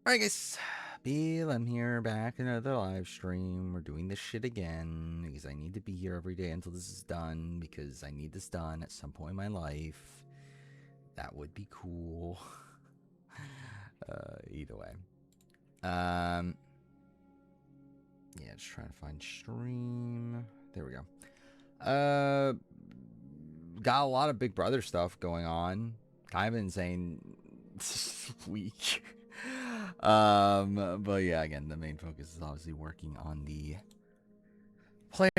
Alright, guys. Bill, I'm here back in another live stream. We're doing this shit again because I need to be here every day until this is done because I need this done at some point in my life. That would be cool. Either way. Yeah, just trying to find stream. There we go. Got a lot of Big Brother stuff going on. Kind of insane week. But yeah, again, the main focus is obviously working on the player.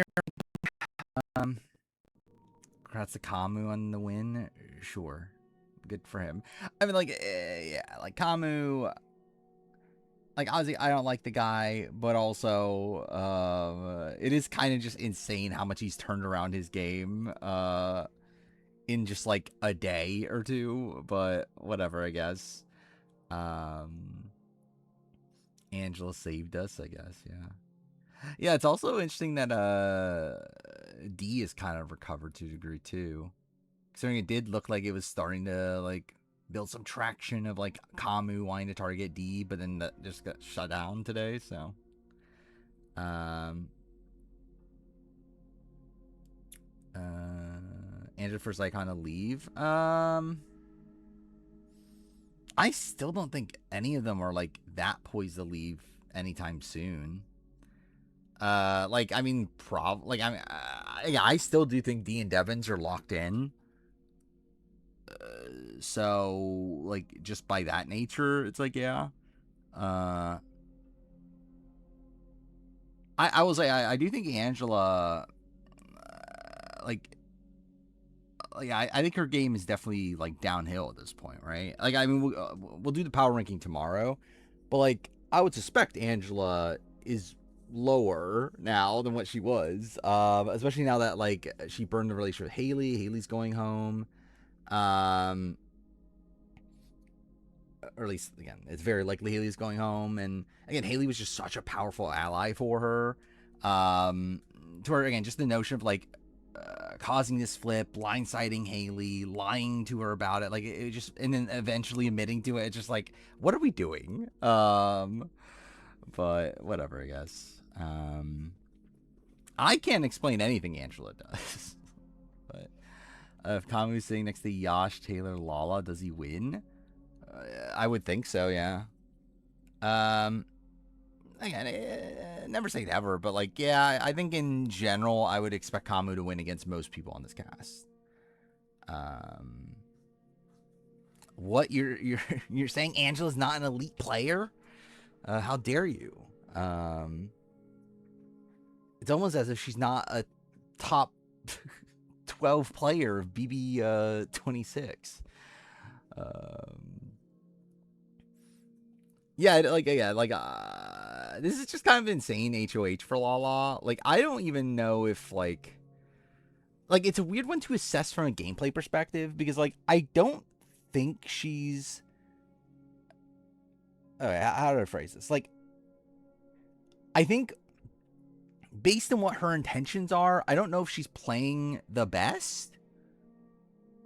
Congrats to Kamu on the win. Sure, good for him. I mean, like, yeah, like Kamu. Like, obviously, I don't like the guy, but also, it is kind of just insane how much he's turned around his game, in just like a day or two. But whatever, I guess. Angela saved us, I guess. Yeah. Yeah, it's also interesting that D is kind of recovered to a degree too. Considering it did look like it was starting to like build some traction of like Kamu wanting to target D, but then that just got shut down today. So, Angela first icon to leave. I still don't think any of them are like that poised to leave anytime soon. Like I mean, I still do think D and Devins are locked in. So like just by that nature, it's like yeah. Uh, I will say I do think Angela, like I think her game is definitely like downhill at this point, right? Like I mean, we'll do the power ranking tomorrow, but like I would suspect Angela is lower now than what she was, especially now that like she burned the relationship with Haley. Haley's going home, um, or at least again, it's very likely Haley's going home. And again, Haley was just such a powerful ally for her. To her again, just the notion of like causing this flip, blindsiding Haley, lying to her about it, like it just, and then eventually admitting to it. It's just like, what are we doing? But whatever, I guess. I can't explain anything Angela does. But if Kamu's sitting next to Yash, Taylor, Lala, does he win? I would think so, yeah. Um, Again, never say never, but like, yeah, I think in general, I would expect Kamu to win against most people on this cast. Um, what you're saying? Angela's not an elite player? How dare you? Um, it's almost as if she's not a top 12 player of BB 26. Um, this is just kind of insane HOH for Lala. Like I don't even know if like it's a weird one to assess from a gameplay perspective because like I don't think she's how do I phrase this? Like I think based on what her intentions are, I don't know if she's playing the best,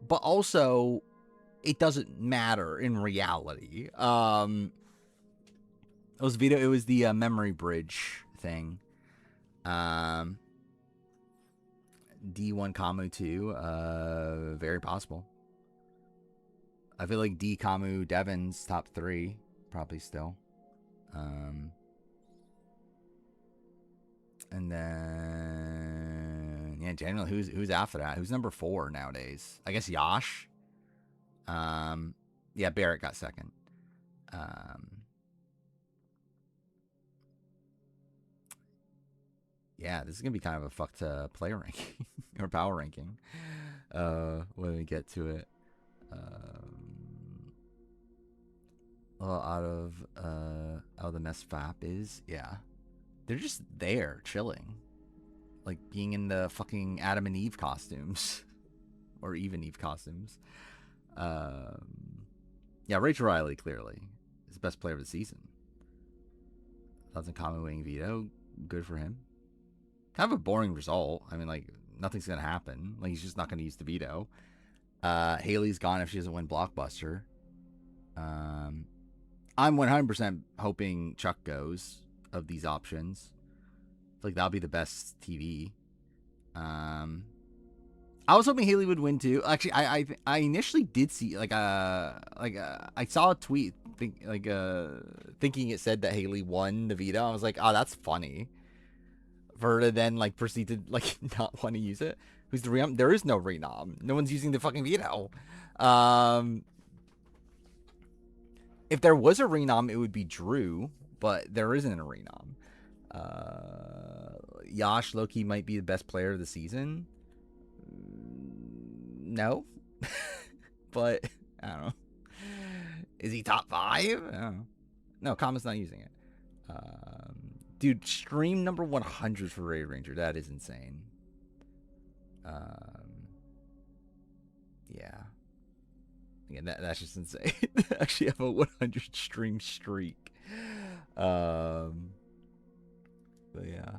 but also it doesn't matter in reality. It was the memory bridge thing. Um, D1 Kamu 2, very possible. I feel like D Kamu Devon's top 3, probably still. And then yeah, generally who's after that? Who's number 4 nowadays? I guess Yash. Yeah, Barrett got second. Yeah, this is gonna be kind of a fucked player ranking or power ranking. When we get to it. Well, out of the mess FAP is, yeah. They're just there, chilling. Like being in the fucking Adam and Eve costumes. Or even Eve costumes. Yeah, Rachel Riley, clearly, is the best player of the season. Thoughts in common winning veto. Good for him. Kind of a boring result. I mean, like, nothing's going to happen. Like, he's just not going to use the veto. Haley's gone if she doesn't win Blockbuster. I'm 100% hoping Chuck goes of these options. I feel like that'll be the best TV. I was hoping Haley would win too. Actually, I initially did see I saw a tweet thinking it said that Haley won the veto. I was like, oh, that's funny. For her to then like proceed to like not want to use it. Who's the renom? There is no renom. No one's using the fucking veto. If there was a renom, it would be Drew, but there isn't a renom. Yash Loki might be the best player of the season. No, but I don't know. Is he top 5? I don't know. No, Kama's not using it. Dude, stream number 100 for Raid Ranger. That is insane. Yeah. Again, that's just insane. Actually have a 100 stream streak. But yeah.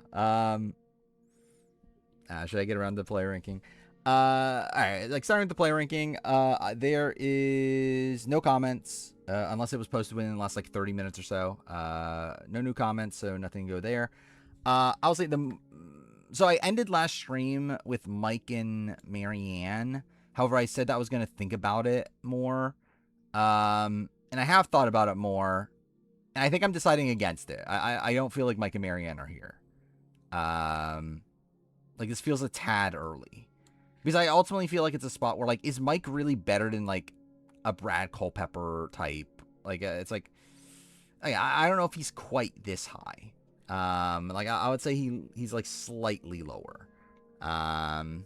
Should I get around the player ranking? Alright, like starting with the player ranking, there is no comments, unless it was posted within the last like 30 minutes or so. No new comments, so nothing to go there. I'll say so I ended last stream with Mike and Marianne. However, I said that I was going to think about it more. And I have thought about it more. And I think I'm deciding against it. I don't feel like Mike and Marianne are here. Like this feels a tad early. Because I ultimately feel like it's a spot where, like, is Mike really better than, like, a Brad Culpepper type? Like, it's like, I don't know if he's quite this high. Like, I would say he's, like, slightly lower. Oh,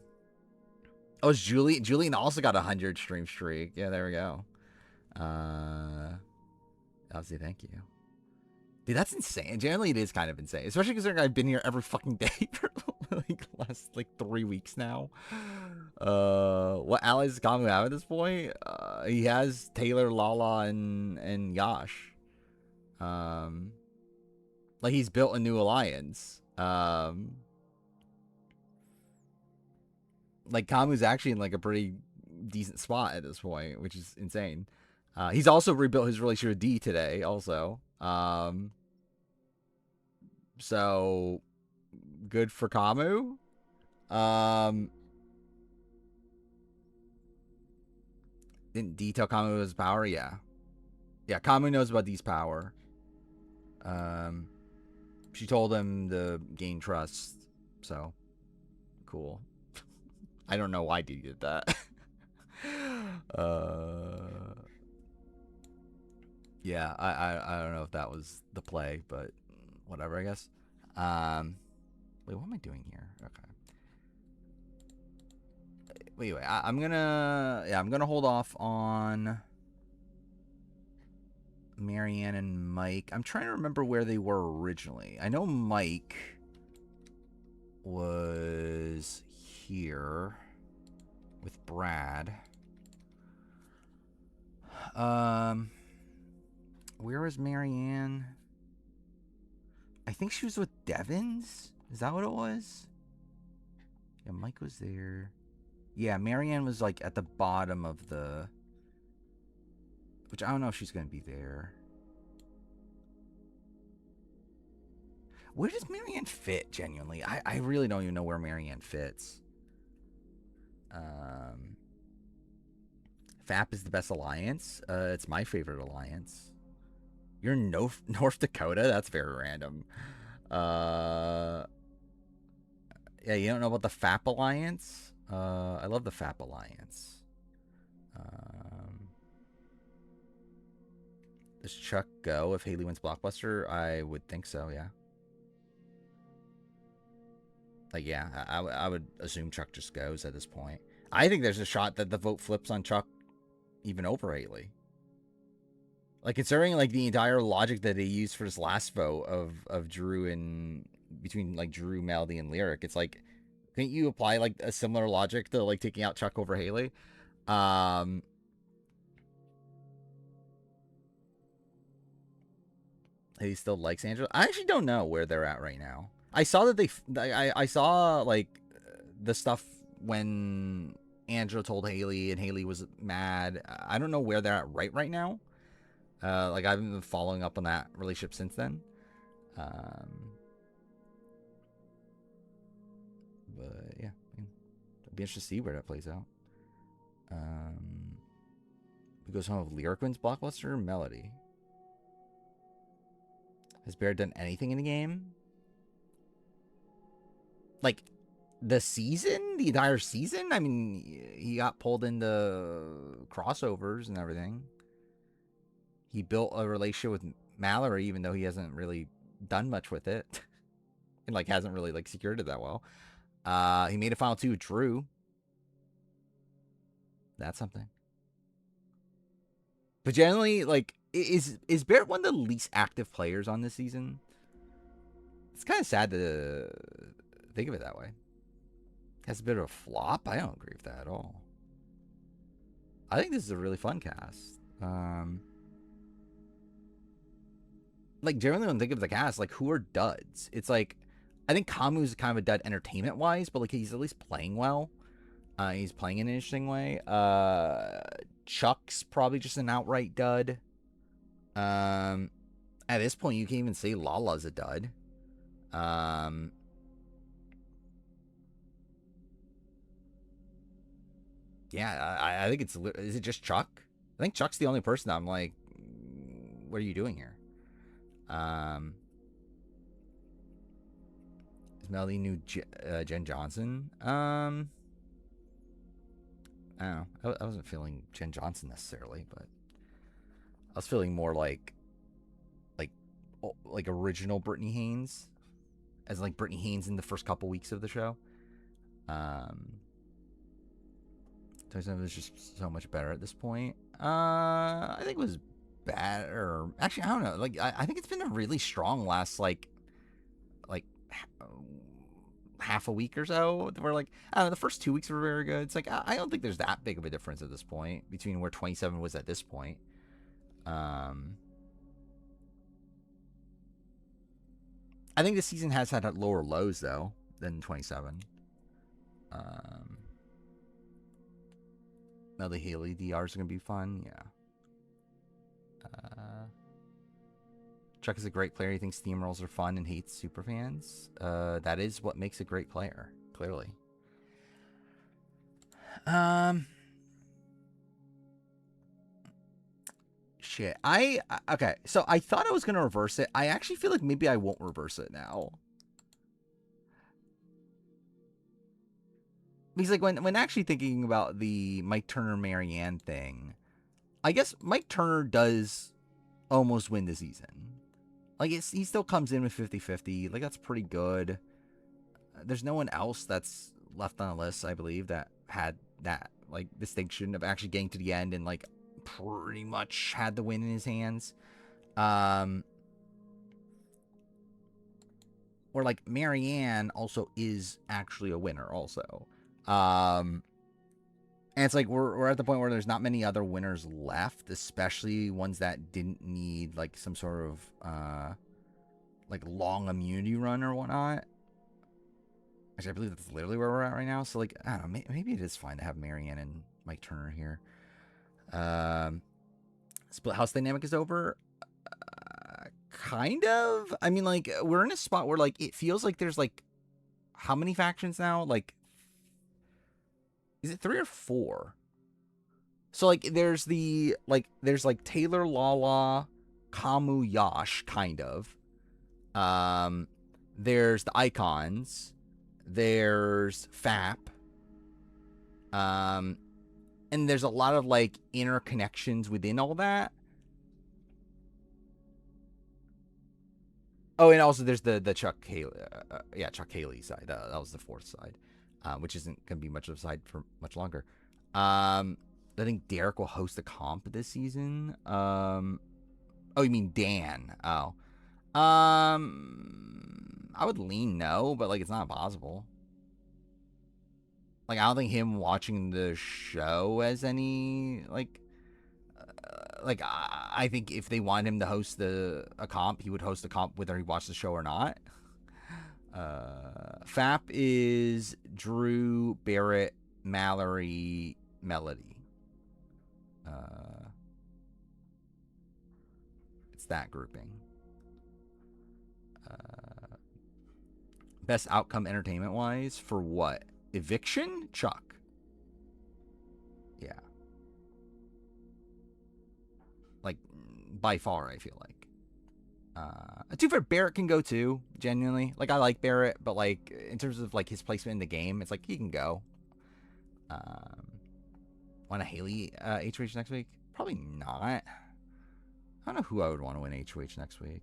it's Julian. Julian also got a 100 stream streak. Yeah, there we go. Obviously, thank you. Dude, that's insane. Generally, it is kind of insane. Especially considering I've been here every fucking day for like last like 3 weeks now. What allies does Kamu have at this point? He has Taylor, Lala, and Yash. Like he's built a new alliance. Like Kamu's actually in like a pretty decent spot at this point, which is insane. He's also rebuilt his relationship with D today, also. So good for Kamu. Didn't D tell Kamu his power? Yeah. Yeah, Kamu knows about D's power. She told him to gain trust. So cool. I don't know why D did that. Yeah, I don't know if that was the play, but whatever, I guess. Wait, what am I doing here? Okay. Wait, I'm gonna hold off on Marianne and Mike. I'm trying to remember where they were originally. I know Mike was here with Brad. Where was Marianne? I think she was with Devins. Is that what it was? Yeah, Mike was there. Yeah, Marianne was like at the bottom of the... Which I don't know if she's going to be there. Where does Marianne fit, genuinely? I really don't even know where Marianne fits. FAP is the best alliance. It's my favorite alliance. You're in North Dakota? That's very random. Yeah, you don't know about the FAP alliance? I love the FAP alliance. Does Chuck go if Haley wins Blockbuster? I would think so, yeah. Like, yeah, I would assume Chuck just goes at this point. I think there's a shot that the vote flips on Chuck even over Haley. Like, considering, like, the entire logic that they used for this last vote of Drew and... Between, like, Drew, Melody, and Lyric, it's like... Can't you apply, like, a similar logic to, like, taking out Chuck over Haley? He still likes Angela. I actually don't know where they're at right now. I saw that I saw, like, the stuff when Angela told Haley and Haley was mad. I don't know where they're at right now. Like, I haven't been following up on that relationship since then. But yeah, it'll be interesting to see where that plays out. Who goes home with Lyricwin's blockbuster or Melody? Has Bear done anything in the game? Like, the season? The entire season? I mean, he got pulled into crossovers and everything. He built a relationship with Mallory, even though he hasn't really done much with it. And, like, hasn't really, like, secured it that well. He made a final 2 with Drew. That's something. But generally, like, is Barrett one of the least active players on this season? It's kind of sad to think of it that way. Has a bit of a flop. I don't agree with that at all. I think this is a really fun cast. Like, generally when I think of the cast, like, who are duds? It's like, I think Kamu's kind of a dud entertainment wise, but like he's at least playing well. He's playing in an interesting way. Chuck's probably just an outright dud. At this point, you can't even say Lala's a dud. Yeah, I think it's. Is it just Chuck? I think Chuck's the only person that I'm like, what are you doing here? Is Melody new Jen Johnson? I don't know. I wasn't feeling Jen Johnson necessarily, but I was feeling more like original Brittany Haynes, as like Brittany Haynes in the first couple weeks of the show. It was just so much better at this point. I think it was bad, or actually I don't know. Like I think it's been a really strong last like half a week or so. We're like, I don't know, the first 2 weeks were very good. It's like I don't think there's that big of a difference at this point between where 27 was at this point. I think the season has had lower lows though than 27. Now the Haley DRs are gonna be fun. Yeah. Chuck is a great player. He thinks steamrolls are fun and hates superfans. That is what makes a great player, clearly. Shit. Okay. So I thought I was gonna reverse it. I actually feel like maybe I won't reverse it now. Because like when actually thinking about the Mike Turner Marianne thing, I guess Mike Turner does almost win the season. Like, he still comes in with 50-50. Like, that's pretty good. There's no one else that's left on the list, I believe, that had that, like, distinction of actually getting to the end and, like, pretty much had the win in his hands. Or, like, Marianne also is actually a winner, also. And it's like we're at the point where there's not many other winners left, especially ones that didn't need, like, some sort of, like, long immunity run or whatnot. Actually, I believe that's literally where we're at right now. So, like, I don't know. Maybe it is fine to have Marianne and Mike Turner here. Split house dynamic is over. Kind of. I mean, like, we're in a spot where, like, it feels like there's, like, how many factions now? Like, is it 3 or 4? So, like, there's Taylor, Lala, Kamu, Yash, kind of. There's the Icons. There's FAP. And there's a lot of, like, interconnections within all that. Oh, and also there's the Chuck Haley, Chuck Haley side. That was the 4th side, which isn't gonna be much of a side for much longer. I think Derek will host a comp this season. Oh, you mean Dan? Oh, I would lean no, but, like, it's not impossible. Like, I don't think him watching the show has any, like, I think if they want him to host a comp, he would host a comp whether he watched the show or not. FAP is Drew, Barrett, Mallory, Melody. It's that grouping. Best outcome entertainment-wise for what? Eviction? Chuck. Yeah. Like, by far, I feel like. To be fair, Barrett can go too, genuinely. Like, I like Barrett, but, like, in terms of, like, his placement in the game, it's like, he can go. Want a Haley HOH next week? Probably not. I don't know who I would want to win HOH next week.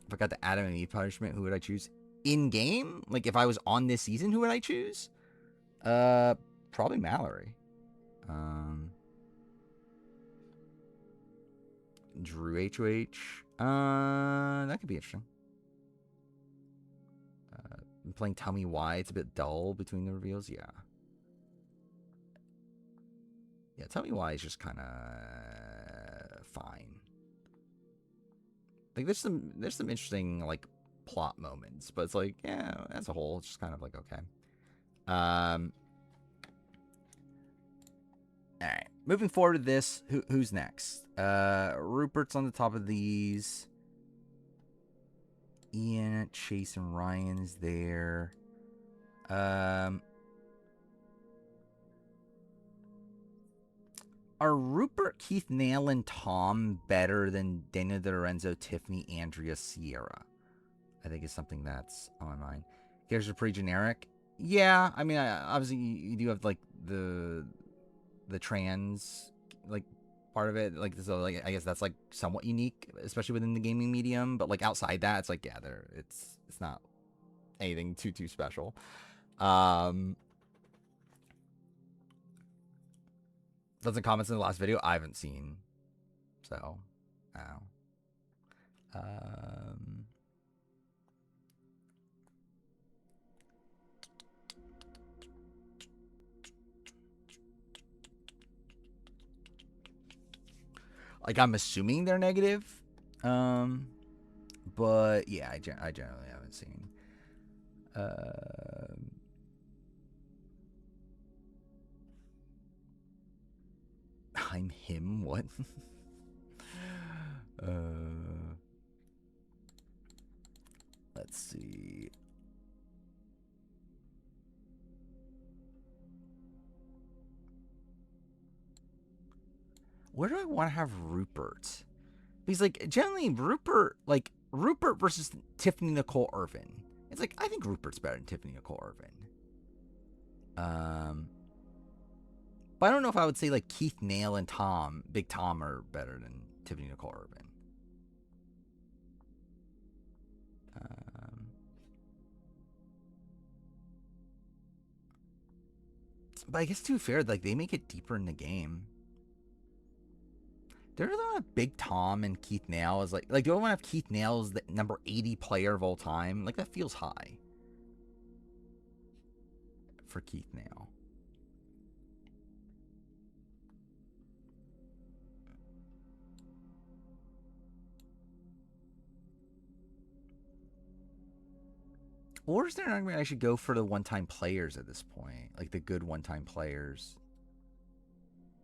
If I got the Adam and Eve punishment, who would I choose? In game? Like, if I was on this season, who would I choose? Probably Mallory. Drew HOH. That could be interesting. Playing Tell Me Why. It's a bit dull between the reveals. Yeah. Yeah, Tell Me Why is just kind of fine. Like, there's some interesting, like, plot moments, but it's like, yeah, as a whole, it's just kind of like, okay. All right, moving forward to this, who's next? Rupert's on the top of these. Ian, Chase, and Ryan's there. Are Rupert, Keith, Nail, and Tom better than Daniel DiLorenzo, Tiffany, Andrea, Sierra? I think it's something that's on my mind. Characters are pretty generic. Yeah, I mean, obviously you do have like the trans like part of it. Like, so like I guess that's like somewhat unique, especially within the gaming medium. But like outside that, it's like, yeah, it's not anything too special. Doesn't comments in the last video I haven't seen, so I don't know. Like, I'm assuming they're negative, but yeah, I generally haven't seen. I'm him. What? Let's see. Where do I want to have Rupert? Because, like, generally, Rupert versus Tiffany Nicole Irvin. It's like, I think Rupert's better than Tiffany Nicole Irvin. But I don't know if I would say, like, Keith, Nail, and Big Tom are better than Tiffany Nicole Irvin. But I guess, to be fair, like, they make it deeper in the game. Do you really want to have Big Tom and Keith Nail as, like, do I want to have Keith Nail as the number 80 player of all time? Like, that feels high for Keith Nail. Or is there an argument I should go for the one-time players at this point? Like, the good one-time players.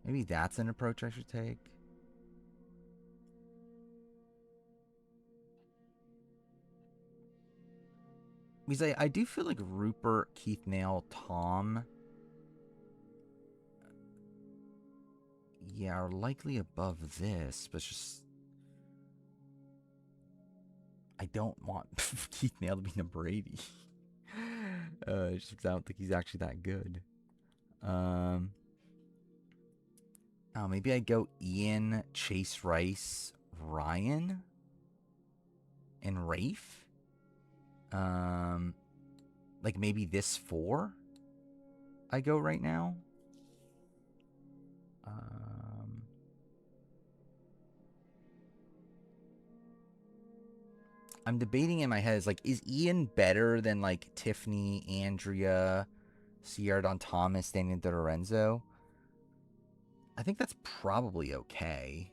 Maybe that's an approach I should take. Because I do feel like Rupert, Keith Nail, Tom, yeah, are likely above this, but it's just, I don't want Keith Nail to be number 80. Just because I don't think he's actually that good. Oh, maybe I go Ian, Chase Rice, Ryan, and Rafe. Like, maybe this 4 I go right now. I'm debating in my head, is like, is Ian better than like Tiffany, Andrea, Sierra Dawn Thomas, Daniel DiLorenzo? I think that's probably okay.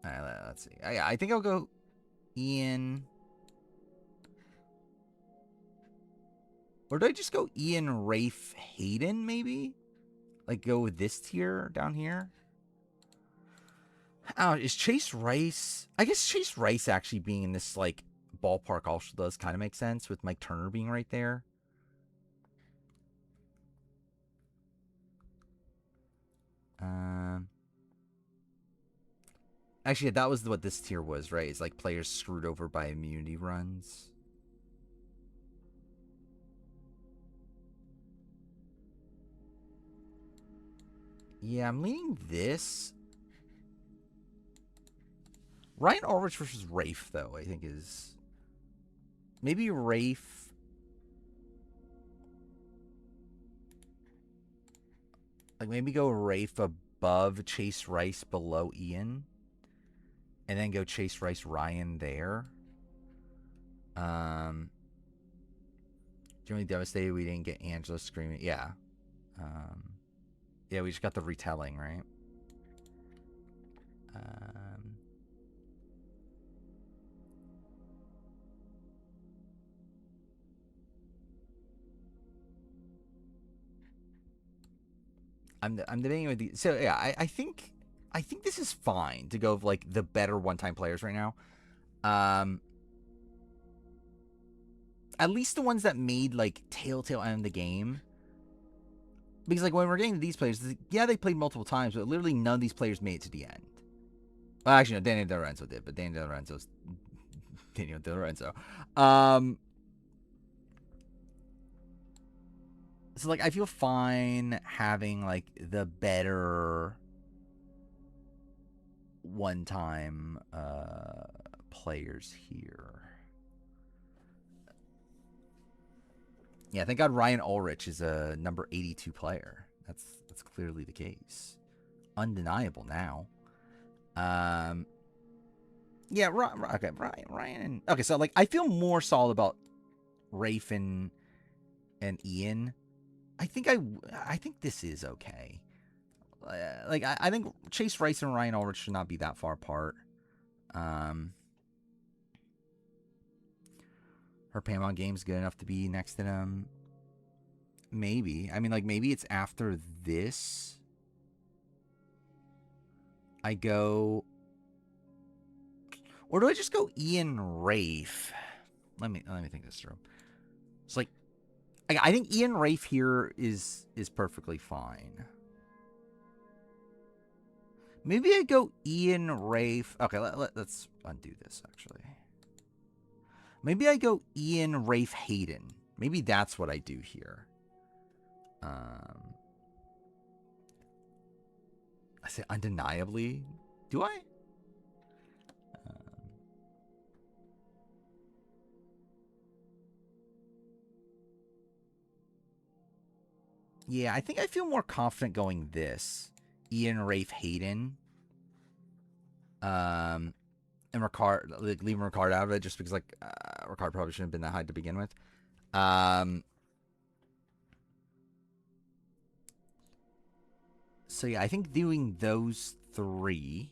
All right, let's see. I think I'll go Ian. Or do I just go Ian, Rafe, Hayden, maybe? Like, go with this tier down here? Oh, is Chase Rice... I guess Chase Rice actually being in this, like, ballpark also does kind of make sense with Mike Turner being right there. Actually, that was what this tier was, right? It's like players screwed over by immunity runs. Yeah, I'm leaning this. Ryan Ulrich versus Rafe, though, I think is... Maybe Rafe... Like, maybe go Rafe above Chase Rice, below Ian. And then go Chase Rice, Ryan there. Generally devastated we didn't get Angela screaming. Yeah. Yeah, we just got the retelling, right? I'm debating with the... So, yeah, I think this is fine to go with, like, the better one-time players right now. At least the ones that made, like, Telltale end the game. Because, like, when we're getting to these players, yeah, they played multiple times, but literally none of these players made it to the end. Well, actually, no, Danny DiLorenzo did, but Danny DiLorenzo's... Danny DiLorenzo. So, like, I feel fine having, like, the better one-time players here. Yeah, thank God Ryan Ulrich is a number 82 player. That's clearly the case. Undeniable now. Yeah, okay, Ryan. Okay, so, like, I feel more solid about Rafe and Ian. I think this is okay. Like, I think Chase Rice and Ryan Ulrich should not be that far apart. Her Paimon game's good enough to be next to them. Maybe. I mean, like, maybe it's after this. I go... Or do I just go Ian Rafe? Let me think this through. It's like... I think Ian Rafe here is perfectly fine. Maybe I go Ian Rafe... Okay, let's undo this, actually. Maybe I go Ian Rafe Hayden. Maybe that's what I do here. I say undeniably. Do I? Yeah, I think I feel more confident going this. Ian Rafe Hayden. And Ricard, like, leaving Ricard out of it just because, like, Ricard probably shouldn't have been that high to begin with. So, yeah, I think doing those three.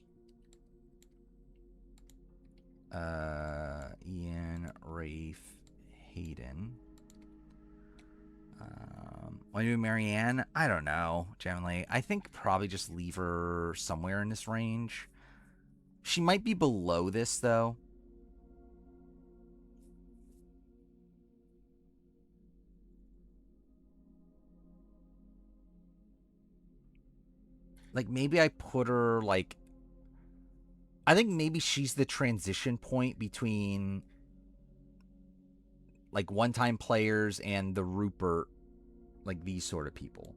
Ian, Rafe, Hayden. Want to do Marianne? I don't know, generally. I think probably just leave her somewhere in this range. She might be below this, though. Like, maybe I put her, like... I think maybe she's the transition point between, like, one-time players and the Rupert, like, these sort of people.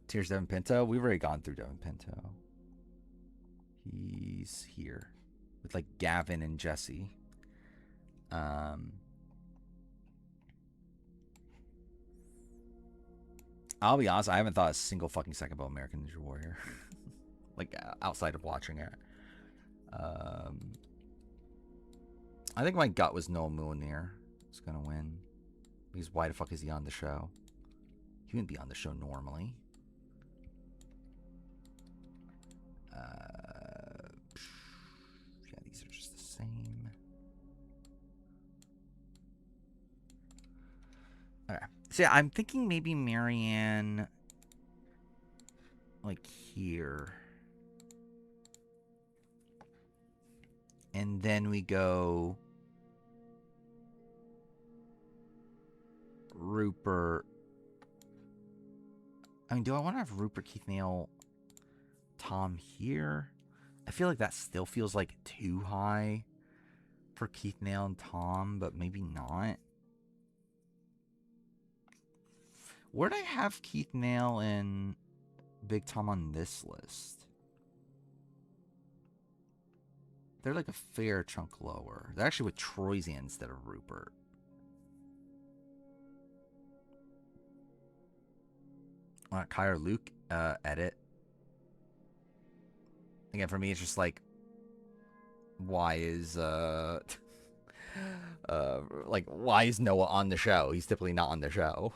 Tears Devin Pinto? We've already gone through Devin Pinto. He's here. With, like, Gavin and Jesse. I'll be honest, I haven't thought a single fucking second about American Ninja Warrior. Like, outside of watching it. I think my gut was Noah Moonir is gonna win. Because why the fuck is he on the show? He wouldn't be on the show normally. Yeah, these are just the same. So yeah, I'm thinking maybe Marianne, like here. And then we go Rupert. I mean, do I want to have Rupert, Keith Neal, Tom here? I feel like that still feels like too high for Keith Neal and Tom, but maybe not. Where'd I have Keith Neal and Big Tom on this list? They're like a fair chunk lower. They're actually with Troisian instead of Rupert. Kai or Luke, edit. Again, for me, it's just like, why is why is Noah on the show? He's typically not on the show.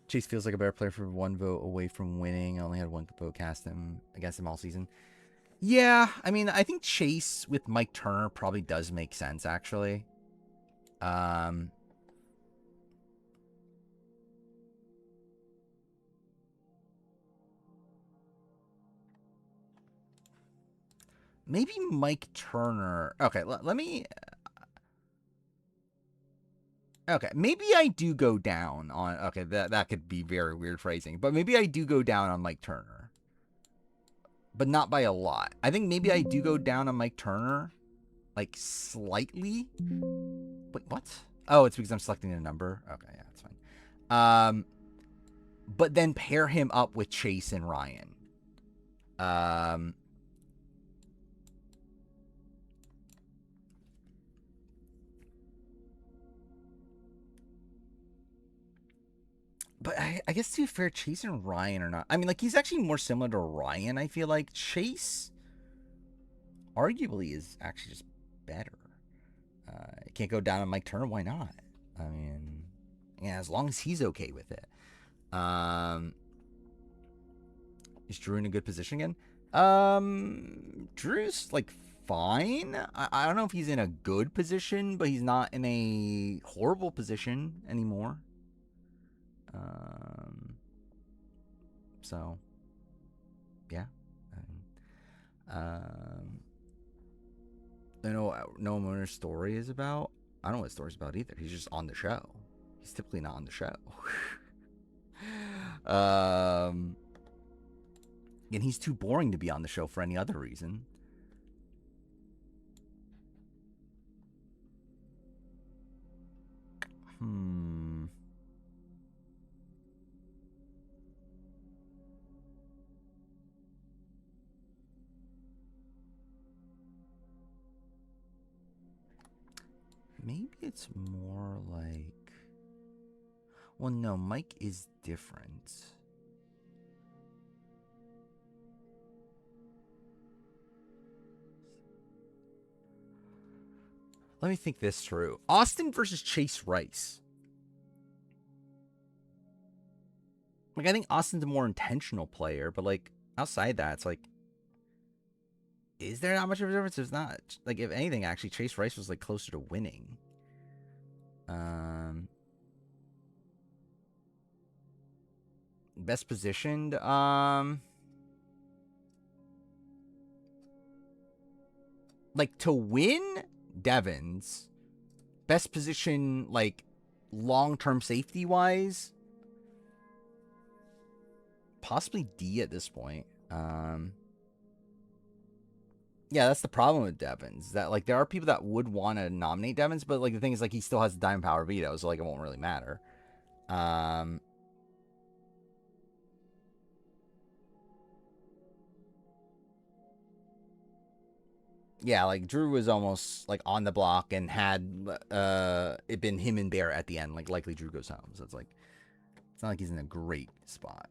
Chase feels like a better player for one vote away from winning. I only had one vote cast him against him all season. Yeah, I mean, I think Chase with Mike Turner probably does make sense, actually. Maybe Mike Turner. Okay, let me... Okay, maybe I do go down on... Okay, that could be very weird phrasing. But maybe I do go down on Mike Turner. But not by a lot. I think maybe I do go down on Mike Turner. Like, slightly. Wait, what? Oh, it's because I'm selecting a number? Okay, yeah, that's fine. But then pair him up with Chase and Ryan. But I guess to be fair, Chase and Ryan are not... I mean, like, he's actually more similar to Ryan, I feel like. Chase, arguably, is actually just better. Can't go down on Mike Turner. Why not? I mean, yeah, as long as he's okay with it. Is Drew in a good position again? Drew's, like, fine. I don't know if he's in a good position, but he's not in a horrible position anymore. So, yeah. I know what his story is about. I don't know what his story's about either. He's just on the show. He's typically not on the show. And he's too boring to be on the show for any other reason. Maybe it's more like... Well, no, Mike is different. Let me think this through. Austin versus Chase Rice. Like, I think Austin's a more intentional player, but, like, outside that, it's like... Is there not much of a difference? There's not. Like, if anything, actually, Chase Rice was, like, closer to winning. Best positioned, like, to win, Devins. Best position, like, long-term safety-wise, possibly D at this point. Yeah, that's the problem with Devins. That, like, there are people that would want to nominate Devins, but, like, the thing is, like, he still has the Diamond Power veto, so, like, it won't really matter. Yeah, like, Drew was almost, like, on the block, and had it been him and Bear at the end, like, likely Drew goes home. So it's like, it's not like he's in a great spot.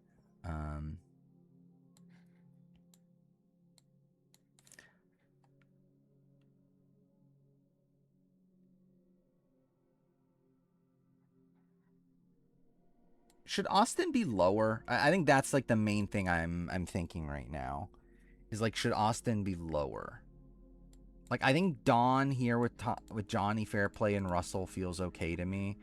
Should Austin be lower? I think that's, like, the main thing I'm thinking right now. Is, like, should Austin be lower? Like, I think Dawn here with Johnny Fairplay and Russell feels okay to me.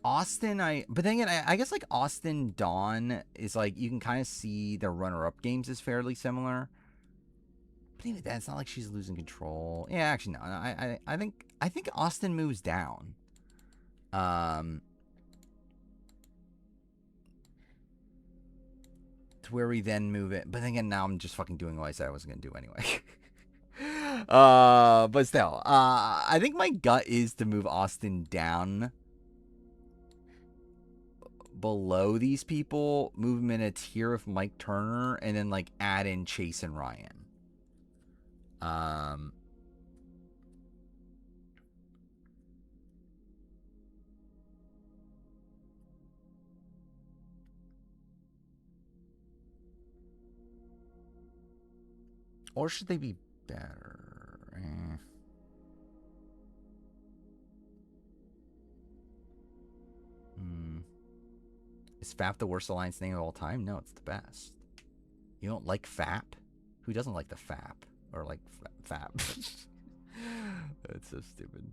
Austin, but then again, I guess like Austin Dawn is like, you can kind of see the runner-up games is fairly similar. But even then, it's not like she's losing control. Yeah, actually, no. I think Austin moves down. To where we then move it. But then again, now I'm just fucking doing what I said I was gonna do anyway. But still, I think my gut is to move Austin down below these people, move him in a tier of Mike Turner, and then like add in Chase and Ryan. Or should they be better? Is FAP the worst alliance name of all time? No, it's the best. You don't like FAP? Who doesn't like the FAP? Or like FAP? That's so stupid.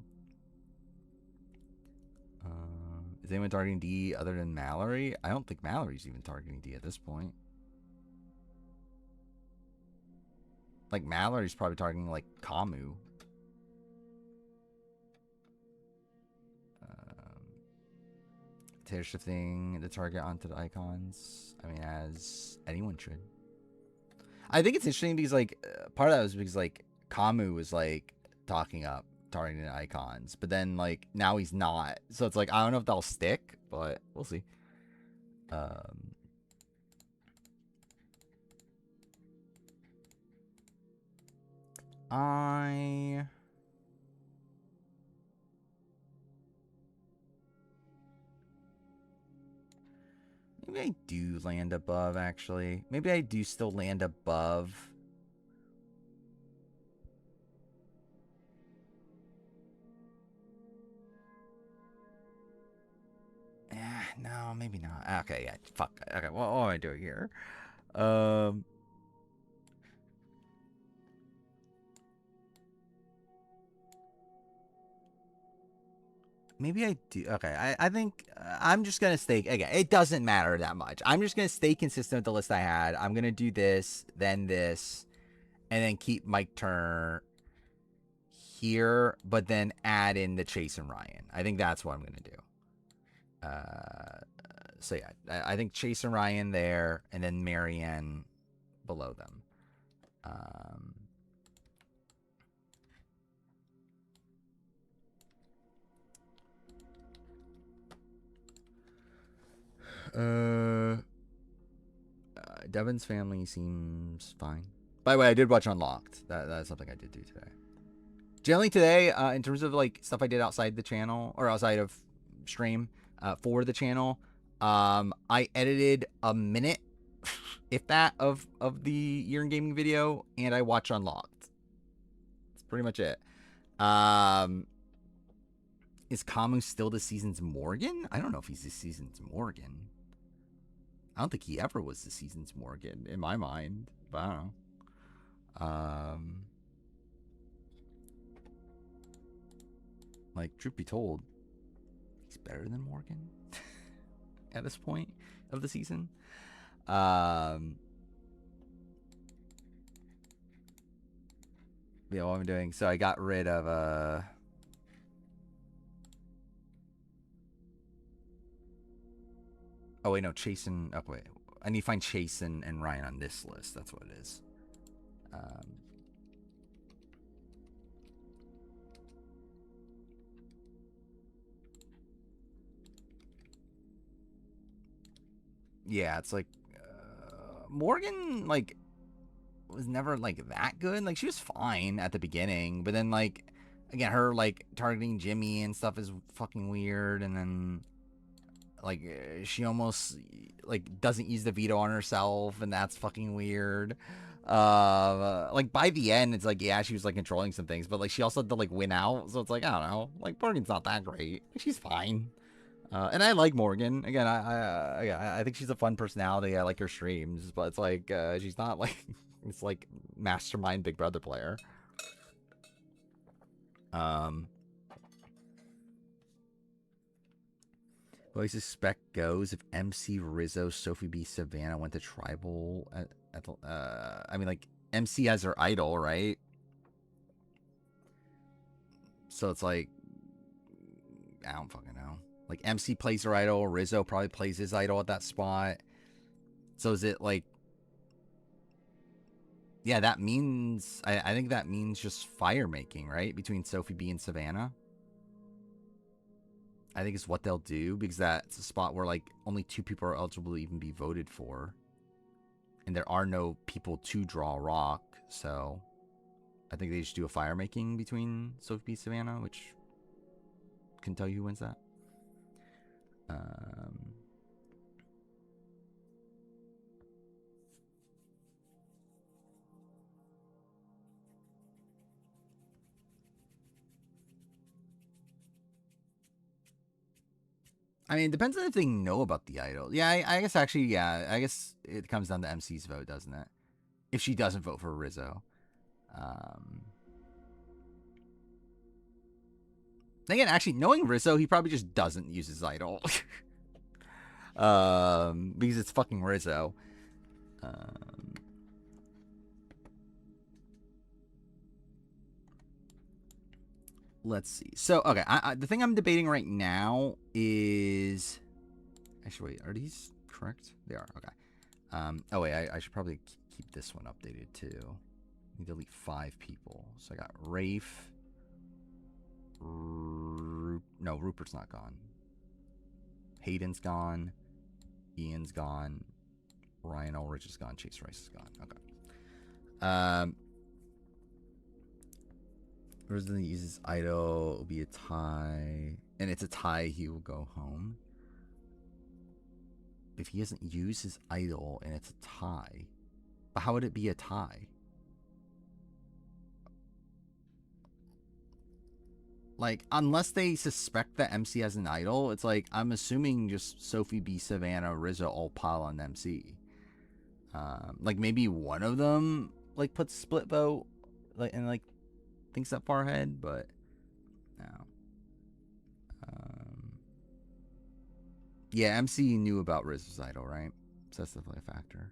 Is anyone targeting D other than Mallory? I don't think Mallory's even targeting D at this point. Like, Mallory's probably targeting, like, Kamu. Tail shifting the target onto the icons. I mean, as anyone should. I think it's interesting because, like, part of that was because, like, Kamu was, like, talking up targeting the icons. But then, like, now he's not. So it's like, I don't know if that'll stick, but we'll see. Maybe I do land above, actually. Maybe I do still land above. No, maybe not. Okay, yeah, fuck. Okay, what am I doing here? Maybe I do. Okay, I think I'm just going to stay. Again, it doesn't matter that much. I'm just going to stay consistent with the list I had. I'm going to do this, then this, and then keep Mike Turner here, but then add in the Chase and Ryan. I think that's what I'm going to do. So yeah, I think Chase and Ryan there, and then Marianne below them. Devin's family seems fine. By the way, I did watch Unlocked. That's something I did do today. Generally today, in terms of like stuff I did outside the channel or outside of stream for the channel, I edited a minute, if that, of the Year in Gaming video, and I watched Unlocked. That's pretty much it. Is Kamu still this season's Morgan? I don't know if he's this season's Morgan. I don't think he ever was this season's Morgan in my mind, but I don't know. Like, truth be told, he's better than Morgan at this point of the season. Yeah, what I'm doing. So I got rid of oh wait, no, Chase and oh wait. I need to find Chase and Ryan on this list. That's what it is. Yeah, it's like Morgan like was never like that good. Like, she was fine at the beginning, but then like again, her like targeting Jimmy and stuff is fucking weird, and then like she almost like doesn't use the veto on herself, and that's fucking weird. Like by the end, it's like, yeah, she was like controlling some things, but like she also had to like win out, so it's like, I don't know, like Morgan's not that great. She's fine. And I like Morgan. Again, I think she's a fun personality. I like her streams, but it's like she's not like it's like mastermind Big Brother player. Um, well, I suspect goes if MC Rizzo, Sophie B, Savannah went to tribal at the, I mean, like, MC has her idol, right? So it's like, I don't fucking know. Like, MC plays her idol, Rizzo probably plays his idol at that spot. So is it like, yeah, that means, I think that means just fire making, right? Between Sophie B and Savannah. I think it's what they'll do because that's a spot where like only 2 people are eligible to even be voted for. And there are no people to draw rock, so I think they just do a fire making between Sophie B and Savannah, which can tell you who wins that. I mean, it depends on if they know about the idol. Yeah, I guess actually, yeah, I guess it comes down to MC's vote, doesn't it? If she doesn't vote for Rizzo. Again, actually, knowing Rizzo, he probably just doesn't use his idol. Because it's fucking Rizzo. Let's see. So, okay, the thing I'm debating right now is... Actually, wait, are these correct? They are, okay. Oh, wait, I should probably keep this one updated, too. I need to delete 5 people. So I got Rafe. No, Rupert's not gone. Hayden's gone. Ian's gone. Ryan Ulrich is gone. Chase Rice is gone. Okay. Resident uses idol. It'll be a tie. And it's a tie, he will go home. If he doesn't use his idol and it's a tie, but how would it be a tie? Like, unless they suspect that MC has an idol, it's like, I'm assuming just Sophie B, Savannah, Rizzo all pile on MC. Like, maybe one of them, like, puts split vote, like, and, like, thinks that far ahead, but no. Yeah, MC knew about Rizzo's idol, right? So that's definitely a factor.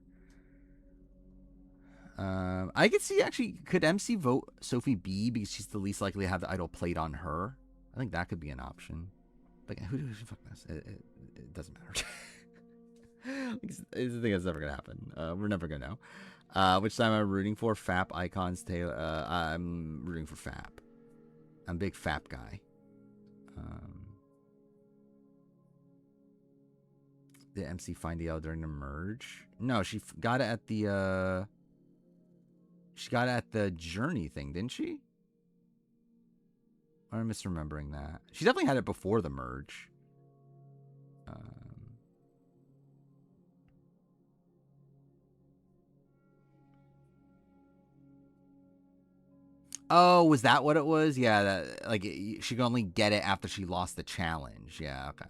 I could see, actually, could MC vote Sophie B because she's the least likely to have the idol played on her? I think that could be an option. Like, who fuck this? It doesn't matter. It's a thing that's never gonna happen. We're never gonna know. Which time I'm rooting for? FAP icons Taylor. I'm rooting for FAP. I'm a big FAP guy. Did MC find the L during the merge? No, she got it at the she got it at the journey thing, didn't she? Or am I misremembering that? She definitely had it before the merge. Oh, was that what it was? Yeah, that like she could only get it after she lost the challenge. Yeah, okay.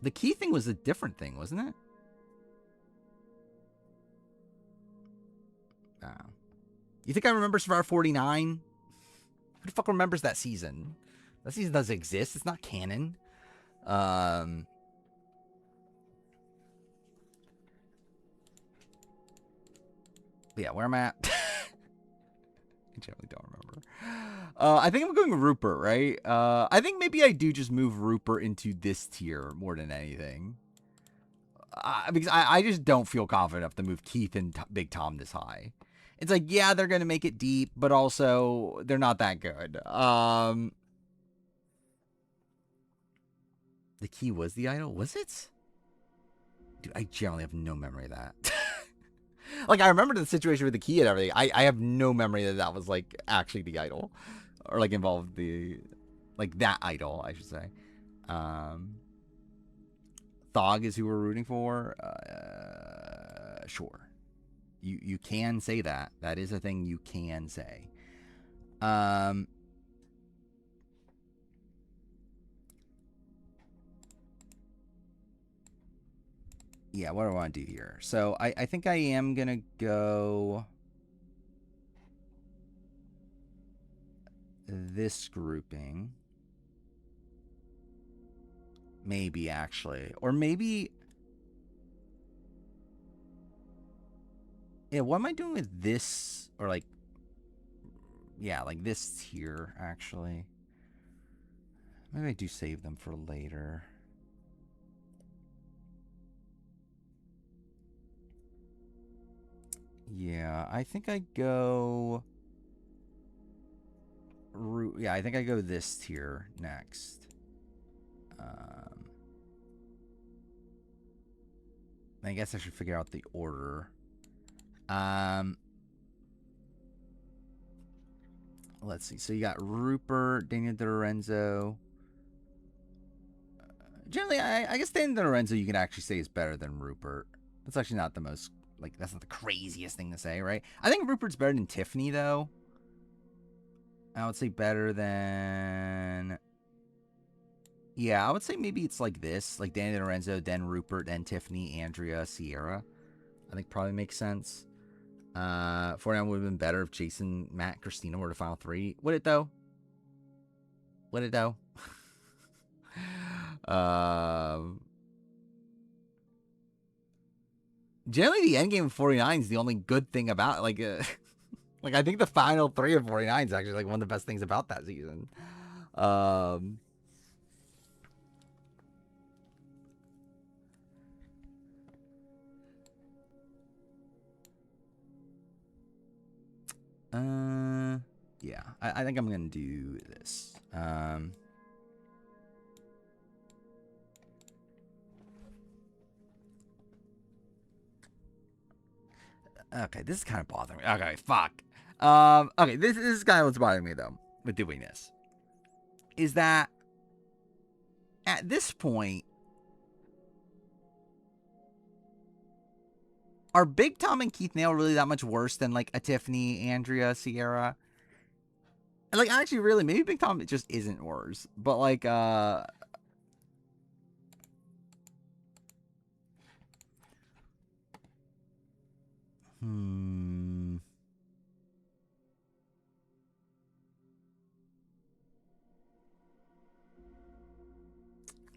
The key thing was a different thing, wasn't it? You think I remember Survivor 49? Who the fuck remembers that season? That season doesn't exist. It's not canon. Yeah, where am I at? I generally don't remember. I think I'm going Rupert, right? I think maybe I do just move Rupert into this tier more than anything. Because I just don't feel confident enough to move Keith and Big Tom this high. It's like, yeah, they're going to make it deep, but also they're not that good. The key was the idol? Was it? Dude, I generally have no memory of that. Like, I remember the situation with the key and everything. I have no memory that was, like, actually the idol. Or, like, involved the... Like, that idol, I should say. Thog is who we're rooting for. Sure. You can say that. That is a thing you can say. Yeah, what do I want to do here? So I think I am going to go... this grouping. Maybe, actually. Or maybe... Yeah, what am I doing with this? Or, like... Yeah, like this tier, actually. Maybe I do save them for later. Yeah, I think I go... Yeah, I think I go this tier next. I guess I should figure out the order. Let's see. So you got Rupert, Daniel Di Lorenzo. Generally, I guess Daniel Di Lorenzo you can actually say is better than Rupert. That's actually not the most, like, that's not the craziest thing to say, right? I think Rupert's better than Tiffany, though. I would say better than... Yeah, I would say maybe it's like this. Like Danny Lorenzo, then Rupert, then Tiffany, Andrea, Sierra. I think probably makes sense. 49 would have been better if Jason, Matt, Christina were the final three. Would it, though? Would it, though? Generally, the endgame of 49 is the only good thing about, like, like, I think the final three of 49 is actually, like, one of the best things about that season. Yeah, I think I'm gonna do this. Okay, this is kind of bothering me. Okay, fuck. Okay, this is kind of what's bothering me, though, with doing this. Is that, at this point, are Big Tom and Keith Nail really that much worse than, like, a Tiffany, Andrea, Sierra? Like, actually, really, maybe Big Tom just isn't worse. But, like,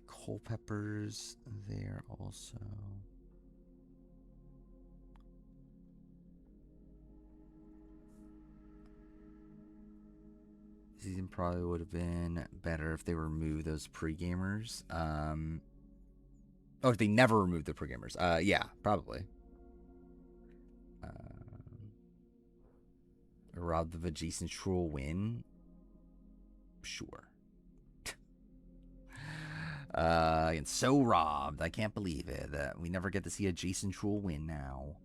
Culpepper's there also. Season probably would have been better if they removed those pre-gamers. Oh, if they never removed the pre-gamers. Yeah, probably. Robbed of a Jason Schrull win? Sure. And so robbed. I can't believe it. We never get to see a Jason Schrull win now.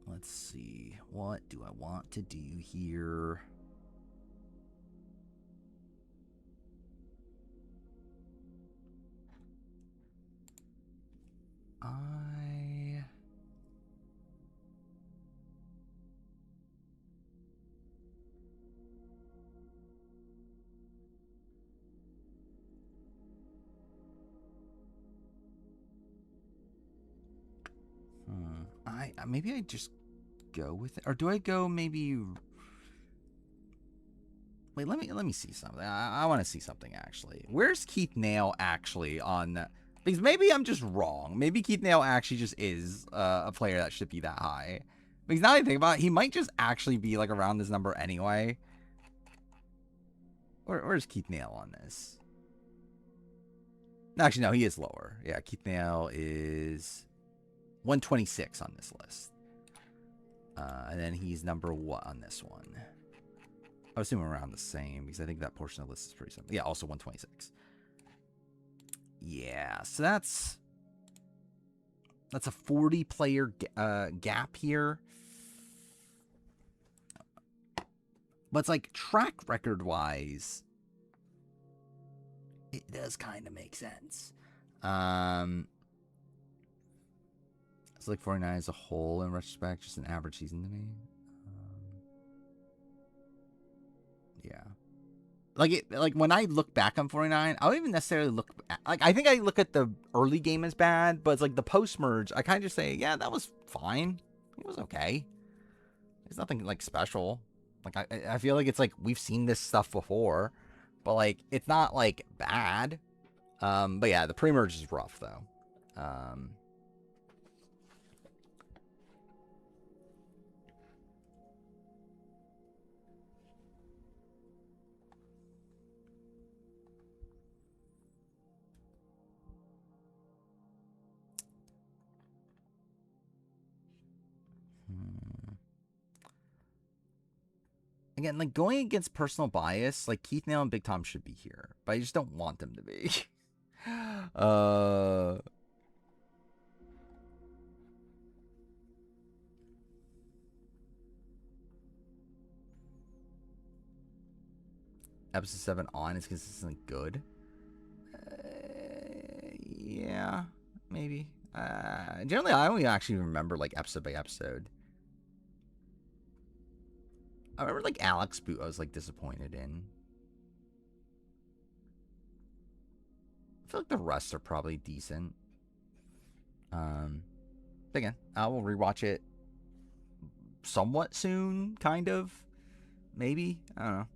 Let's see. What do I want to do here? Maybe I just go with it, or do I go maybe? Wait, let me see something. I want to see something actually. Where's Keith Nail actually on? Because maybe I'm just wrong. Maybe Keith Nail actually just is a player that should be that high. Because now that I think about it, he might just actually be like around this number anyway. Where's Keith Nail on this? Actually, no, he is lower. Yeah, Keith Nail is 126 on this list. And then he's number what on this one? I would assume around the same, because I think that portion of the list is pretty simple. Yeah, also 126. Yeah, so that's a 40-player gap here. But it's like track record-wise, it does kind of make sense. It's like 49 as a whole in retrospect, just an average season to me. Yeah. like when I look back on 49, I don't even necessarily look like I think I look at the early game as bad, but it's like the post merge. I kind of just say, yeah, that was fine. It was okay. It's nothing like special. Like I feel like it's like we've seen this stuff before, but like it's not like bad. But yeah, the pre merge is rough though. Again, like going against personal bias, like Keith Nail and Big Tom should be here, but I just don't want them to be. Episode 7 on is consistently good. Yeah, maybe. Generally, I only actually remember like episode by episode. I remember like Alex Boot I was like disappointed in. I feel like the rest are probably decent. Again, I will rewatch it somewhat soon, kind of. Maybe. I don't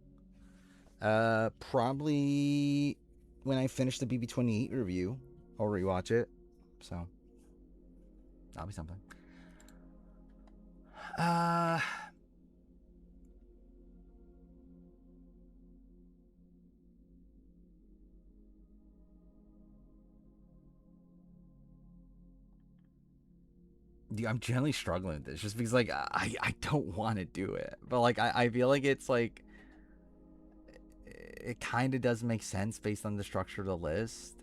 know. Probably when I finish the BB-28 review, I'll rewatch it. So that'll be something. Dude, I'm generally struggling with this just because like I don't want to do it, but like I feel like it's like it kind of does make sense based on the structure of the list.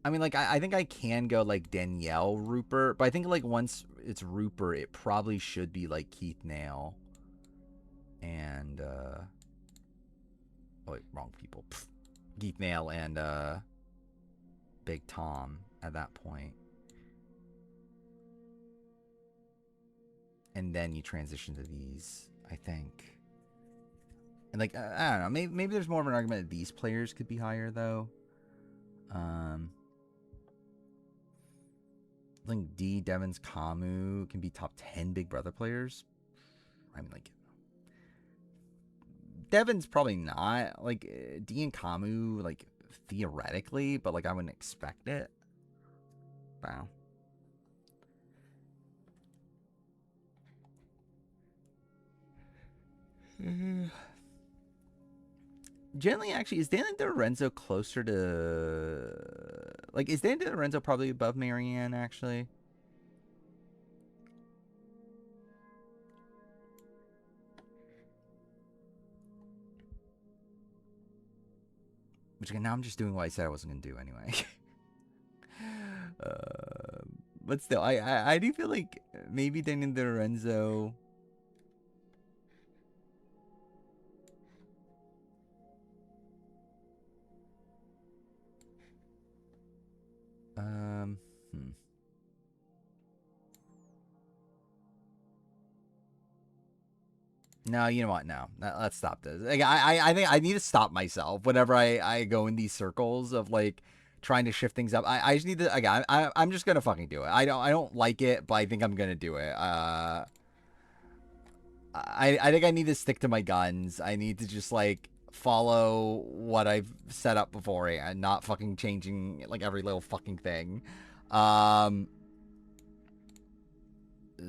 I mean, like I think I can go like Danielle Rupert, but I think like once it's Rupert, it probably should be like Keith Nail and oh wait, wrong people. Pfft. Keith Nail and Big Tom at that point. And then you transition to these, I think. And like I don't know, maybe there's more of an argument that these players could be higher though. I think D, Devins, Kamu can be top 10 Big Brother players. I mean, like Devins probably not. Like D and Kamu, like theoretically, but like I wouldn't expect it. Wow. Generally, actually, is Danny DiLorenzo closer to like is Danny DiLorenzo probably above Marianne actually? Which again, now I'm just doing what I said I wasn't gonna do anyway. But still, I do feel like maybe Danny DiLorenzo. No, you know what? No, let's stop this. Like, I think I need to stop myself whenever I go in these circles of like trying to shift things up. I just need to. Again, I'm just gonna fucking do it. I don't like it, but I think I'm gonna do it. I think I need to stick to my guns. I need to just like follow what I've set up before and not fucking changing like every little fucking thing.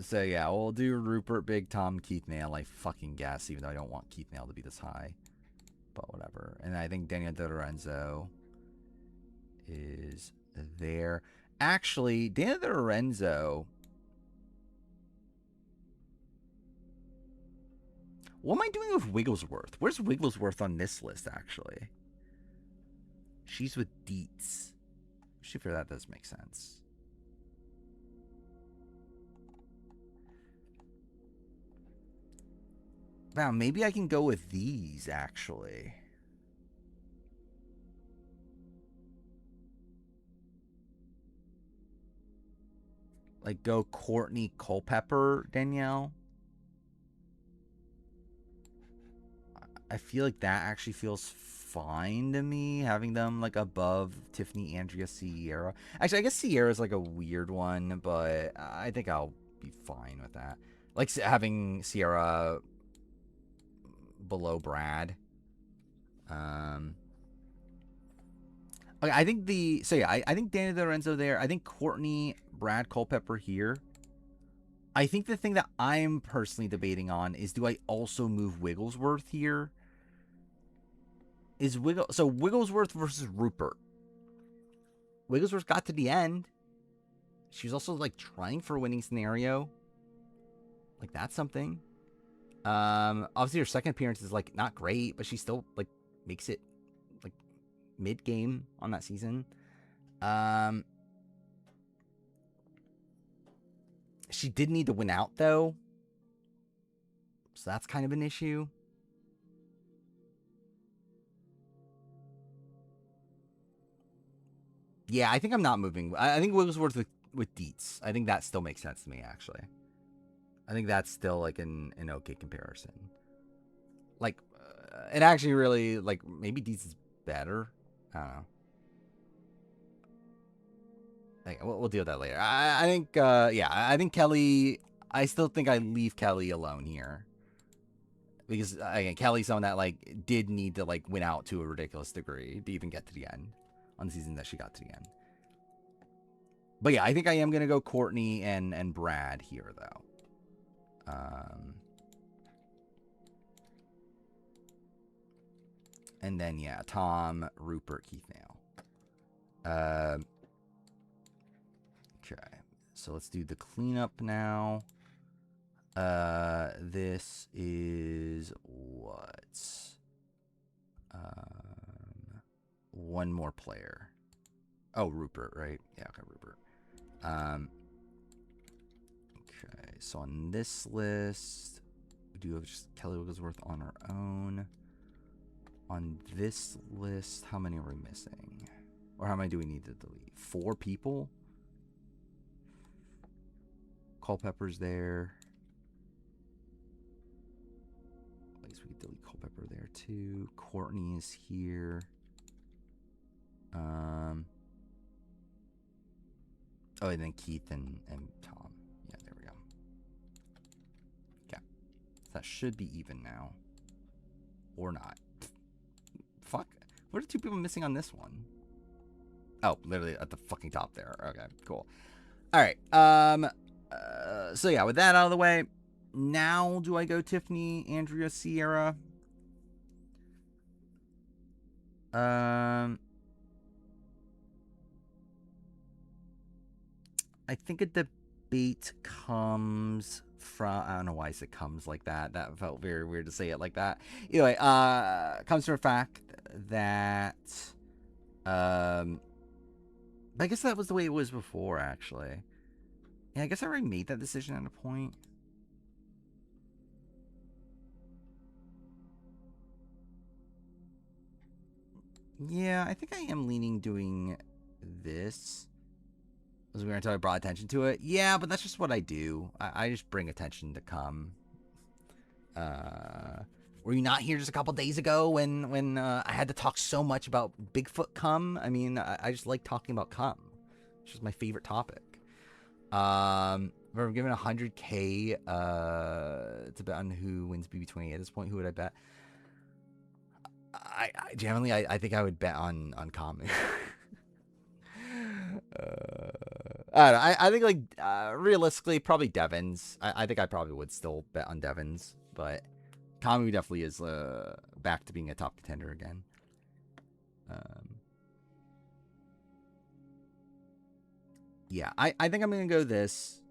So yeah, we'll do Rupert, Big Tom, Keith Nail. I fucking guess, even though I don't want Keith Nail to be this high, but whatever. And I think Daniel DiLorenzo is there. Actually, Daniel DiLorenzo. What am I doing with Wigglesworth? Where's Wigglesworth on this list? Actually, she's with Dietz. Actually, for that does make sense. Wow, maybe I can go with these, actually. like go Courtney Culpepper, Danielle. I feel like that actually feels fine to me, having them like above Tiffany, Andrea, Sierra. Actually, I guess Sierra's like a weird one, but I think I'll be fine with that. Like having Sierra below Brad. Okay, I think I think Danny Lorenzo there. I think Courtney, Brad, Culpepper here. I think the thing that I'm personally debating on is, do I also move Wigglesworth here? So Wigglesworth versus Rupert. Wigglesworth got to the end. She was also like trying for a winning scenario. Like that's something. Obviously her second appearance is like not great, but she still like makes it like mid game on that season. She did need to win out though, so that's kind of an issue. Yeah, I think I'm not moving. I think Wigglesworth with Dietz. I think that still makes sense to me, actually. I think that's still like an okay comparison. Like, it actually really, like, maybe Dietz is better. I don't know. Like, we'll deal with that later. I think, yeah, I think Kelly, I still think I leave Kelly alone here. Because, again, Kelly's someone that, like, did need to, like, win out to a ridiculous degree to even get to the end on the season that she got to the end. But yeah, I think I am going to go Courtney and Brad here, though. And then, yeah, Tom, Rupert, Keith Nail. Okay, so let's do the cleanup now. This is what? One more player. Oh, Rupert, right? Yeah, okay, Rupert. Okay, so on this list, we do have just Kelly Wigglesworth on her own. On this list, how many are we missing? Or how many do we need to delete? 4 people? Culpepper's there. I guess we could delete Culpepper there too. Courtney is here. Oh, and then Keith and Tom. Yeah, there we go. Okay. That should be even now. Or not. Fuck. What are 2 people missing on this one? Oh, literally at the fucking top there. Okay, cool. All right. So yeah, with that out of the way, now do I go Tiffany, Andrea, Sierra? I think a debate comes from, I don't know why I said comes like that. That felt very weird to say it like that. Anyway, comes from a fact that, I guess that was the way it was before, actually. Yeah, I guess I already made that decision at a point. Yeah, I think I am leaning doing this. Was we going until I brought attention to it? Yeah, but that's just what I do. I just bring attention to come. Were you not here just a couple days ago when I had to talk so much about Bigfoot cum? I mean, I just like talking about cum. It's just my favorite topic. We're given 100K to bet on who wins BB28 at this point. Who would I bet? I generally I think I would bet on Kami. I don't know. I think like realistically probably Devins. I think I probably would still bet on Devins, but Kami definitely is back to being a top contender again. Yeah, I think I'm gonna go this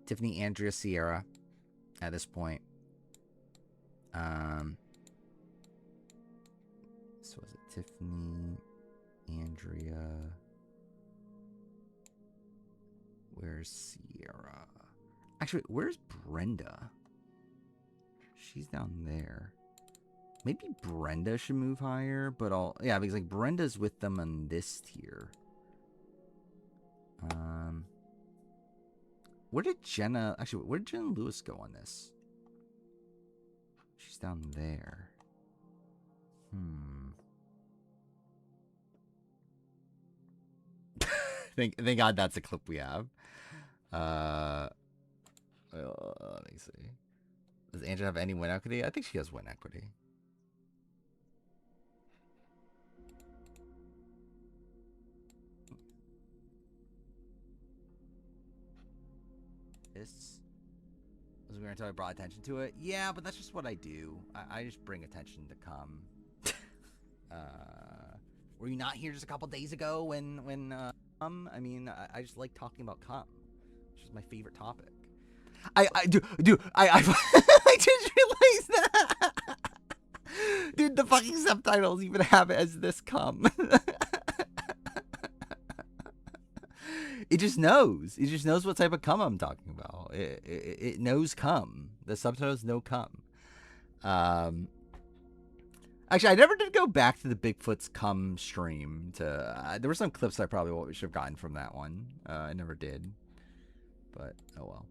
Tiffany, Andrea, Sierra at this point. So was it Tiffany, Andrea? Where's Sierra? Actually, where's Brenda? She's down there. Maybe Brenda should move higher, but yeah, because like Brenda's with them on this tier. Where did Jenna... Actually, where did Jenna Lewis go on this? She's down there. Thank God that's a clip we have. Let me see. Does Andrea have any win equity? I think she has win equity. This was weird until I brought attention to it. Yeah, but that's just what I do. I just bring attention to come. Were you not here just a couple days ago when I mean, I just like talking about cum. It's just my favorite topic. I I just realized that. Dude, the fucking subtitles even have it as this cum. It just knows. It just knows what type of cum I'm talking about. It knows cum. The subtitles know cum. Actually, I never did go back to the Bigfoot's cum stream. There were some clips I probably should have gotten from that one. I never did. But, oh well.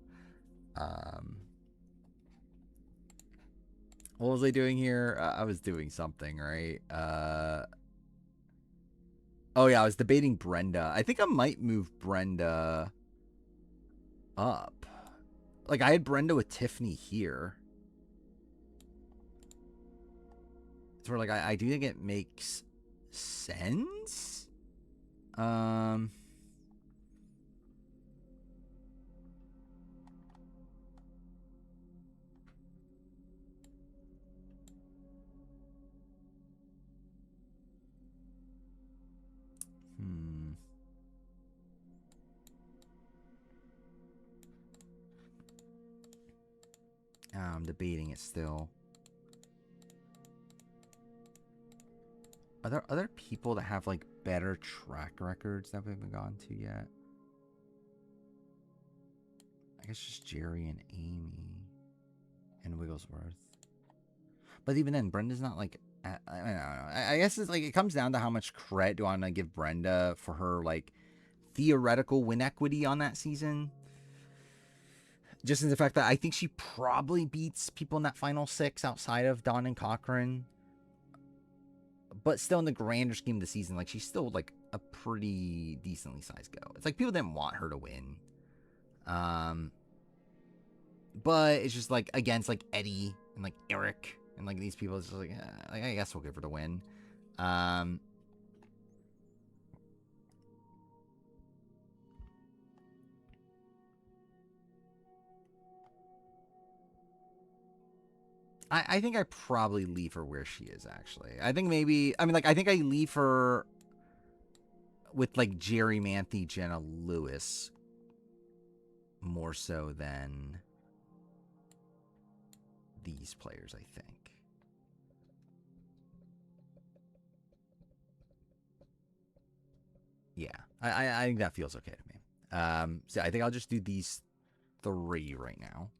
What was I doing here? I was doing something, right? Oh yeah, I was debating Brenda. I think I might move Brenda up. Like, I had Brenda with Tiffany here. It's where, like, I do think it makes sense. I'm debating it still. Are there other people that have, like, better track records that we haven't gone to yet? I guess just Jerry and Amy and Wigglesworth. But even then, Brenda's not, like, I don't know. I guess it's like, it comes down to how much credit do I want to give Brenda for her, like, theoretical win equity on that season. Just in the fact that I think she probably beats people in that final 6 outside of Dawn and Cochran. But still, in the grander scheme of the season, like, she's still, like, a pretty decently sized go. It's like people didn't want her to win. But it's just, like, against, like, Eddie and, like, Eric and, like, these people, it's just like, I guess we'll give her the win. I think I probably leave her where she is, actually. I think maybe... I mean, like, I think I leave her with, like, Jerry Manthe, Jenna Lewis more so than these players, I think. Yeah, I think that feels okay to me. So I think I'll just do these 3 right now.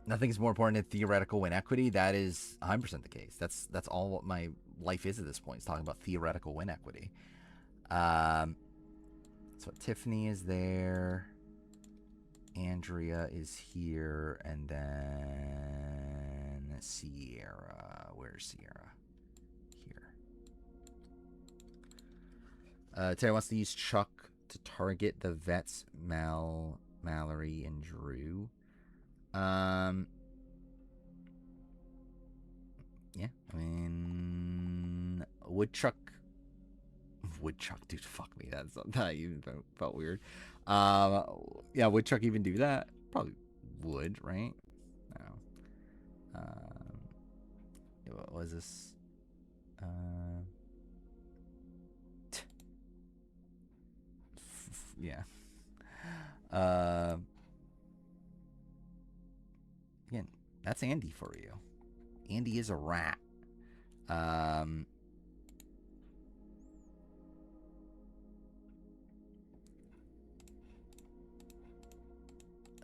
Nothing's more important than theoretical win equity. That is 100% the case. That's all what my life is at this point, is talking about theoretical win equity. So Tiffany is there. Andrea is here. And then Sierra. Where's Sierra? Here. Terry wants to use Chuck to target the vets, Mallory, and Drew. Yeah, I mean, Woodchuck, dude, fuck me, that even felt weird. Yeah, Woodchuck even do that? Probably would, right? I don't know. What was this? Yeah. Again, that's Andy for you. Andy is a rat.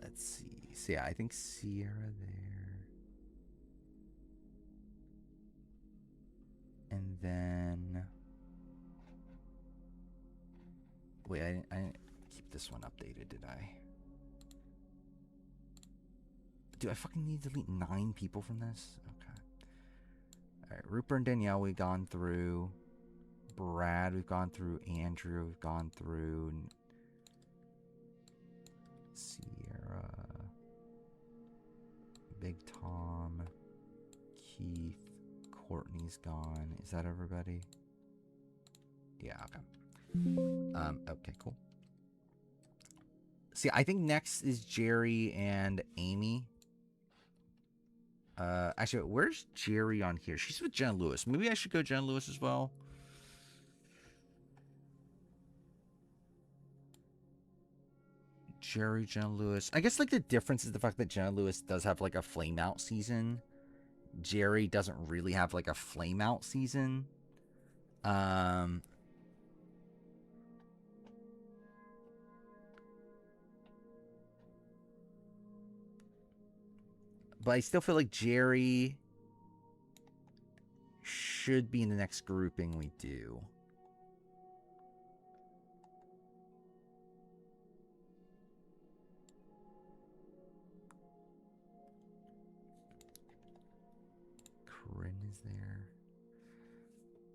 Let's see. So yeah, I think Sierra there. And then... Wait, I didn't keep this one updated, did I? Do I fucking need to delete 9 people from this? Okay. Alright, Rupert and Danielle we've gone through. Brad we've gone through. Andrew we've gone through. Sierra. Big Tom. Keith. Courtney's gone. Is that everybody? Yeah, okay. Okay, cool. See, I think next is Jerry and Amy. Actually, where's Jerry on here? She's with Jenna Lewis. Maybe I should go Jenna Lewis as well. Jerry, Jenna Lewis. I guess, like, the difference is the fact that Jenna Lewis does have, like, a flame out season. Jerry doesn't really have, like, a flame out season. But I still feel like Jerry should be in the next grouping we do. Corinne is there.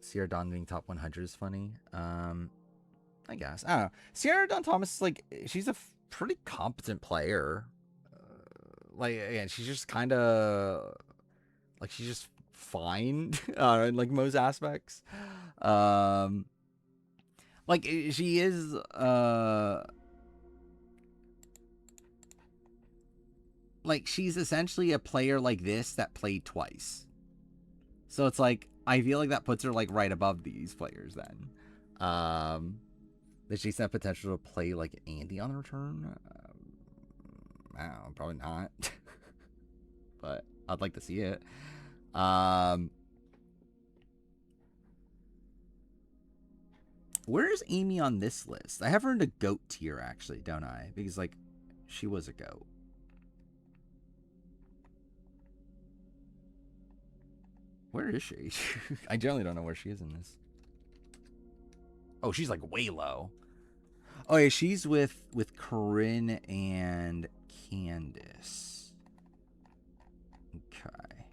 Sierra Dawn being top 100 is funny. I guess. I don't know. Sierra Dawn Thomas is like, she's a pretty competent player. Like, again, she's just kind of, like, she's just fine in, like, most aspects. Like, she is, like, she's essentially a player like this that played twice. So it's like, I feel like that puts her, like, right above these players then. Does she have potential to play, like, Andy on the return? I don't know, probably not. But I'd like to see it. Where is Amy on this list? I have her in the GOAT tier, actually, don't I? Because, like, she was a GOAT. Where is she? I generally don't know where she is in this. Oh, she's, like, way low. Oh, yeah, she's with Corinne and Candace. Okay.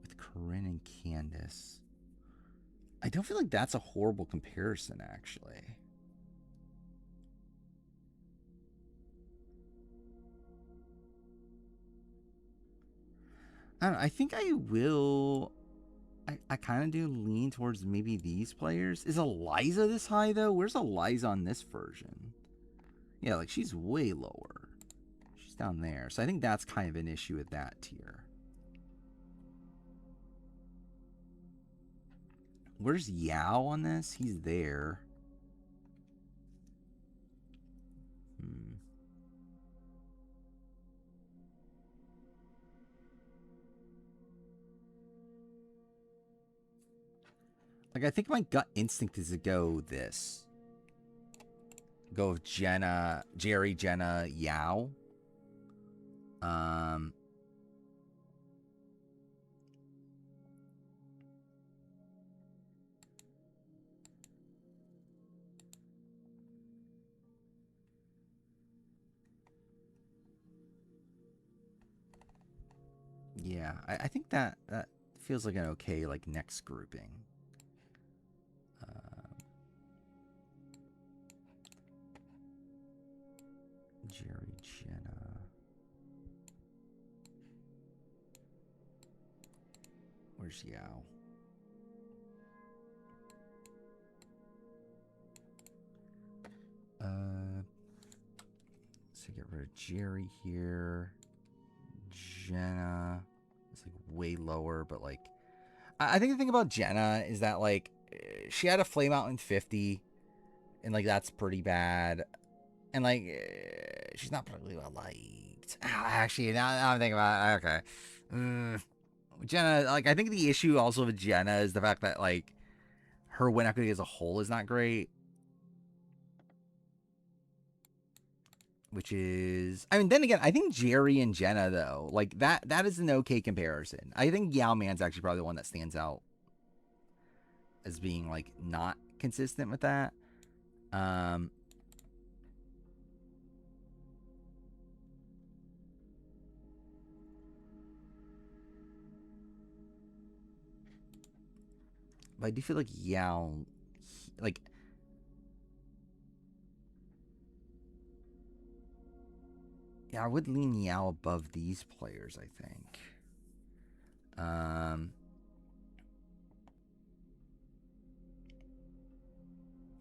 With Corinne and Candace. I don't feel like that's a horrible comparison, actually. I don't know, I think I will... I kind of do lean towards maybe these players. Is Eliza this high, though? Where's Eliza on this version? Yeah, like, she's way lower. She's down there. So I think that's kind of an issue with that tier. Where's Yao on this? He's there. Like, I think my gut instinct is to go this. Go with Jenna, Jerry, Jenna, Yao. Yeah, I think that feels like an okay, like, next grouping. Jerry, Jenna. Where's Yao? So get rid of Jerry here. Jenna is like way lower, but like I think the thing about Jenna is that like she had a flame out in 50, and like that's pretty bad, and like she's not particularly well liked. Actually, now I'm thinking about it, okay. Jenna, like I think the issue also with Jenna is the fact that like her win equity as a whole is not great. Which is, I mean, then again, I think Jerry and Jenna, though, like, that is an okay comparison. I think Yao Man's actually probably the one that stands out as being, like, not consistent with that. But I do feel like Yao, like, yeah, I would lean Yao above these players, I think.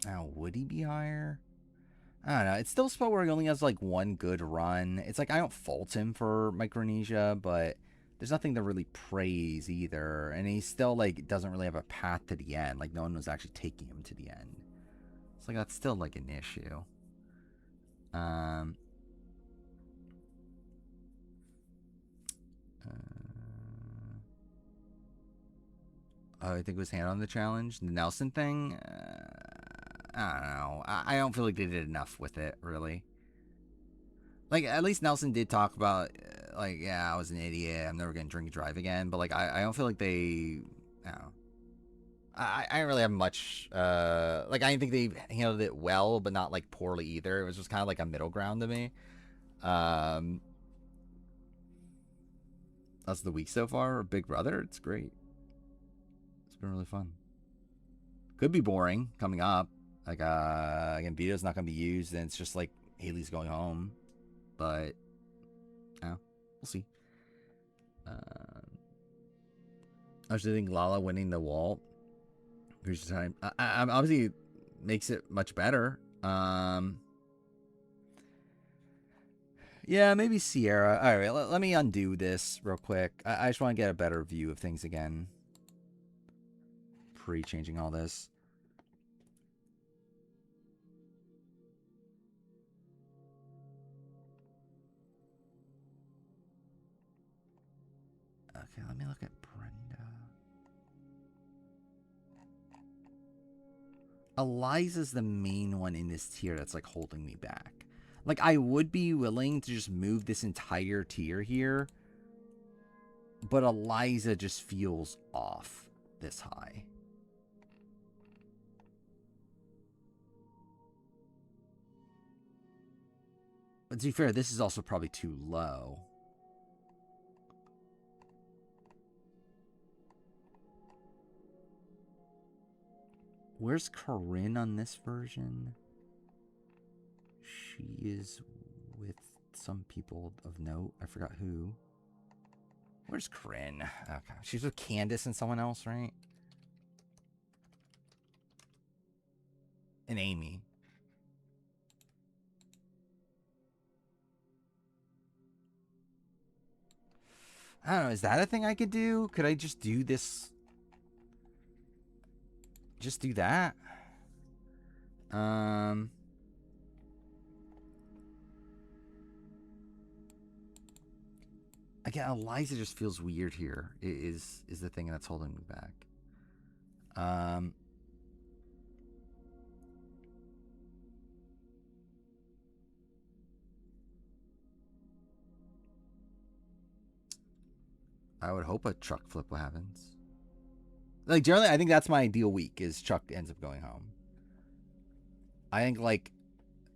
Now, would he be higher? I don't know. It's still a spot where he only has like one good run. It's like I don't fault him for Micronesia, but there's nothing to really praise either. And he still like doesn't really have a path to the end. Like no one was actually taking him to the end. It's like that's still like an issue. I think it was hand on the challenge. The Nelson thing. I don't know. I don't feel like they did enough with it, really. Like, at least Nelson did talk about, like, yeah, I was an idiot. I'm never going to drink and drive again. But, like, I don't feel like they, I don't know. I don't really have much, like, I think they handled it well, but not, like, poorly either. It was just kind of like a middle ground to me. That's the week so far. Big Brother, it's great. It's been really fun. Could be boring coming up. Like, again, Vito's not going to be used, and it's just like Haley's going home. But, we'll see. I actually think Lala winning the wall first time obviously makes it much better. Yeah, maybe Sierra. All right, let me undo this real quick. I just want to get a better view of things again. Pre-changing all this. Okay, let me look at Brenda. Eliza's the main one in this tier that's like holding me back. Like I would be willing to just move this entire tier here, but Eliza just feels off this high. But to be fair, this is also probably too low. Where's Corinne on this version? She is with some people of note. I forgot who. Where's Corinne? Okay. She's with Candace and someone else, right? And Amy. I don't know. Is that a thing I could do? Could I just do this? Just do that? Again, Eliza just feels weird here. Is the thing that's holding me back. I would hope a Chuck flip happens. Like generally, I think that's my ideal week. Is Chuck ends up going home. I think like,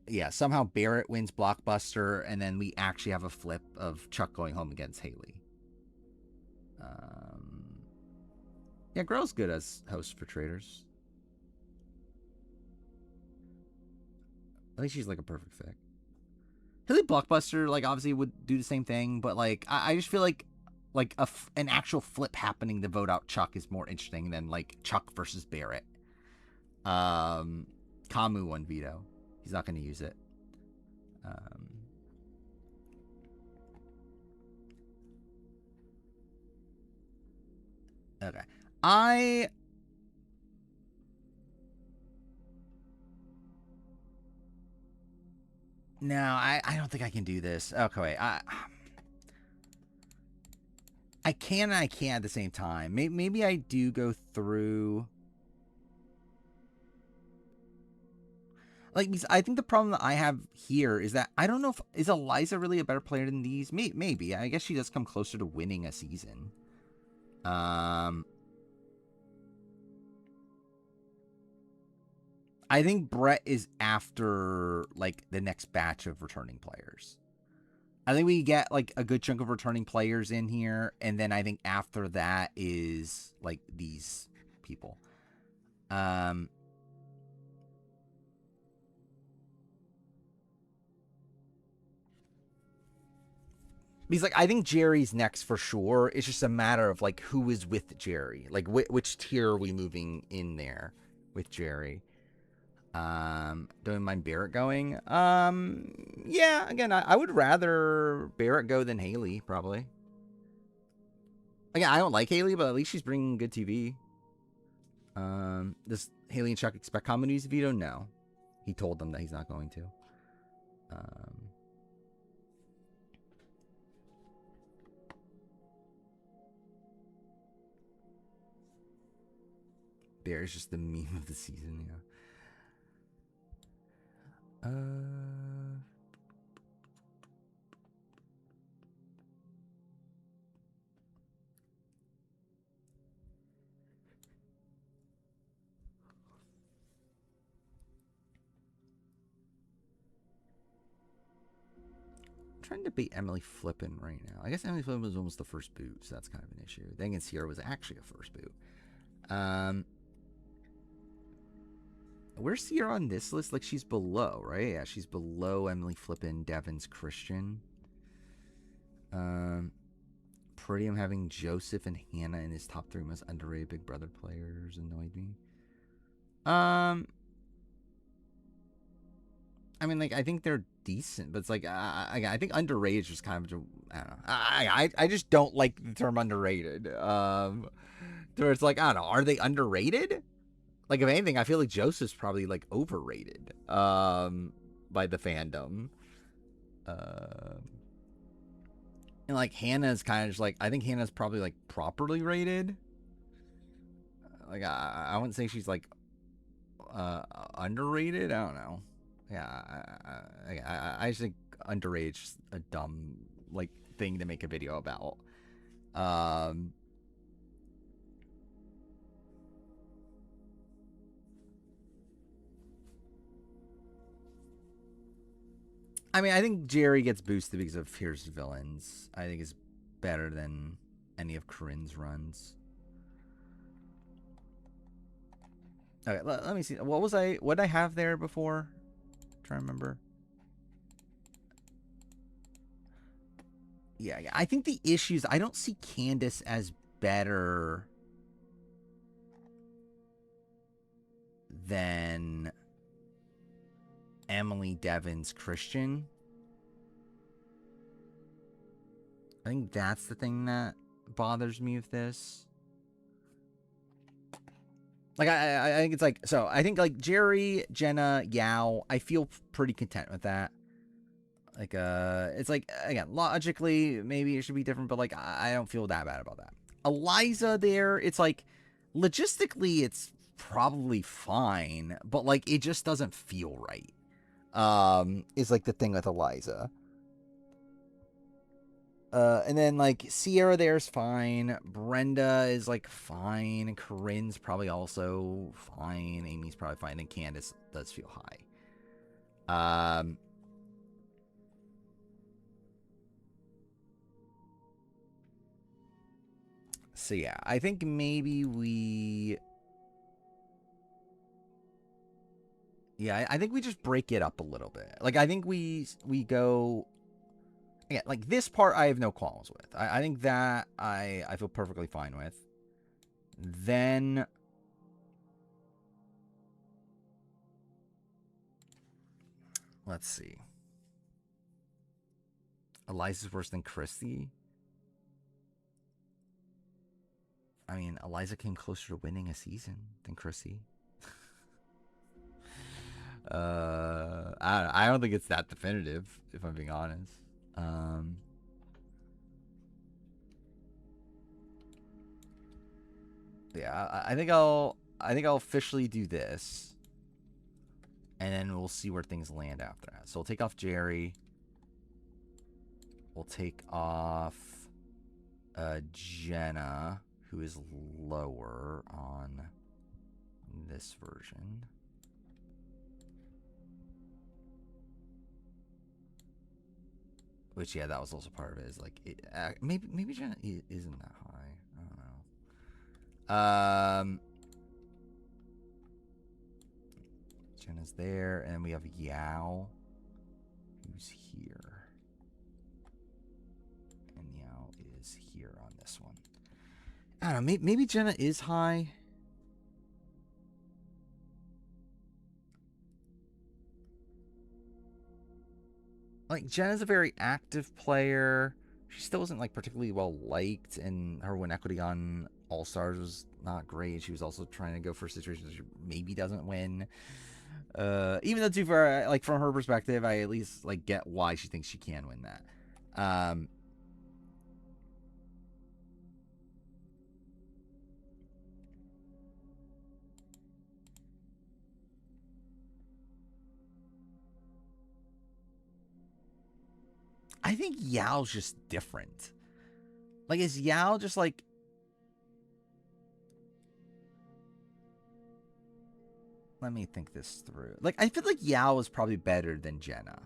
yeah, somehow Barrett wins Blockbuster, and then we actually have a flip of Chuck going home against Haley. Yeah, Girl's good as host for traders. I think she's like a perfect fit. Haley Blockbuster, like obviously would do the same thing, but like I just feel like an actual flip happening to vote out Chuck is more interesting than like Chuck versus Barrett. Kamu won veto. He's not going to use it. Okay. No, I don't think I can do this. Okay, wait. I can and I can't at the same time. Maybe I do go through. Like, I think the problem that I have here is that I don't know if is Eliza really a better player than these. Maybe. I guess she does come closer to winning a season. I think Brett is after like the next batch of returning players. I think we get like a good chunk of returning players in here, and then I think after that is like these people. Um, because like I think Jerry's next for sure. It's just a matter of like who is with Jerry. Like which tier are we moving in there with Jerry? Don't mind Barrett going. Yeah. Again, I would rather Barrett go than Haley probably. Again, I don't like Haley, but at least she's bringing good TV. Does Haley and Chuck expect comedies veto? No. He told them that he's not going to. Bear is just the meme of the season, yeah. I'm trying to beat Emily Flippin right now. I guess Emily Flippin was almost the first boot, so that's kind of an issue. Then Sierra was actually a first boot. Where's Sierra on this list? Like, she's below, right? Yeah, she's below Emily Flippin, Devins, Christian. Prettium having Joseph and Hannah in his top 3 most underrated Big Brother players annoyed me. I mean, like, I think they're decent, but it's like, I think underrated is just kind of, I don't know. I just don't like the term underrated. Where it's like, I don't know, are they underrated? Like, if anything, I feel like Joseph's probably, like, overrated, by the fandom. And, like, Hannah's kind of just, like, I think Hannah's probably, like, properly rated. Like, I wouldn't say she's, like, underrated. I don't know. Yeah, I just think underrated is a dumb, like, thing to make a video about. I mean, I think Jerry gets boosted because of Here's Villains. I think it's better than any of Corinne's runs. Okay, let me see. What did I have there before? I'm trying to remember. Yeah, I think the issues, I don't see Candace as better than Emily, Devins, Christian. I think that's the thing that bothers me with this. Like, I think it's like, so I think like Jerry, Jenna, Yao, I feel pretty content with that. Like, it's like, again, logically, maybe it should be different, but like, I don't feel that bad about that. Eliza there, it's like, logistically, it's probably fine, but like, it just doesn't feel right. Is like the thing with Eliza. And then like Sierra there's fine. Brenda is like fine. Corinne's probably also fine. Amy's probably fine. And Candace does feel high. So yeah, I think maybe we. Yeah, I think we just break it up a little bit. Like I think we go. Yeah, like this part I have no qualms with. I think that I feel perfectly fine with. Then let's see. Eliza's worse than Christy. I mean, Eliza came closer to winning a season than Chrissy. I don't think it's that definitive, if I'm being honest. Yeah, I think I'll officially do this, and then we'll see where things land after that. So we'll take off Jerry. We'll take off Jenna, who is lower on this version. Which, yeah, that was also part of it. Is like, maybe Jenna isn't that high. I don't know. Jenna's there, and we have Yao, who's here. And Yao is here on this one. I don't know, maybe Jenna is high. Like, Jenna's a very active player. She still wasn't, like, particularly well liked, and her win equity on All-Stars was not great. She was also trying to go for situations she maybe doesn't win. Even though, too far, like, from her perspective, I at least, like, get why she thinks she can win that. I think Yao's just different. Like, is Yao just, like... Let me think this through. Like, I feel like Yao is probably better than Jenna.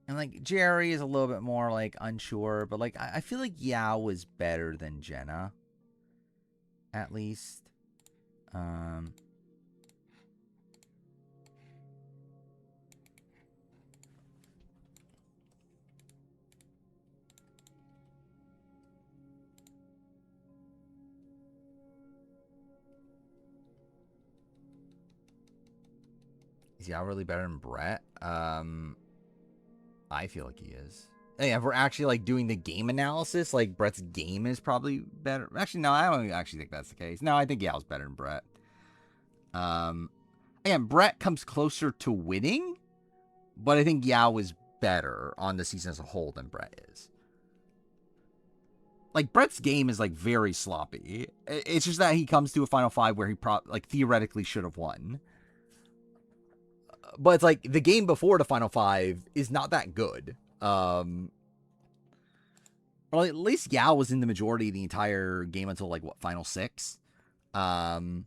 And, like, Jerry is a little bit more, like, unsure. But, like, I feel like Yao was better than Jenna. At least. Is Yao really better than Brett? I feel like he is. Yeah, if we're actually, like, doing the game analysis, like, Brett's game is probably better. Actually, no, I don't actually think that's the case. No, I think Yao's better than Brett. Again, Brett comes closer to winning, but I think Yao is better on the season as a whole than Brett is. Like, Brett's game is, like, very sloppy. It's just that he comes to a Final Five where he like, theoretically should have won. But it's like, the game before the Final Five is not that good. Well, at least Yao was in the majority of the entire game until, like, what, Final Six? OG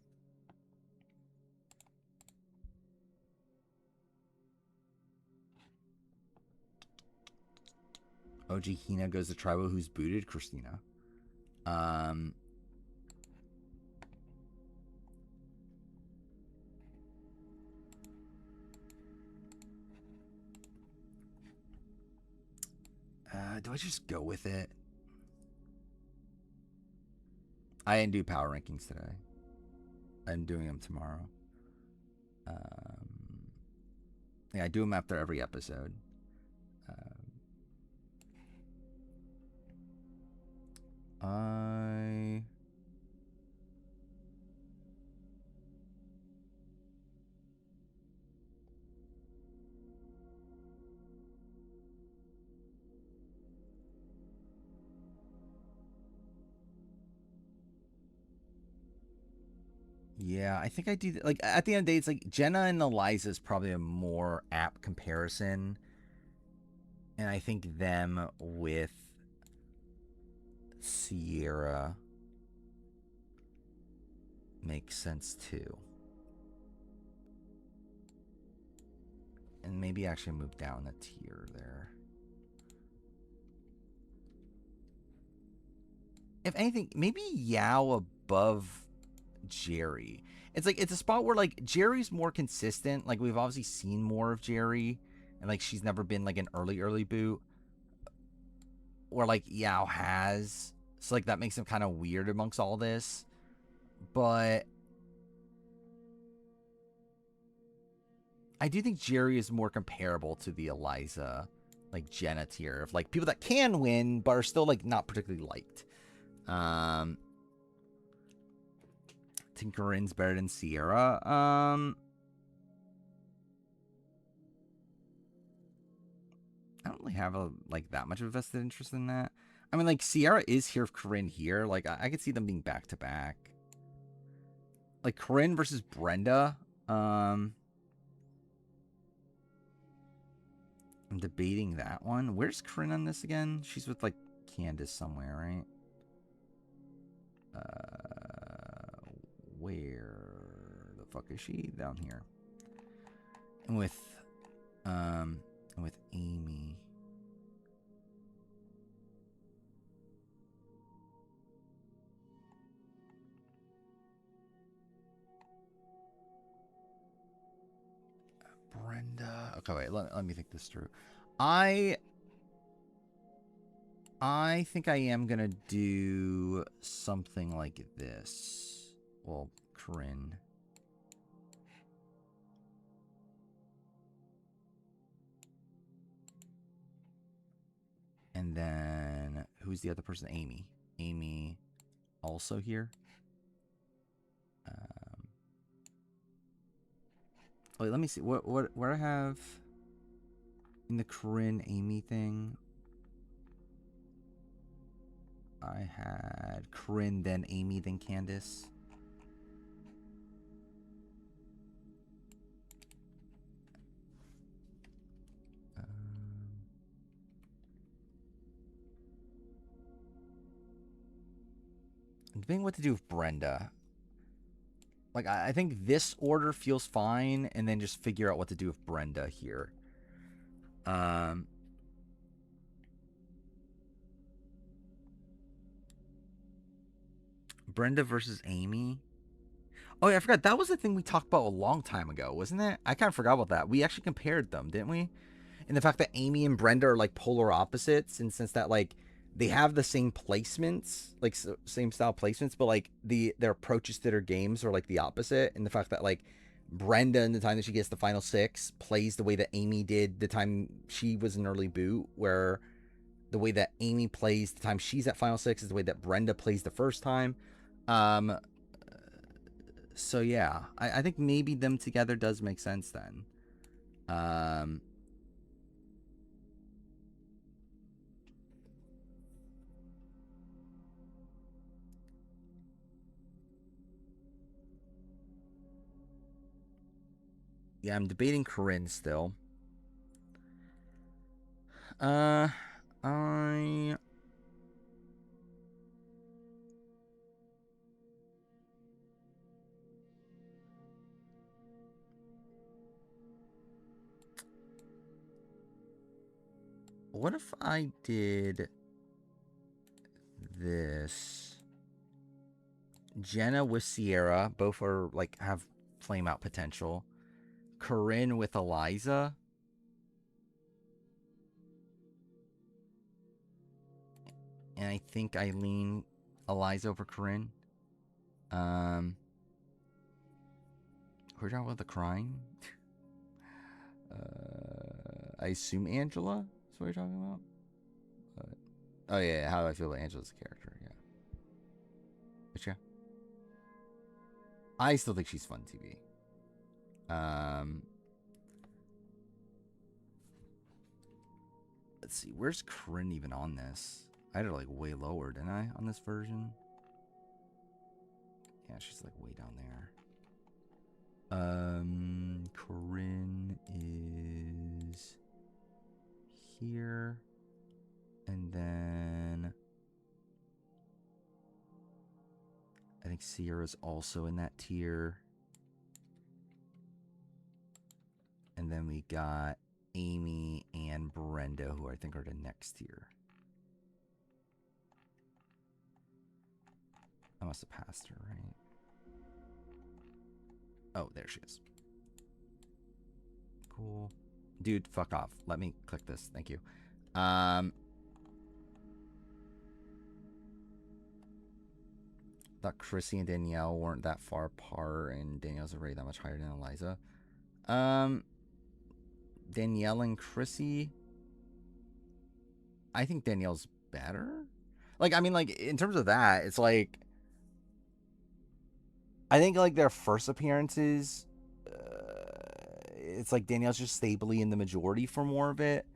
Hina goes to Tribal, who's booted Christina. Do I just go with it? I didn't do power rankings today. I'm doing them tomorrow. Yeah, I do them after every episode. Yeah, I think I do. Like, at the end of the day, it's like Jenna and Eliza is probably a more apt comparison. And I think them with Sierra makes sense too. And maybe actually move down a tier there. If anything, maybe Yao above Jerry. It's like, it's a spot where, like, Jerry's more consistent. Like, we've obviously seen more of Jerry, and, like, she's never been, like, an early boot, or, like, Yao has. So, like, that makes him kind of weird amongst all this. But I do think Jerry is more comparable to the Eliza, like, Jenna tier of, like, people that can win but are still, like, not particularly liked. Think Corinne's better than Sierra. I don't really have like that much of a vested interest in that. I mean, like, Sierra is here, Corinne here. Like, I could see them being back to back. Like, Corinne versus Brenda. I'm debating that one. Where's Corinne on this again? She's with, like, Candace somewhere, right? Where the fuck is she? Down here. And with Amy. Okay, wait. Let me think this through. I think I am gonna do something like this. Well, Corinne. And then who's the other person? Amy. Amy also here. Wait, let me see. What I have in the Corinne Amy thing? I had Corinne, then Amy, then Candace. I'm debating what to do with Brenda. Like, I think this order feels fine, and then just figure out what to do with Brenda here. Brenda versus Amy. Oh, yeah, I forgot. That was the thing we talked about a long time ago, wasn't it? I kind of forgot about that. We actually compared them, didn't we? And the fact that Amy and Brenda are, like, polar opposites, in the sense that, like, they have the same placements, like, same style placements, but, like, their approaches to their games are, like, the opposite. And the fact that, like, Brenda, in the time that she gets the final 6, plays the way that Amy did the time she was an early boot, where the way that Amy plays the time she's at final 6 is the way that Brenda plays the first time. So yeah, I think maybe them together does make sense then. Yeah, I'm debating Corinne still. I What if I did this? Jenna with Sierra, both are like have flame out potential. Corinne with Eliza. And I think I lean Eliza over Corinne. We're talking about the crying. I assume Angela is what you're talking about. Oh yeah, how do I feel about Angela's character? Yeah, but yeah, I still think she's fun TV. Let's see, where's Corinne even on this? I had her like way lower, didn't I, on this version? Yeah, she's like way down there. Corinne is here. And then I think Sierra's also in that tier. And then we got Amy and Brenda, who I think are the next tier. I must have passed her, right? Oh, there she is. Cool. Dude, fuck off. Let me click this. Thank you. Thought Chrissy and Danielle weren't that far apart, and Danielle's already that much higher than Eliza. Danielle and Chrissy. I think Danielle's better. Like, I mean, like, in terms of that, it's like, I think, like, their first appearances, it's like Danielle's just stably in the majority for more of it.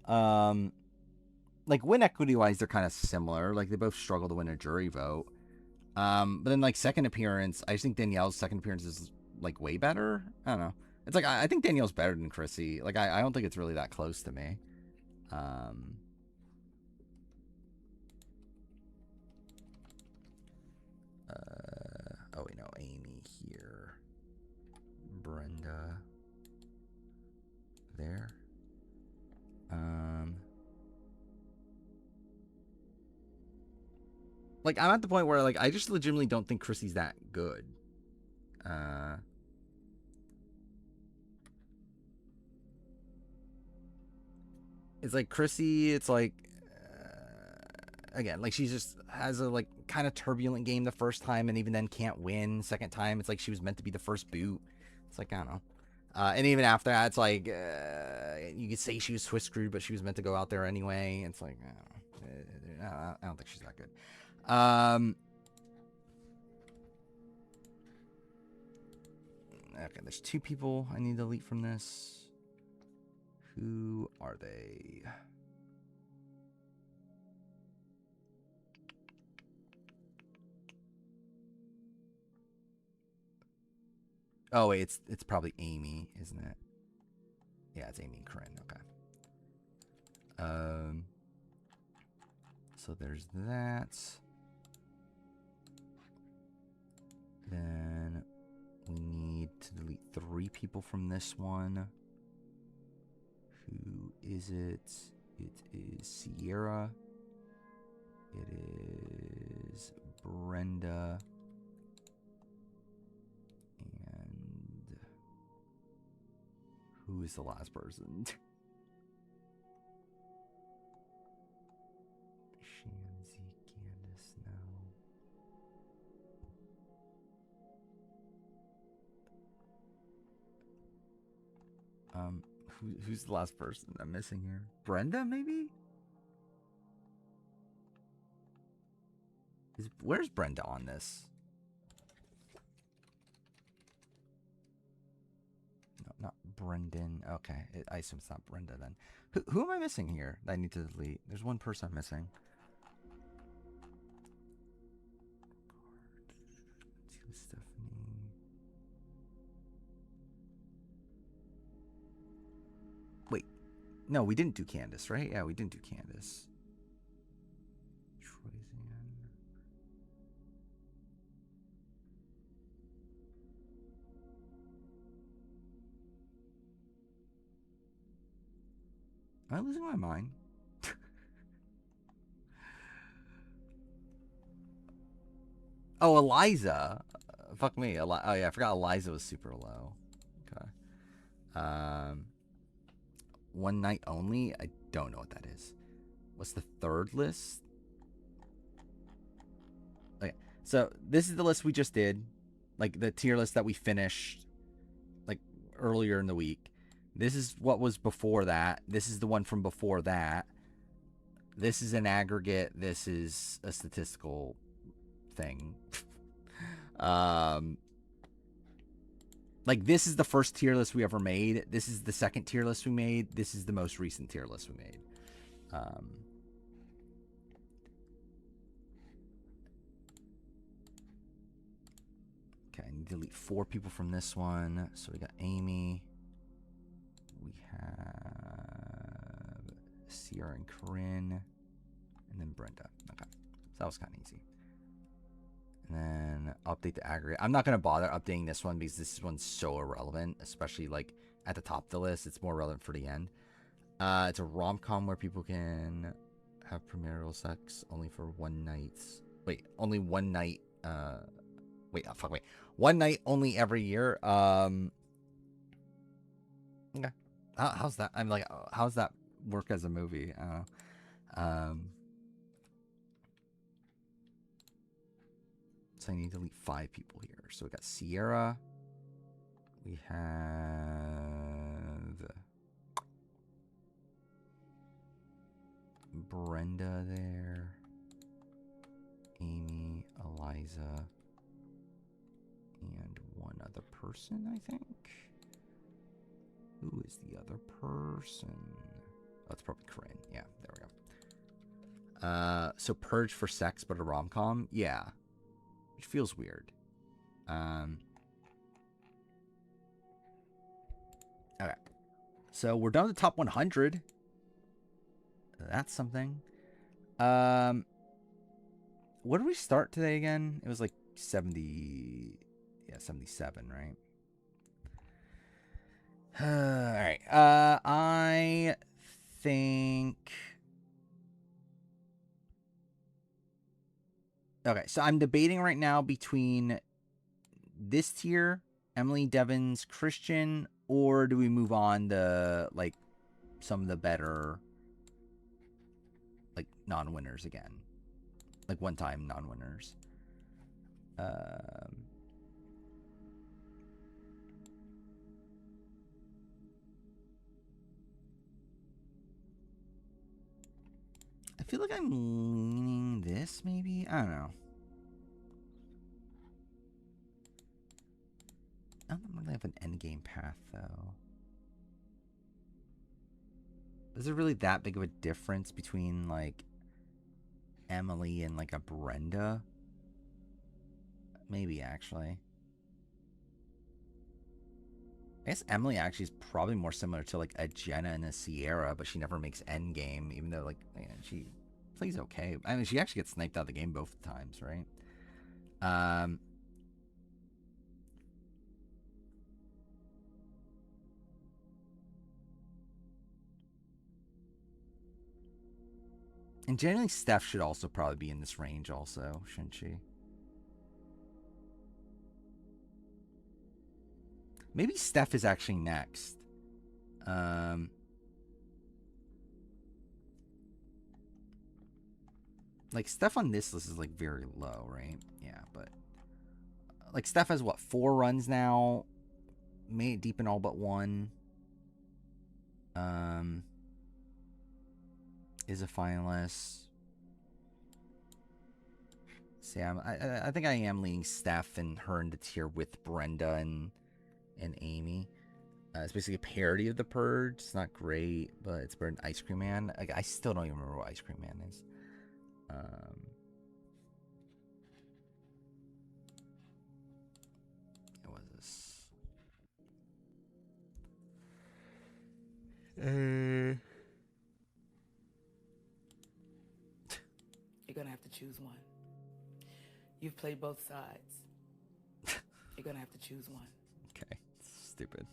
Like, win equity-wise, they're kind of similar. Like, they both struggle to win a jury vote. But then, like, second appearance, I just think Danielle's second appearance is, like, way better. I don't know. It's like, I think Danielle's better than Chrissy. Like, I don't think it's really that close to me. Oh, wait, no. Amy here. Brenda. There. Like, I'm at the point where, like, I just legitimately don't think Chrissy's that good. It's like Chrissy. It's like again, like she just has a like kind of turbulent game the first time, and even then can't win. Second time, it's like she was meant to be the first boot. It's like I don't know. And even after that, it's like you could say she was Swiss screwed, but she was meant to go out there anyway. It's like I don't think she's that good. Okay, there's 2 people I need to delete from this. Who are they? Oh wait, it's probably Amy, isn't it? Yeah, it's Amy and Corinne. Okay. So there's that. Then we need to delete 3 people from this one. Who is it? It is Sierra. It is Brenda. And who is the last person? Shanzy, Candace, no. Who's the last person I'm missing here? Brenda, maybe? Where's Brenda on this? No, not Brendan. Okay, I assume it's not Brenda then. Who am I missing here that I need to delete? There's one person I'm missing. Stephanie. Wait, no, we didn't do Candace, right? Yeah, we didn't do Candace. Am I losing my mind? Oh, Eliza. Fuck me. Oh yeah, I forgot Eliza was super low. Okay. One night only? I don't know what that is. What's the third list? Okay. So this is the list we just did. Like the tier list that we finished like earlier in the week. This is what was before that. This is the one from before that. This is an aggregate. This is a statistical thing. Like this is the first tier list we ever made. This is the second tier list we made. This is the most recent tier list we made. Okay, I need to delete 4 people from this one. So we got Amy. We have Sierra and Corinne. And then Brenda. Okay. So that was kind of easy. And then update the aggregate. I'm not going to bother updating this one because this one's so irrelevant, especially like at the top of the list. It's more relevant for the end. It's a rom-com where people can have premarital sex only for one night. Wait, only one night. Wait. 1 night only every year. Okay. How's that? I'm like, how's that work as a movie? So I need to delete 5 people here. So we got Sierra. We have Brenda there. Amy, Eliza, and one other person, I think. Who is the other person? Oh, it's probably Corinne. Yeah, there we go. So Purge for sex, but a rom-com? Yeah. Which feels weird. Okay. So we're done with the top 100. That's something. What did we start today again? It was like 70. Yeah, 77, right? All right. I think. Okay, so I'm debating right now between this tier, Emily Devon's Christian, or do we move on to like some of the better non-winners again. Like one-time non-winners. I feel like I'm leaning this, maybe? I don't know. I don't really have an endgame path, though. Is there really that big of a difference between, like, Emily and, like, a Brenda? Maybe, actually. I guess Emily actually is probably more similar to, like, a Jenna and a Sierra, but she never makes endgame, even though, like, man, she plays okay. I mean, she actually gets sniped out of the game both times, right? And generally, Steph should also probably be in this range also, shouldn't she? Maybe Steph is actually next. Like, Steph on this list is, like, very low, right? Yeah, but... Like, Steph has, what, 4 runs now? Made it deep in all but one. Is a finalist. So yeah, I think I am leaning Steph and her into tier with Brenda and Amy. It's basically a parody of The Purge. It's not great, but it's better than Ice Cream Man. Like, I still don't even remember what Ice Cream Man is. What was this? You're gonna have to choose one. You've played both sides. You're gonna have to choose one. Okay, stupid.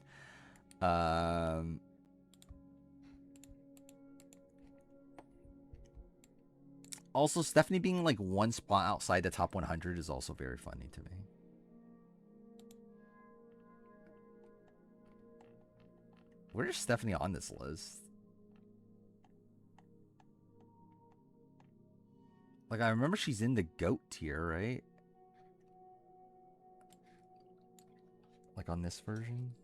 Also, Stephanie being like one spot outside the top 100 is also very funny to me. Where is Stephanie on this list? Like, I remember she's in the GOAT tier, right? Like, on this version?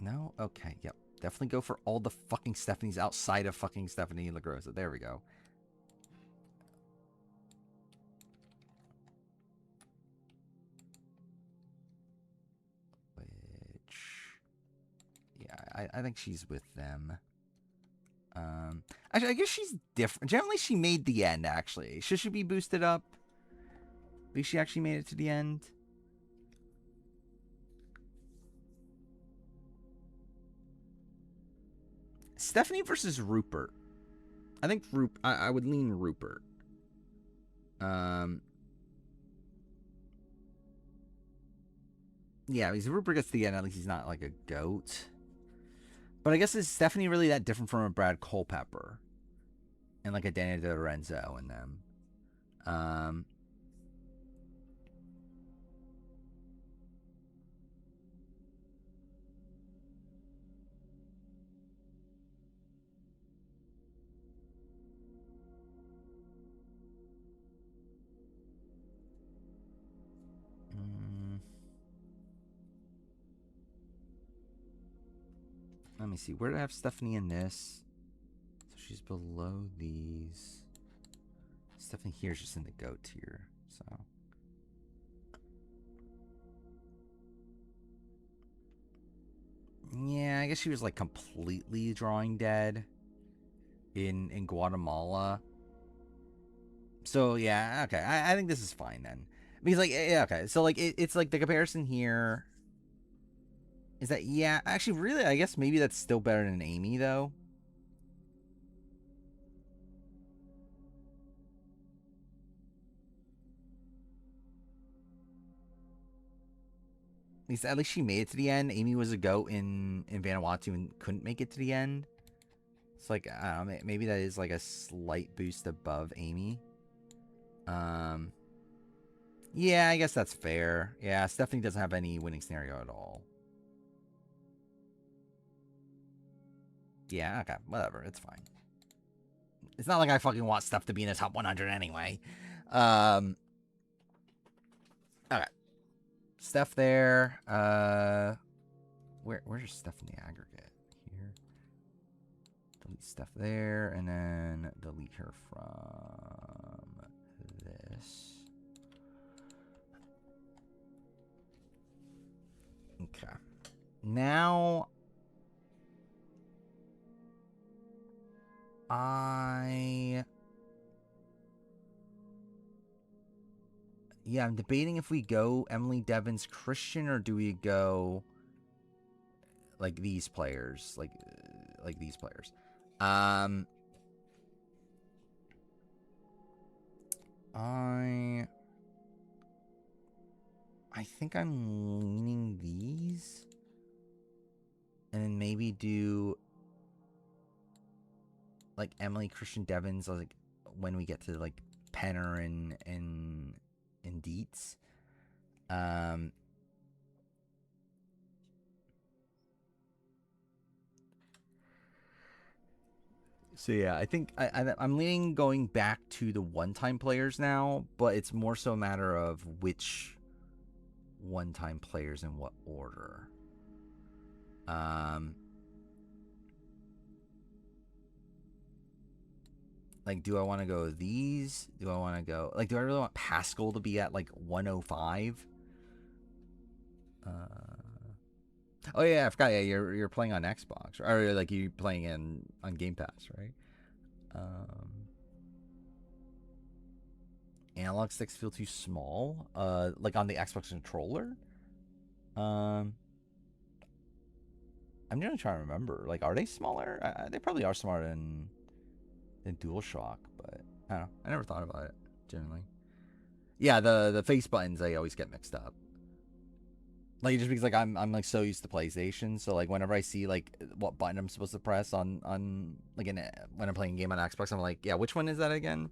No? Okay, yep. Definitely go for all the fucking Stephanies outside of fucking Stephanie LaGrossa. There we go. Which... Yeah, I think she's with them. Actually, I guess she's different. Generally, she made the end, actually. Should she be boosted up? At least she actually made it to the end. Stephanie versus Rupert. I think I would lean Rupert. Yeah, because Rupert gets to the end, at least he's not like a goat. But I guess is Stephanie really that different from a Brad Culpepper and like a Danny DiLorenzo and them? Let me see. Where do I have Stephanie in this? So she's below these. Stephanie here is just in the GOAT tier. So. Yeah, I guess she was like completely drawing dead in Guatemala. So yeah, okay. I think this is fine then. Because like yeah, okay. So like it's like the comparison here is that yeah, actually really I guess maybe that's still better than Amy though. At least she made it to the end. Amy was a goat in Vanuatu and couldn't make it to the end. It's like I don't know, maybe that is like a slight boost above Amy. Yeah, I guess that's fair. Yeah, Stephanie doesn't have any winning scenario at all. Yeah, okay, whatever. It's fine. It's not like I fucking want Steph to be in the top 100 anyway. Okay. Steph there. Where's Steph in the aggregate? Here. Delete Steph there, and then delete her from this. Okay. Now I'm debating if we go Emily, Devins, Christian, or do we go like these players, like these players. I think I'm leaning these, and then maybe do like Emily, Christian, Devins, like when we get to like Penner and Dietz. So yeah, I think I'm leaning going back to the one-time players now, but it's more so a matter of which one-time players in what order. Like, do I want to go these? Do I want to go like? Do I really want Pascal to be at like 105? Oh yeah, I forgot. Yeah, you're playing on Xbox, or like you're playing on Game Pass, right? Analog sticks feel too small. Like on the Xbox controller. I'm gonna try to remember. Like, are they smaller? They probably are smaller than DualShock, but I don't know. I never thought about it generally. Yeah, the face buttons I always get mixed up. Like, just because like I'm like so used to PlayStation, so like whenever I see like what button I'm supposed to press on like when I'm playing a game on Xbox, I'm like, yeah, which one is that again?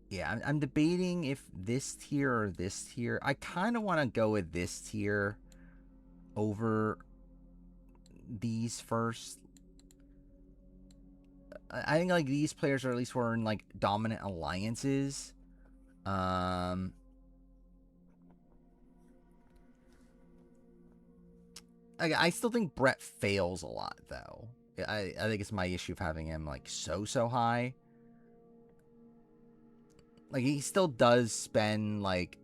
Yeah, I'm debating if this tier or this tier. I kind of want to go with this tier over these first. I think like these players are at least were in like dominant alliances. I still think Brett fails a lot though. I think it's my issue of having him like so high. Like he still does spend like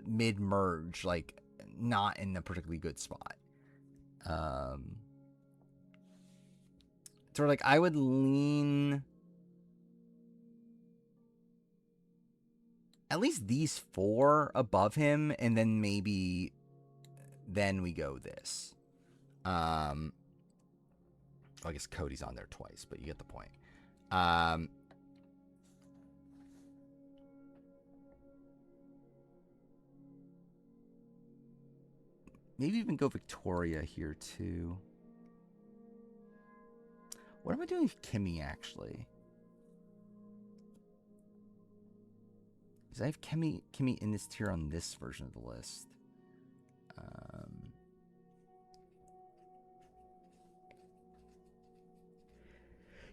mid merge, like not in a particularly good spot. So like I would lean at least these four above him, and then maybe then we go this. I guess Cody's on there twice, but you get the point. Maybe even go Victoria here too. What am I doing with Kimmy actually? Because I have Kimmy in this tier on this version of the list.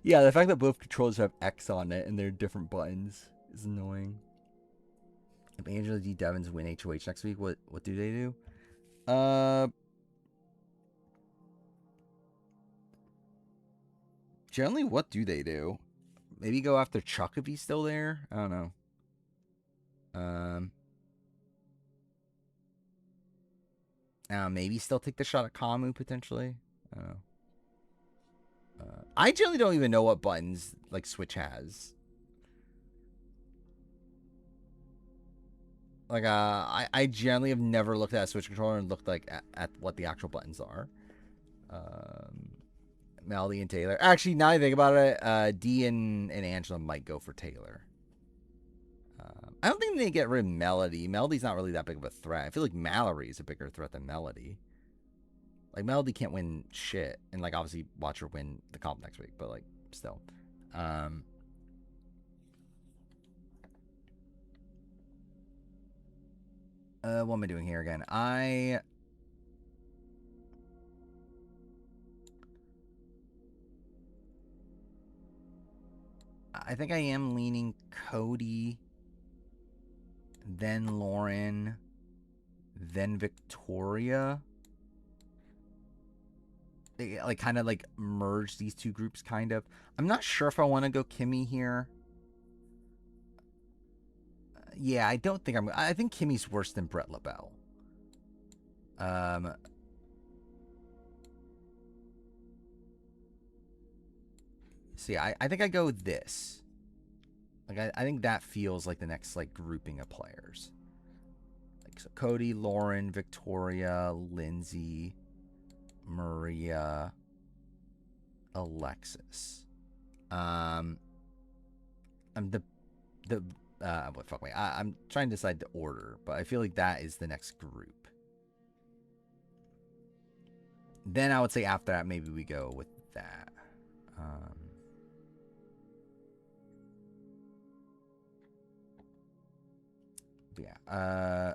Yeah, the fact that both controllers have X on it and they're different buttons is annoying. If Angela D. Devins win HOH next week, what do they do? Generally, what do they do? Maybe go after Chuck if he's still there. I don't know. Maybe still take the shot at Kamu potentially. I don't know. I generally don't even know what buttons like Switch has. Like I generally have never looked at a Switch controller and looked like at what the actual buttons are. Melody and Taylor. Actually, now I think about it, D and Angela might go for Taylor. I don't think they get rid of Melody. Melody's not really that big of a threat. I feel like Mallory is a bigger threat than Melody. Like Melody can't win shit, and like obviously watch her win the comp next week, but like still. What am I doing here again? I think I am leaning Cody, then Lauren, then Victoria. Like kind of like merge these two groups kind of. I'm not sure if I want to go Kimmy here. Yeah, I don't think I think Kimmy's worse than Brett LaBelle. See, I think I go this. Like I think that feels like the next like grouping of players. Like so Cody, Lauren, Victoria, Lindsay, Maria, Alexis. I'm what fuck me. I'm trying to decide the order, but I feel like that is the next group. Then I would say after that maybe we go with that. Yeah.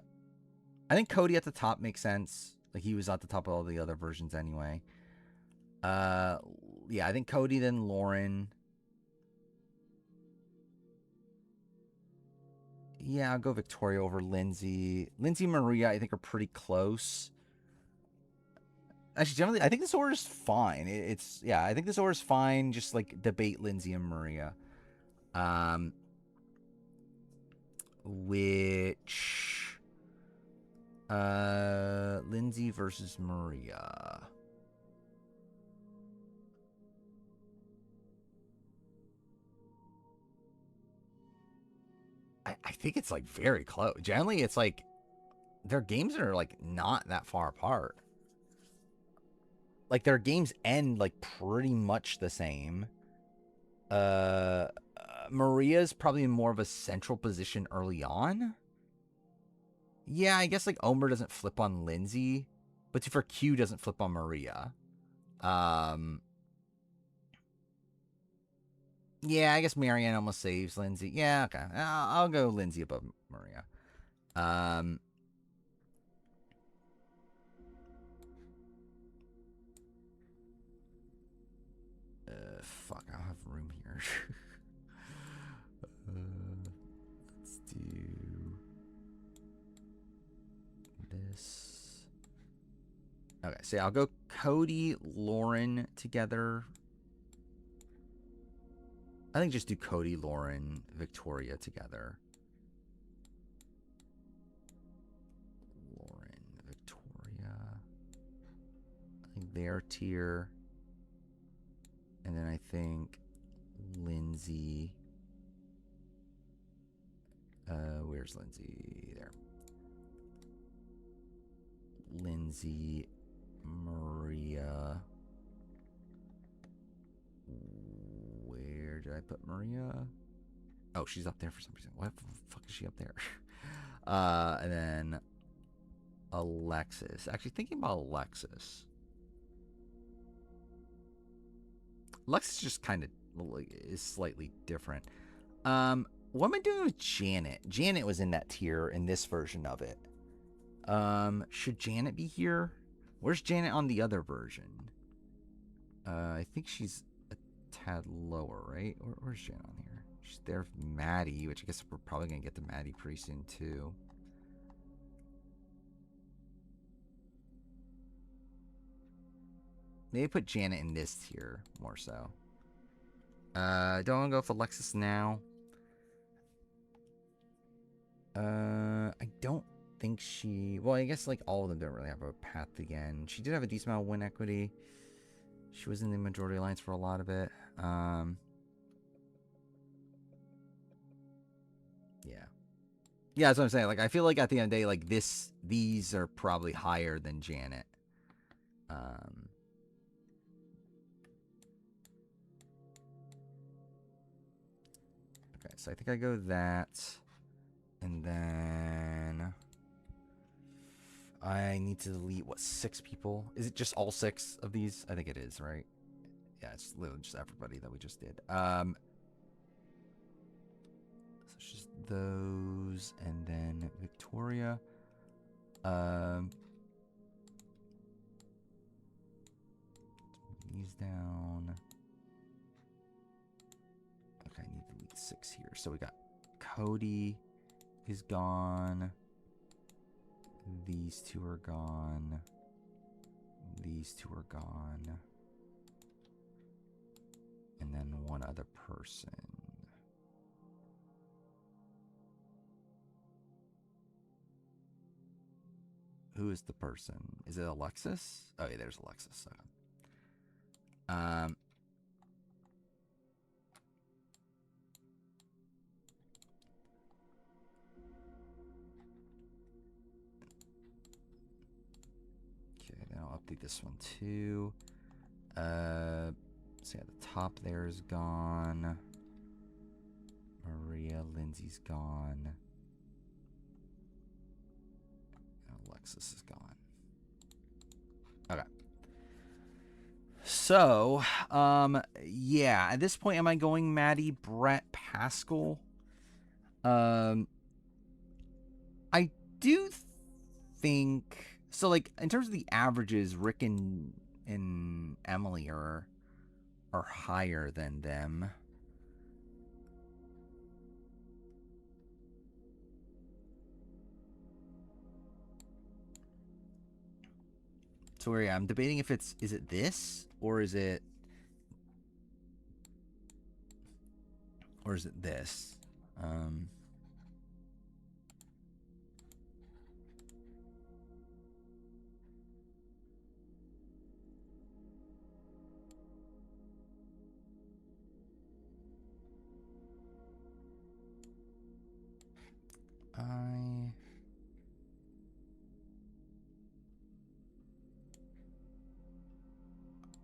I think Cody at the top makes sense. Like he was at the top of all the other versions anyway. Yeah, I think Cody, then Lauren. Yeah, I'll go Victoria over Lindsay. Lindsay and Maria, I think, are pretty close. Actually, generally, I think this order is fine. Yeah, I think this order is fine. Just like debate Lindsay and Maria. Which Lindsay versus Maria. I think it's like very close. Generally, it's like their games are like not that far apart. Like their games end like pretty much the same. Maria's probably in more of a central position early on. Yeah, I guess like Omer doesn't flip on Lindsay, but for Q doesn't flip on Maria. Yeah, I guess Marianne almost saves Lindsay. Yeah, okay. I'll go Lindsay above Maria. Fuck, I don't have room here. Let's do this. Okay, so I'll go Cody, Lauren together. I think just do Cody, Lauren, Victoria together. Lauren, Victoria. I think their tier. And then I think Lindsay. Where's Lindsay? There. Lindsay, Maria. Where did I put Maria? Oh, she's up there for some reason. What the fuck is she up there? And then Alexis. Actually, thinking about Alexis. Alexis just kind of is slightly different. What am I doing with Janet? Janet was in that tier in this version of it. Should Janet be here? Where's Janet on the other version? I think she's a tad lower, right? Where's Janet on here? She's there with Maddie, which I guess we're probably going to get to Maddie pretty soon, too. Maybe put Janet in this tier, more so. Don't want to go with Alexis now. I don't think she... Well, I guess like all of them don't really have a path again. She did have a decent amount of win equity. She was in the majority alliance for a lot of it. Yeah. Yeah, that's what I'm saying. Like, I feel like at the end of the day, like these are probably higher than Janet. Okay, so I think I go that. And then I need to delete, what, 6 people? Is it just all 6 of these? I think it is, right? Yeah, it's literally just everybody that we just did. So it's just those, and then Victoria. He's down. Okay, I need to delete 6 here. So we got Cody is gone. These 2 are gone. These 2 are gone. And then one other person. Who is the person? Is it Alexis? Oh, yeah, there's Alexis. Okay. Okay, then I'll update this one too. So yeah, the top there is gone. Maria, Lindsay's gone. Alexis is gone. Okay. So, yeah, at this point, am I going Maddie, Brett, Pascal? I do think so. Like in terms of the averages, Rick and Emily are higher than them. So yeah, I'm debating if is it this or is it this?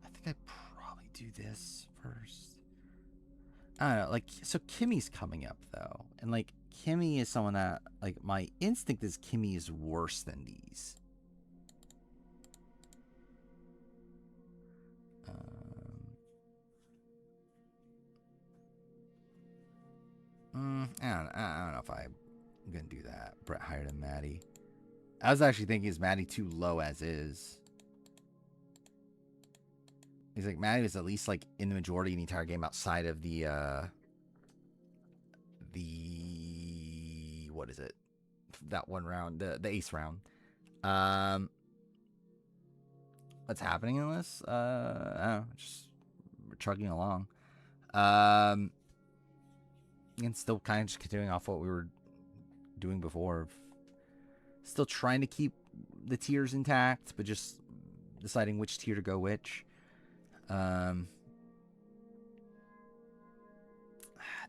I think I'd probably do this first. I don't know, like, so Kimmy's coming up though, and like Kimmy is someone that like my instinct is Kimmy is worse than these. I don't know if I'm gonna do that. Brett higher than Maddie. I was actually thinking, is Maddie too low as is? He's like, Maddie was at least like in the majority of the entire game outside of the what is it? That one round, the ace round. What's happening in this? I don't know, just we're chugging along. And still kind of just continuing off what we were doing before. Still trying to keep the tiers intact, but just deciding which tier to go which. Do I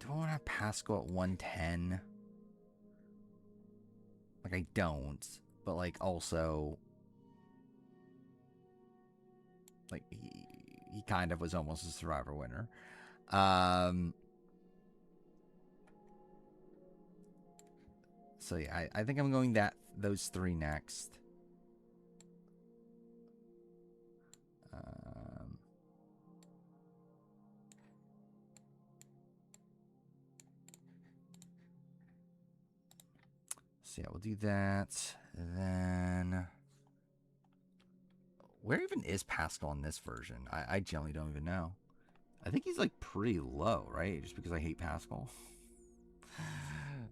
want to have Pascal at 110? Like, I don't. But, like, also... Like, he kind of was almost a Survivor winner. So, yeah, I think I'm going those 3 next. So, yeah, we'll do that. Then... Where even is Pascal in this version? I generally don't even know. I think he's like pretty low, right? Just because I hate Pascal.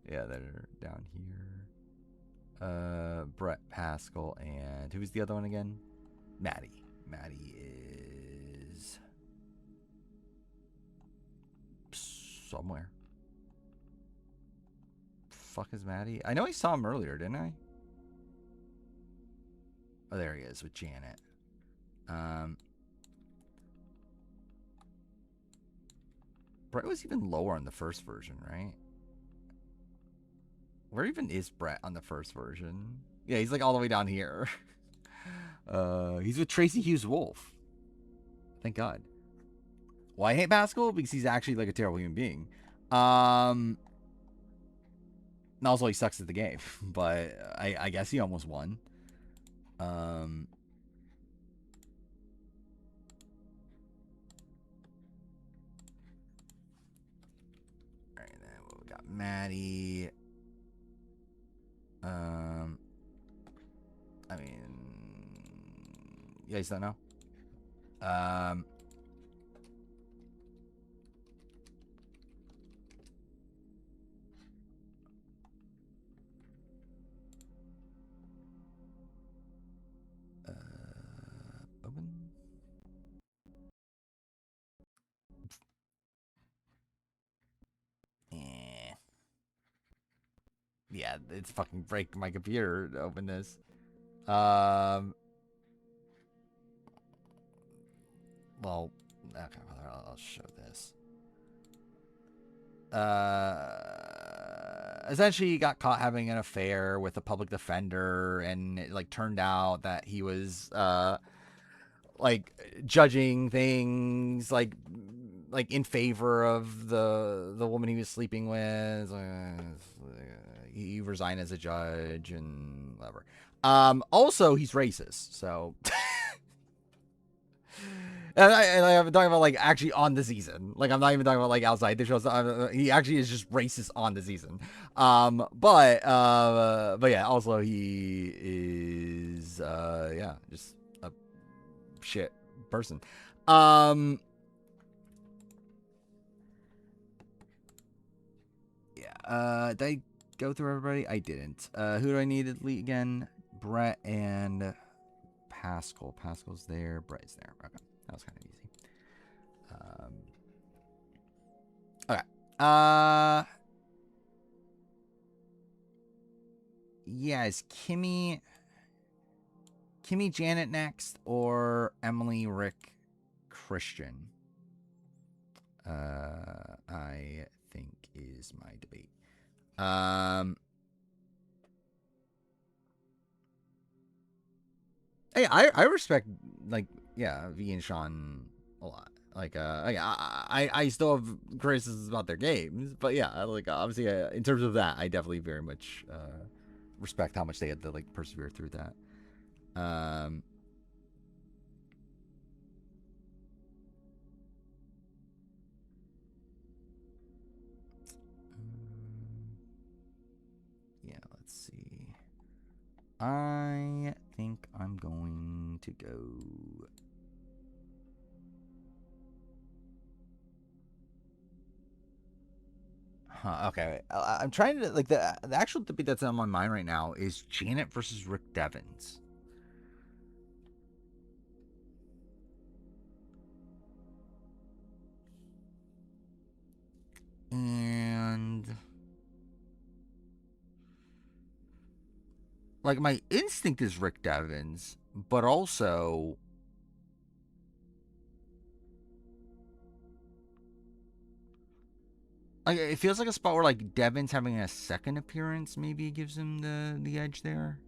Yeah, they're down here. Brett, Pascal, and who was the other one again? Maddie. Maddie is somewhere. Fuck is Maddie? I know I saw him earlier, didn't I? Oh, there he is with Janet. Brett was even lower on the first version, right? Where even is Brett on the first version? Yeah, he's like all the way down here. He's with Tracy Hughes Wolf. Thank God. Well, I hate Pascal because he's actually like a terrible human being. And also he sucks at the game, but I guess he almost won. Alright, then we got Maddie. You guys don't know? Um. Open. Yeah, it's fucking breaking my computer to open this. Well, okay, I'll show this. Essentially, he got caught having an affair with a public defender, and it like turned out that he was like judging things like in favor of the woman he was sleeping with. He resigned as a judge and whatever. Also, he's racist, so. And I'm talking about like actually on the season. Like I'm not even talking about like outside the show. He actually is just racist on the season. But yeah. Also, he is yeah, just a shit person. Yeah. Did I go through everybody? I didn't. Who do I need to lead again? Brett and Pascal. Pascal's there. Brett is there. Okay. That was kind of easy. Okay. Yeah, is Kimmy Janet next or Emily, Rick, Christian? I think is my debate. Hey, I respect like yeah V and Sean a lot. Like I still have criticisms about their games, but yeah, like obviously in terms of that, I definitely very much respect how much they had to like persevere through that. Yeah, let's see. I think I'm going to go. Huh, okay. I'm trying to like the actual debate that's on my mind right now is Janet versus Rick Devens. And like my instinct is Rick Devens, but also like it feels like a spot where like Devens having a second appearance maybe gives him the edge there.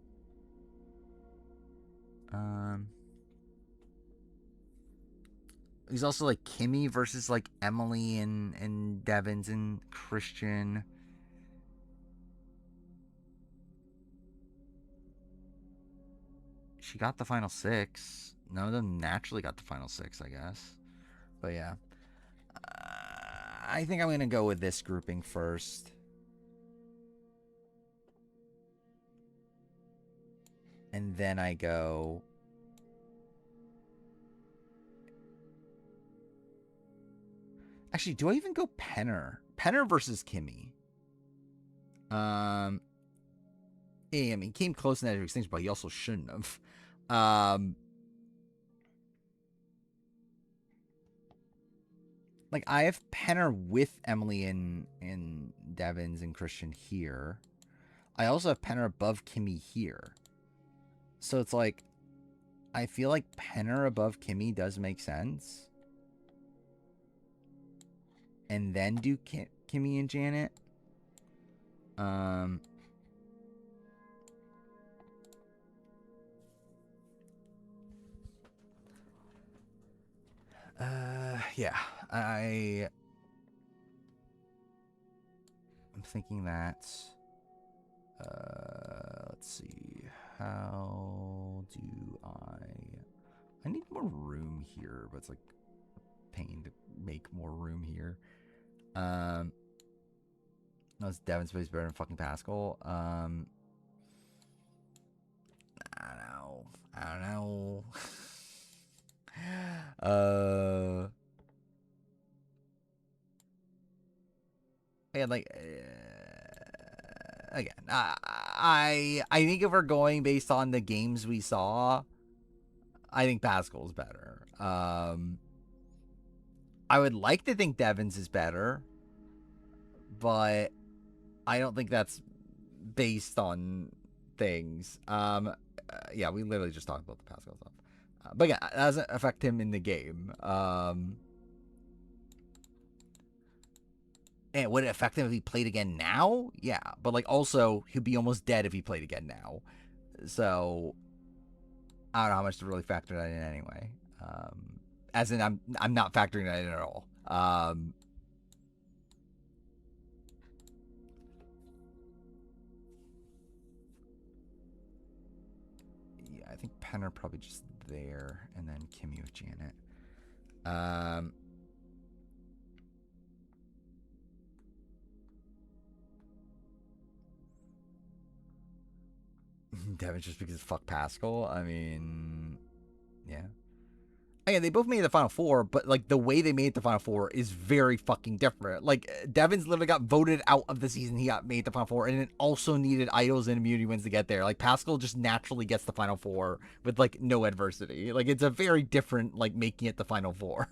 He's also like Kimmy versus like Emily and Devens and Christian. She got the final six. None of them naturally got the final six, I guess. But yeah. I think I'm going to go with this grouping first. And then I go. Actually, do I even go Penner? Penner versus Kimmy. Yeah, I mean, he came close in that extinction, but he also shouldn't have. Like I have Penner with Emily and Devens and Christian here. I also have Penner above Kimmy here. So it's like I feel like Penner above Kimmy does make sense. And then do Kimmy and Janet. Yeah. I'm thinking that. Let's see. How do I need more room here, but it's like a pain to make more room here. No, it's Devon's place better than fucking Pascal. I don't know. And like again, I think if we're going based on the games we saw, I think Pascal's better. I would like to think Devins is better, but I don't think that's based on things. Yeah, we literally just talked about the Pascal stuff. But yeah, it doesn't affect him in the game. And would it affect him if he played again now? Yeah, but like also he'd be almost dead if he played again now. So I don't know how much to really factor that in anyway. As in, I'm not factoring that in at all. Yeah, I think Penner probably just there, and then Kimmy with Janet. Devin just because fuck Pascal. I mean, yeah. Again, they both made the Final Four, but like the way they made the Final Four is very fucking different. Like Devin's literally got voted out of the season he got made the Final Four, and it also needed idols and immunity wins to get there. Like Pascal just naturally gets the Final Four with like no adversity. Like it's a very different like making it the Final Four.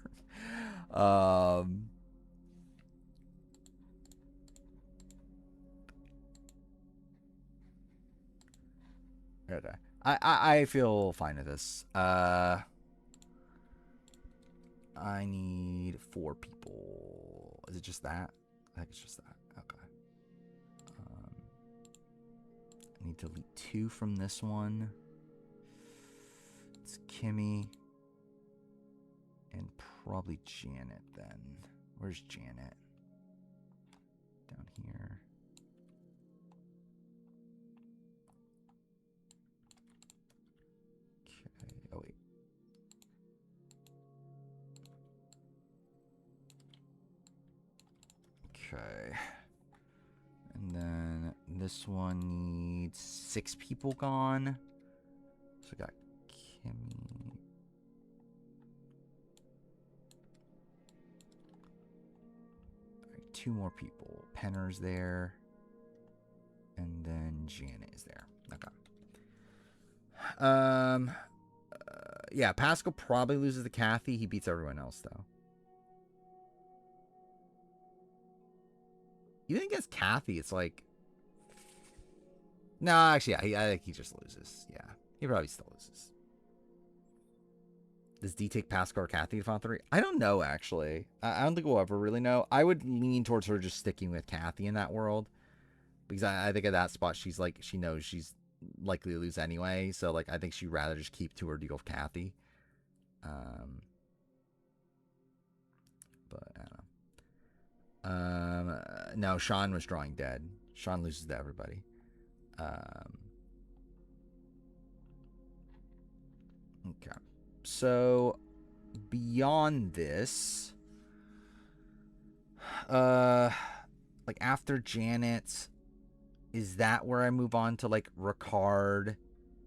Okay. I feel fine with this. I need 4 people. Is it just that? I think it's just that. Okay. I need to delete 2 from this one. It's Kimmy. And probably Janet then. Where's Janet? Down here. Okay. Oh, wait. Okay. And then this one needs 6 people gone. So I got Kimmy. All right, 2 more people. Penner's there. And then Janet is there. Okay. Yeah, Pascal probably loses to Kathy. He beats everyone else, though. Even against Kathy, it's like... No, actually, yeah, I think he just loses. Yeah, he probably still loses. Does D take Pascal or Kathy to Final 3? I don't know, actually. I don't think we'll ever really know. I would lean towards her just sticking with Kathy in that world. Because I think at that spot, she's like, she knows she's likely to lose anyway. So, like, I think she'd rather just keep to her deal with Kathy. But, I don't know. No, Sean was drawing dead. Sean loses to everybody. Okay. So, beyond this, like after Janet, is that where I move on to like Ricard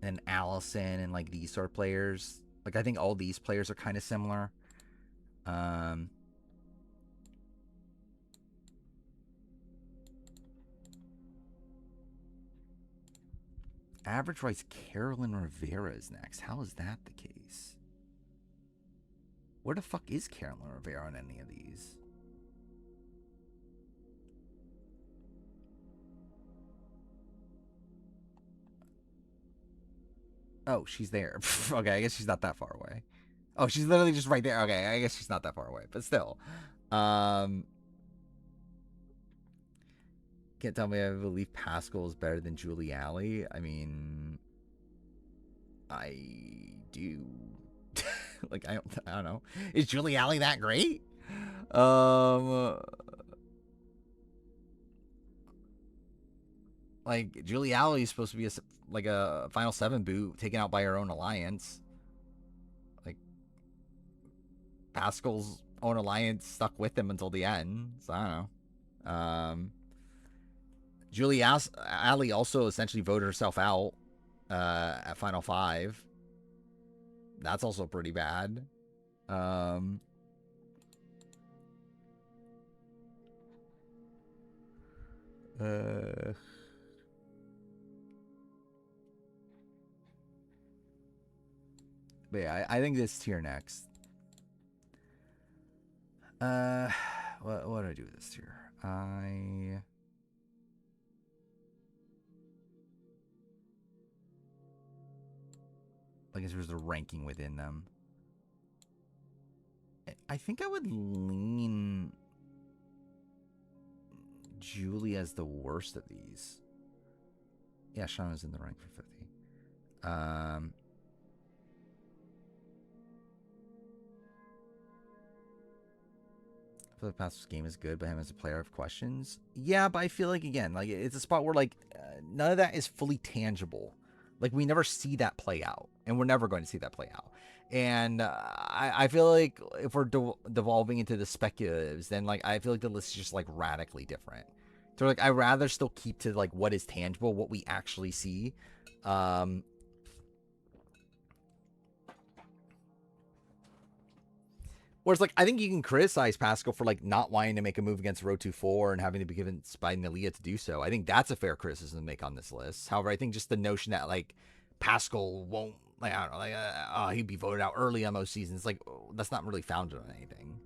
and Allison and like these sort of players? Like I think all these players are kind of similar. Average writes Carolyn Rivera is next. How is that the case? Where the fuck is Carolyn Rivera on any of these? Oh, she's there. Okay, I guess she's not that far away. Oh, she's literally just right there. Okay, I guess she's not that far away, but still. Can't tell me I believe Pascal is better than Julie Alley. I mean, I do. Like, I don't know. Is Julie Alley that great? Like, Julie Alley is supposed to be a Final 7 boot taken out by her own alliance. Like, Pascal's own alliance stuck with him until the end. So, I don't know. Julie Alley also essentially voted herself out at Final 5. That's also pretty bad. Um, uh, but yeah, I think this tier next. What do I do with this tier? I guess there's a ranking within them. I think I would lean Julie as the worst of these. Yeah, Shauna's in the rank for 50. I feel like Pascal's game is good, but him as a player, I have questions. Yeah, but I feel like, again, like it's a spot where like none of that is fully tangible. Like we never see that play out, and we're never going to see that play out. And I feel like if we're devolving into the speculatives, then like I feel like the list is just like radically different. So like I'd rather still keep to like what is tangible, what we actually see. Whereas, like, I think you can criticize Pascal for, like, not wanting to make a move against Road 2-4 and having to be given by Nalia to do so. I think that's a fair criticism to make on this list. However, I think just the notion that, like, Pascal won't, like, I don't know, like, he'd be voted out early on most seasons, like, that's not really founded on anything.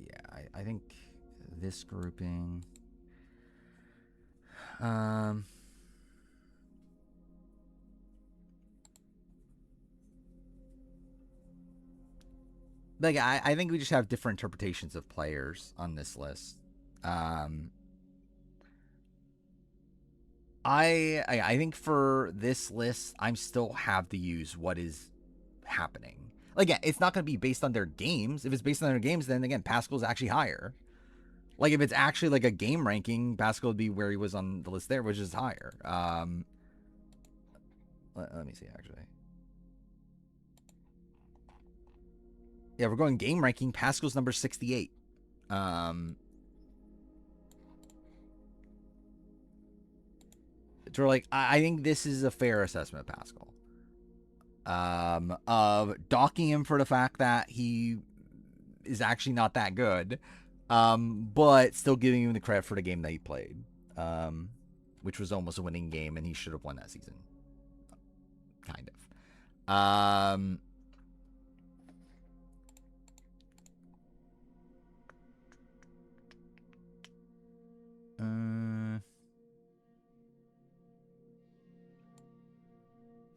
Yeah, I think this grouping. Like I think we just have different interpretations of players on this list. I think for this list, I'm still have to use what is happening. Like, yeah, it's not going to be based on their games. If it's based on their games, then again, Pascal's actually higher. Like, if it's actually like a game ranking, Pascal would be where he was on the list there, which is higher. Let me see, actually. Yeah, we're going game ranking. Pascal's number 68. So, like, I think this is a fair assessment of Pascal. Of docking him for the fact that he is actually not that good, but still giving him the credit for the game that he played, which was almost a winning game, and he should have won that season. Kind of.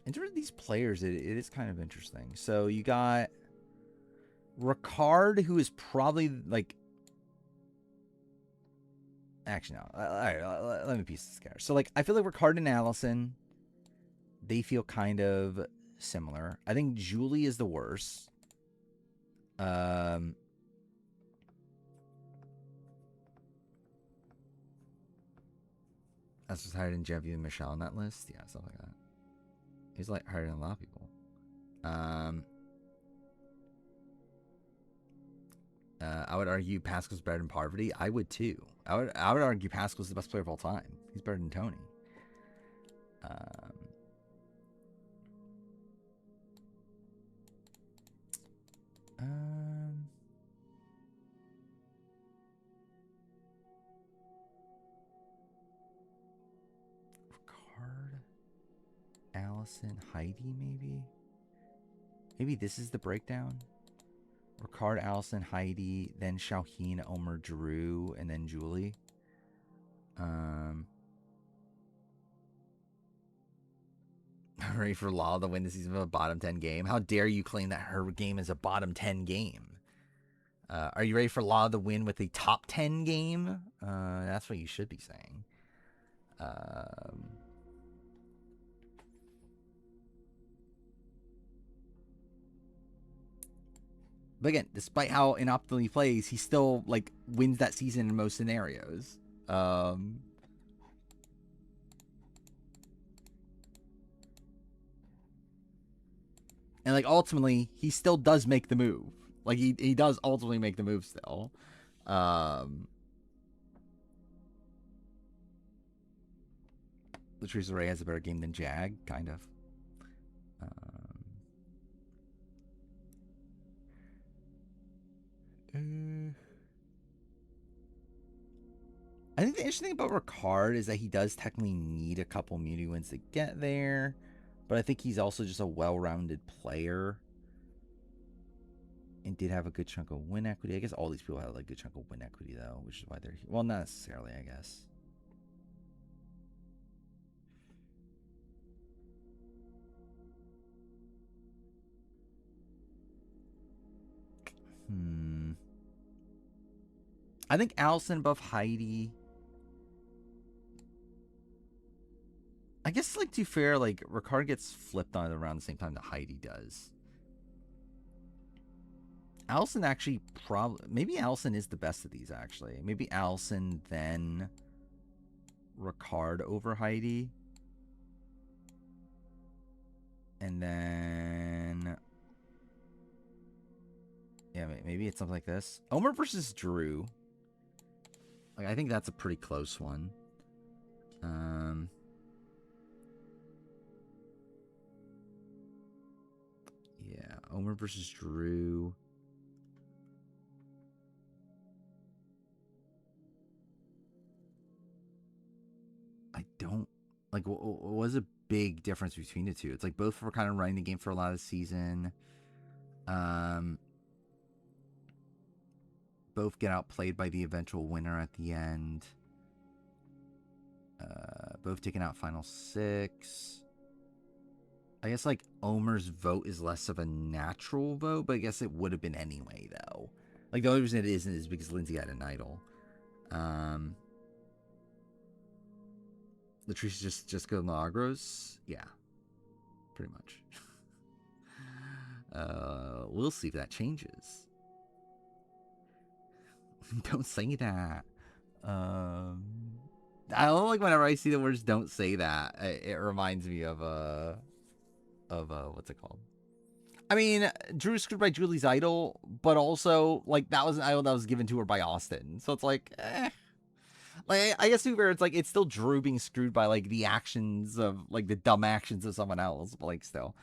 In terms of these players, it is kind of interesting. So you got Ricard, who is probably like. Actually, no. All right, let me piece this together. So, like, I feel like Ricard and Allison, they feel kind of similar. I think Julie is the worst. That's just higher than Genevieve and Michelle on that list. Yeah, stuff like that. He's like higher than a lot of people. I would argue Pascal's better than Parvati. I would too. I would argue Pascal's the best player of all time. He's better than Tony. Ricard, Allison, Heidi, maybe. Maybe this is the breakdown. Ricard, Allison, Heidi, then Xiaoheen, Omer, Drew, and then Julie. Ready for Lala to win this season of a bottom 10 game? How dare you claim that her game is a bottom 10 game? Are you ready for Lala to win with a top 10 game? That's what you should be saying. But again, despite how inoptimally he plays, he still like wins that season in most scenarios. And like ultimately, he still does make the move. Like he does ultimately make the move still. Latrice Ray has a better game than Jag, kind of. I think the interesting thing about Ricard is that he does technically need a couple immunity wins to get there, but I think he's also just a well-rounded player and did have a good chunk of win equity. I guess all these people have like a good chunk of win equity though, which is why they're well, not necessarily, I guess. I think Allison above Heidi. I guess, like, to be fair, like, Ricard gets flipped on it around the same time that Heidi does. Allison actually maybe Allison is the best of these, actually. Maybe Allison, then Ricard over Heidi. And then... yeah, maybe it's something like this. Omer versus Drew. Like, I think that's a pretty close one. Yeah, Omer versus Drew. I don't... like, what was a big difference between the two? It's like both were kind of running the game for a lot of the season. Both get outplayed by the eventual winner at the end. Both taking out final 6. I guess, like, Omer's vote is less of a natural vote, but I guess it would have been anyway, though. Like, the only reason it isn't is because Lindsay had an idol. Latrice just go Milagros? Yeah. Pretty much. We'll see if that changes. Don't say that. I don't like whenever I see the words "don't say that." It reminds me of what's it called? I mean, Drew screwed by Julie's idol, but also like that was an idol that was given to her by Austin. So it's like, like I guess it's like it's still Drew being screwed by like the actions of like the dumb actions of someone else, but like still.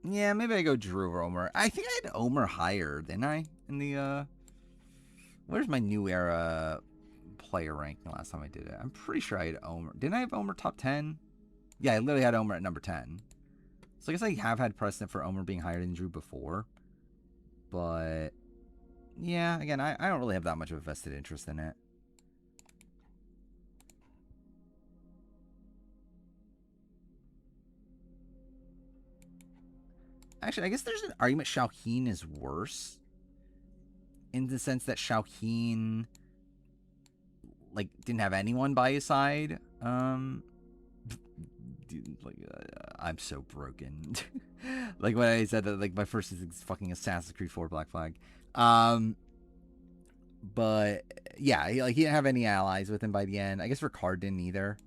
Yeah, maybe I go Drew over Omer. I think I had Omer higher, didn't I? In the where's my new era player ranking last time I did it? I'm pretty sure I had Omer. Didn't I have Omer top 10? Yeah, I literally had Omer at number 10. So I guess I have had precedent for Omer being higher than Drew before. But yeah, again, I don't really have that much of a vested interest in it. Actually, I guess there's an argument Xiaoheen is worse. In the sense that Xiaoheen like didn't have anyone by his side. Dude, like I'm so broken. Like when I said that like my first is fucking Assassin's Creed 4 Black Flag. But yeah, he didn't have any allies with him by the end. I guess Ricard didn't either.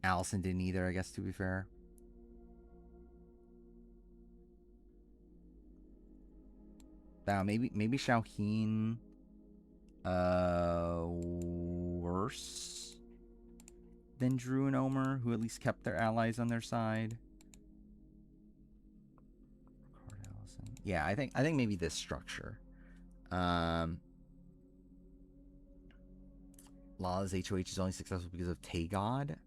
Allison didn't either, I guess, to be fair. Now maybe Xiaoheen worse than Drew and Omer, who at least kept their allies on their side. Yeah, I think maybe this structure. Lala's HOH is only successful because of Taygod.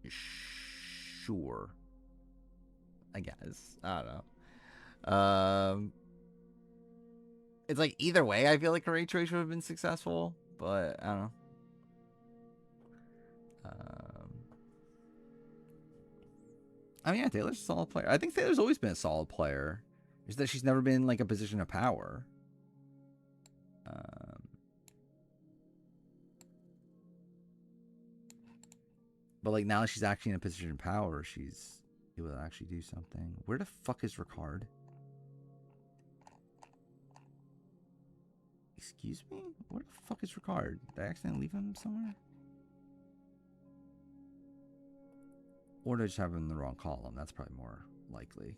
Sure. I guess. I don't know. It's like either way, I feel like her HOH would have been successful, but I don't know. I mean, yeah, Taylor's a solid player. I think Taylor's always been a solid player. Just that she's never been in like a position of power. But like now she's actually in a position of power. She's able to actually do something. Where the fuck is Ricard? Excuse me? Where the fuck is Ricard? Did I accidentally leave him somewhere? Or did I just have him in the wrong column? That's probably more likely.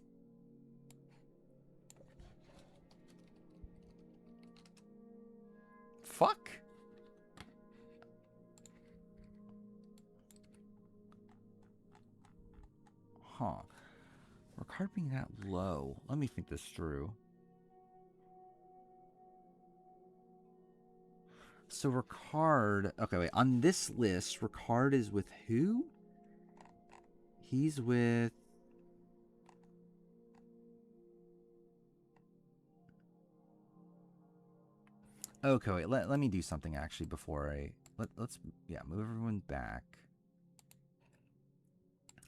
Fuck. Huh. Ricard being that low. Let me think this through. So Ricard... Okay, wait. On this list, Ricard is with who? He's with... Okay, wait. Let me do something, actually, before I... Let's move everyone back.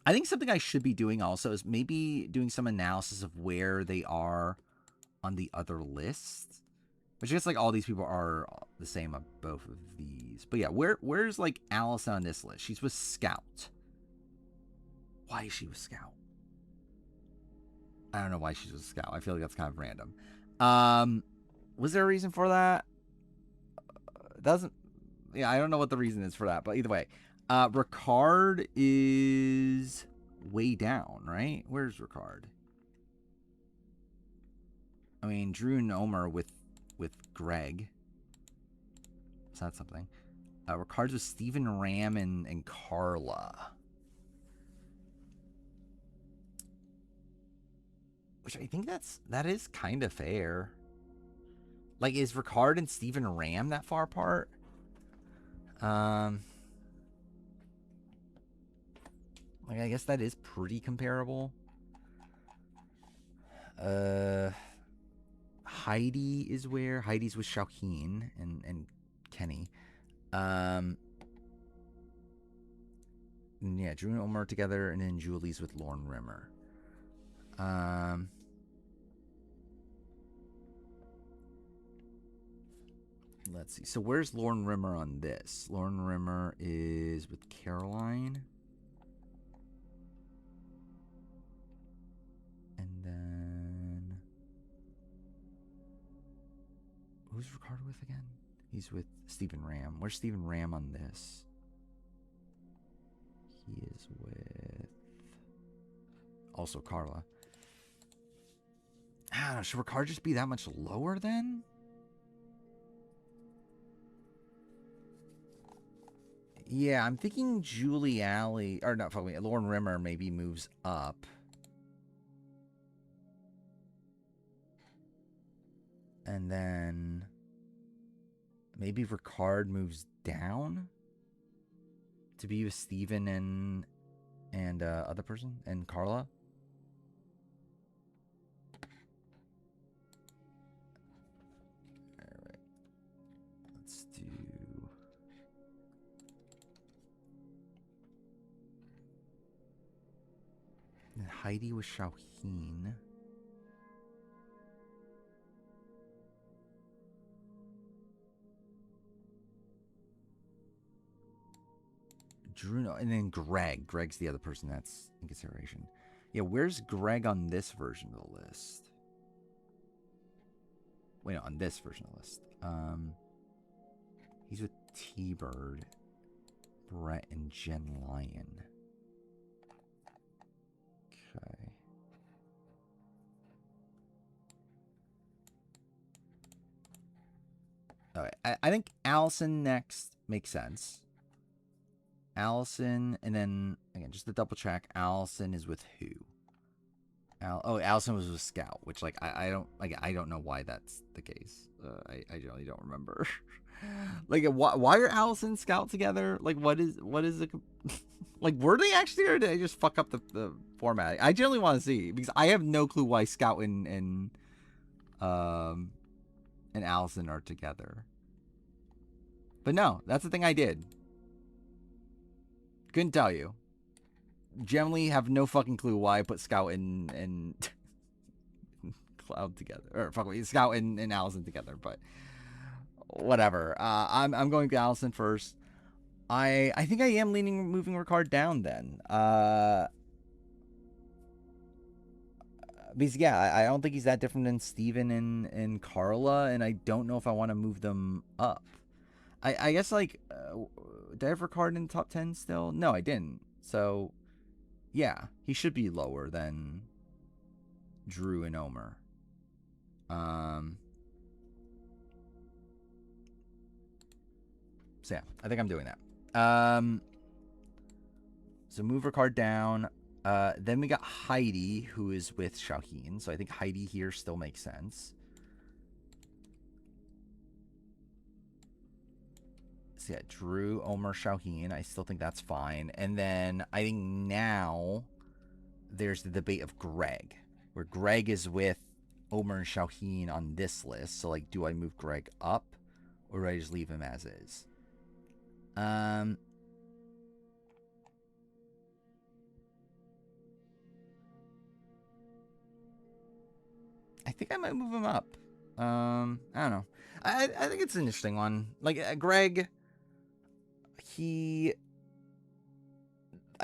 I think something I should be doing also is maybe doing some analysis of where they are on the other lists. Which I guess, like, all these people are the same on both of these. But yeah, where's, like, Allison on this list? She's with Scout. Why is she with Scout? I don't know why she's with Scout. I feel like that's kind of random. Was there a reason for that? Yeah, I don't know what the reason is for that. But either way, Ricard is way down, right? Where's Ricard? I mean, Drew and Omer with Greg. Is that something? Ricard's with Stephen Ram and Carla. Which I think that is kind of fair. Like, is Ricard and Stephen Ram that far apart? Like, I guess that is pretty comparable. Heidi is where? Heidi's with Shauheen and Kenny. Yeah, Drew and Omar together, and then Julie's with Lauren Rimmer. Let's see. So where's Lauren Rimmer on this? Lauren Rimmer is with Caroline. And then... Who's Ricard with again? He's with Stephen Ram. Where's Stephen Ram on this? He is with... Also Carla. I don't know. Should Ricard just be that much lower then? Yeah, I'm thinking Julie Alley... Or not, fuck me. Lauren Rimmer maybe moves up. And then... Maybe Ricard moves down? To be with Steven and other person? And Carla? Alright. Let's do... And Heidi with Shauheen. Drew, and then Greg. Greg's the other person that's in consideration. Yeah, where's Greg on this version of the list? Wait, no, on this version of the list. He's with T-Bird, Brett, and Jen Lyon. Okay. Alright, I think Allison next makes sense. Allison, and then, again, just to double check, Allison is with who? Allison was with Scout, which, like, I don't know why that's the case. I generally don't remember. Like, why are Allison and Scout together? Like, what is the... Like, were they actually, or did I just fuck up the formatting? I generally want to see, because I have no clue why Scout and Allison are together. But no, that's the thing I did. Couldn't tell you. Generally have no fucking clue why I put Scout and Cloud together. Or fuck me, Scout and Allison together, but whatever. I'm going to Allison first. I think I am moving Ricard down then. Because yeah, I don't think he's that different than Steven and Carla, and I don't know if I want to move them up. I guess like, did I have Ricard in the top 10 still? No, I didn't. So yeah, he should be lower than Drew and Omer. So yeah, I think I'm doing that. So move Ricard down. Then we got Heidi, who is with Shaheen. So I think Heidi here still makes sense. So yeah, Drew, Omer, Shaheen. I still think that's fine. And then I think now there's the debate of Greg, where Greg is with Omer and Shaheen on this list. So like, do I move Greg up, or do I just leave him as is? I think I might move him up. I don't know. I think it's an interesting one. Like, Greg, I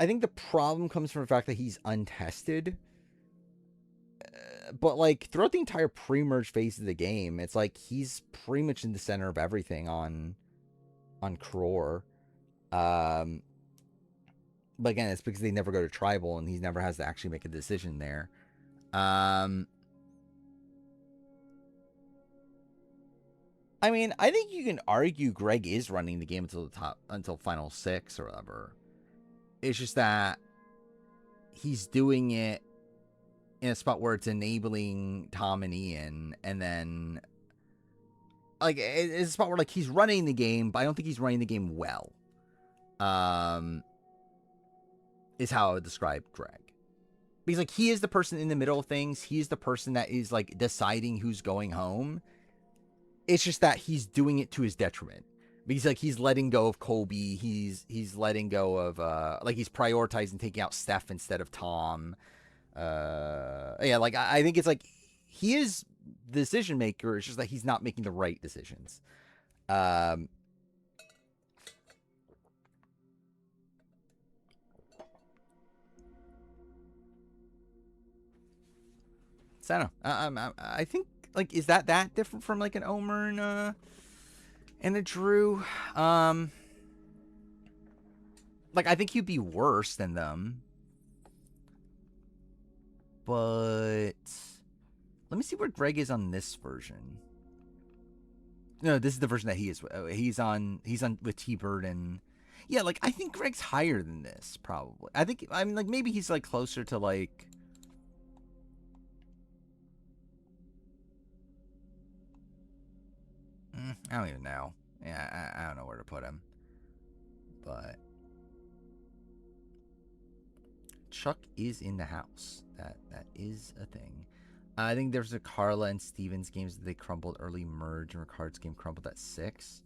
think the problem comes from the fact that he's untested. But like throughout the entire pre-merge phase of the game, it's like he's pretty much in the center of everything on Crore. But again, it's because they never go to tribal and he never has to actually make a decision there. I mean, I think you can argue Greg is running the game until final 6 or whatever. It's just that he's doing it in a spot where it's enabling Tom and Ian, and then like it's a spot where like he's running the game, but I don't think he's running the game well. Is how I would describe Greg. Because like he is the person in the middle of things. He's the person that is like deciding who's going home. It's just that he's doing it to his detriment. Because like he's letting go of Colby, he's letting go of like he's prioritizing taking out Steph instead of Tom. Yeah, like I think it's like he is the decision maker. It's just that he's not making the right decisions. So I don't know. I think like is that different from like an Omer and a Drew? Like I think he'd be worse than them. But let me see where Greg is on this version. No, this is the version that he is. He's on with T-Bird and yeah, like I think Greg's higher than this probably. I mean like maybe he's like closer to like I don't even know. Yeah, I don't know where to put him. But Chuck is in the house. That is a thing. I think there's a Carla and Stevens games that they crumbled early merge, and Ricard's game crumbled at 6.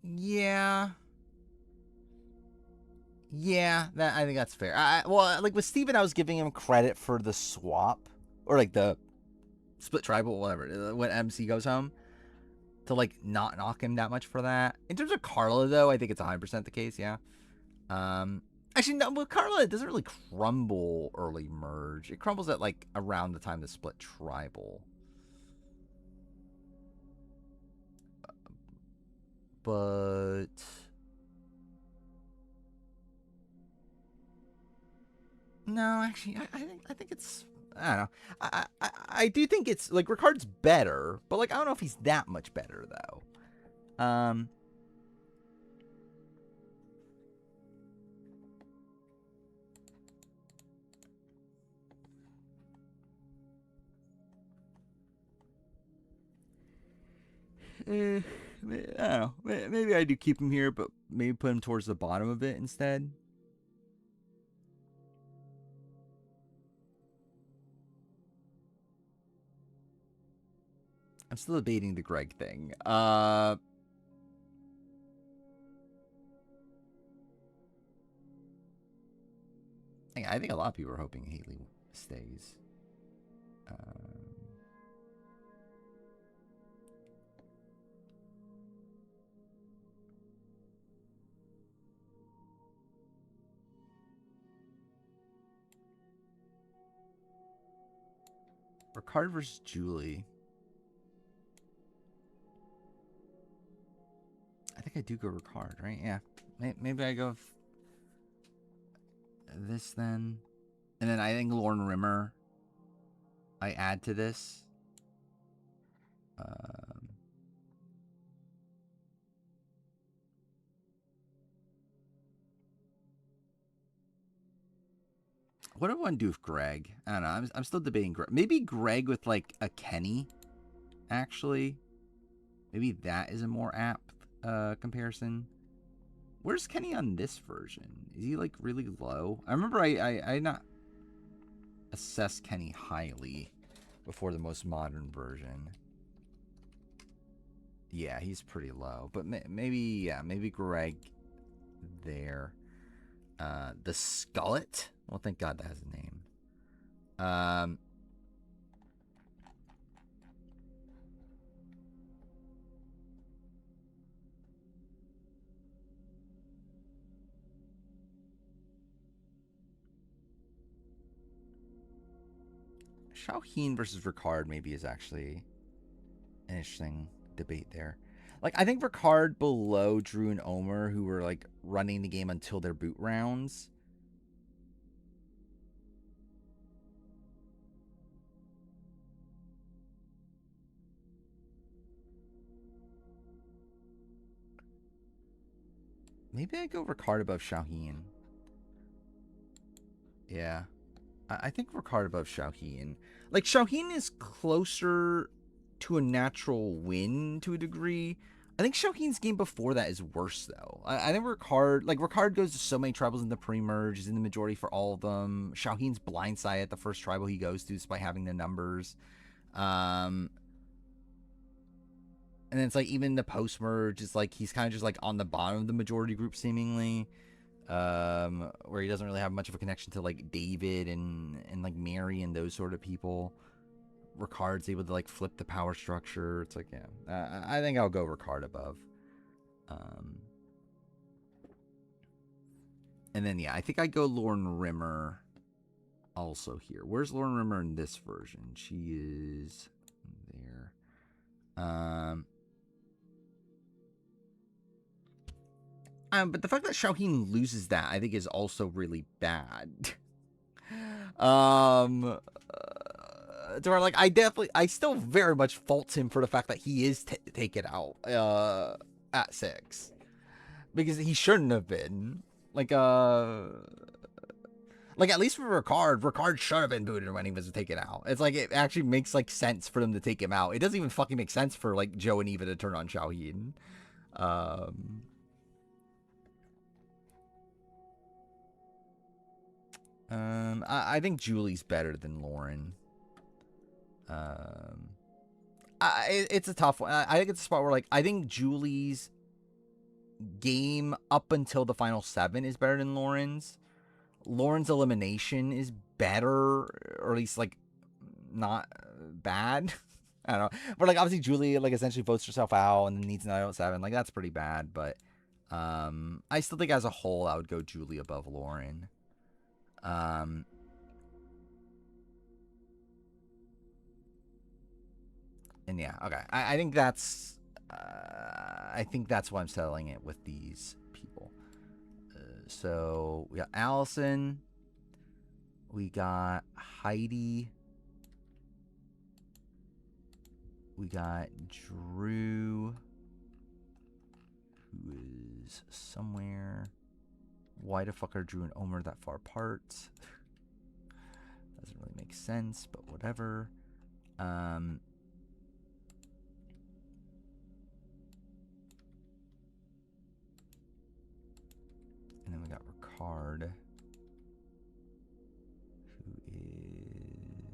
Yeah. Yeah, I think that's fair. Well, like with Steven, I was giving him credit for the swap or like the split tribal, whatever. When MC goes home, to like not knock him that much for that. In terms of Carla, though, I think it's 100% the case. Yeah. Actually, no. With Carla, it doesn't really crumble early merge. It crumbles at like around the time the split tribal. But no, actually, I think it's I don't know. I do think it's like Ricard's better, but like I don't know if he's that much better though. I don't know. Maybe I do keep him here, but maybe put him towards the bottom of it instead. I'm still debating the Greg thing. I think a lot of people are hoping Haley stays. Ricard versus Julie. I think I do go Ricard, right? Yeah. Maybe I go this then. And then I think Lauren Rimmer I add to this. What do I want to do with Greg? I don't know. I'm still debating Greg. Maybe Greg with like a Kenny, actually. Maybe that is a more apt comparison. Where's Kenny on this version? Is he like really low? I remember I not assessed Kenny highly before the most modern version. Yeah, he's pretty low. But maybe Greg there. The Skullet? Well, thank God that has a name. Xiaoheen versus Ricard maybe is actually an interesting debate there. Like, I think Ricard below Drew and Omer, who were like running the game until their boot rounds. Maybe I go Ricard above Xiaoheen. Yeah. I think Ricard above Xiaoheen. Like, Xiaoheen is closer to a natural win to a degree. I think Xiaoheen's game before that is worse, though. I think Ricard goes to so many tribals in the pre-merge, is in the majority for all of them. Xiaoheen's blindside at the first tribal he goes to despite having the numbers. And then it's like even the post-merge is like he's kind of just like on the bottom of the majority group seemingly. Where he doesn't really have much of a connection to like David and like Mary and those sort of people. Ricard's able to like flip the power structure. It's like, yeah, I think I'll go Ricard above. And then yeah, I think I go Lauren Rimmer also here. Where's Lauren Rimmer in this version? She is there. But the fact that Xiaoheen loses that, I think, is also really bad. To where, like, I still very much fault him for the fact that he is taken out at 6. Because he shouldn't have been. Like, at least for Ricard should have been booted when he was taken out. It's like, it actually makes, like, sense for them to take him out. It doesn't even fucking make sense for, like, Joe and Eva to turn on Xiaoheen. I think Julie's better than Lauren. It's a tough one. I think it's a spot where, like, I think Julie's game up until the final 7 is better than Lauren's. Lauren's elimination is better, or at least, like, not bad. I don't know. But, like, obviously Julie, like, essentially votes herself out and then needs 907. Like, that's pretty bad. But I still think as a whole, I would go Julie above Lauren. And yeah, okay. I think that's why I'm settling it with these people. So we got Allison, we got Heidi, we got Drew, who is somewhere. Why the fuck are Drew and Omer that far apart? Doesn't really make sense, but whatever. And then we got Ricard, who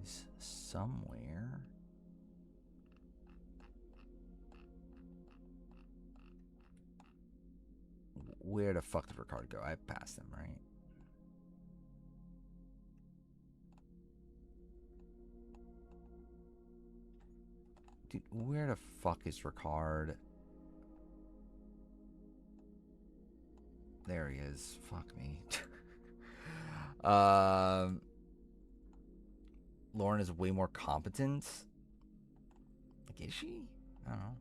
is somewhere. Where the fuck did Ricard go? I passed him, right? Dude, where the fuck is Ricard? There he is. Fuck me. Lauren is way more competent. Like, is she? I don't know.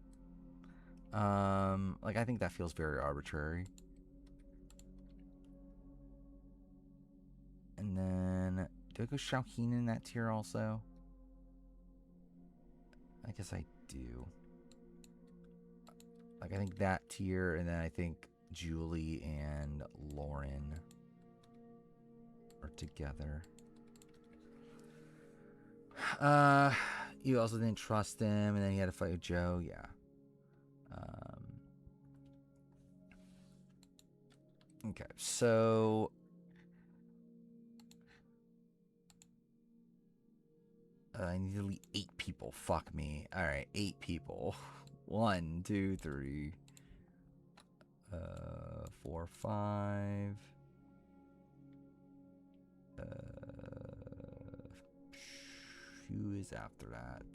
Like, I think that feels very arbitrary. And then, do I go Xiaoheen in that tier also? I guess I do. Like, I think that tier, and then I think Julie and Lauren are together. You also didn't trust him, and then he had to fight with Joe. Yeah. Okay, so I need to delete 8 people. Fuck me. All right, 8 people. 1, 2, 3, 4, 5. Who is after that?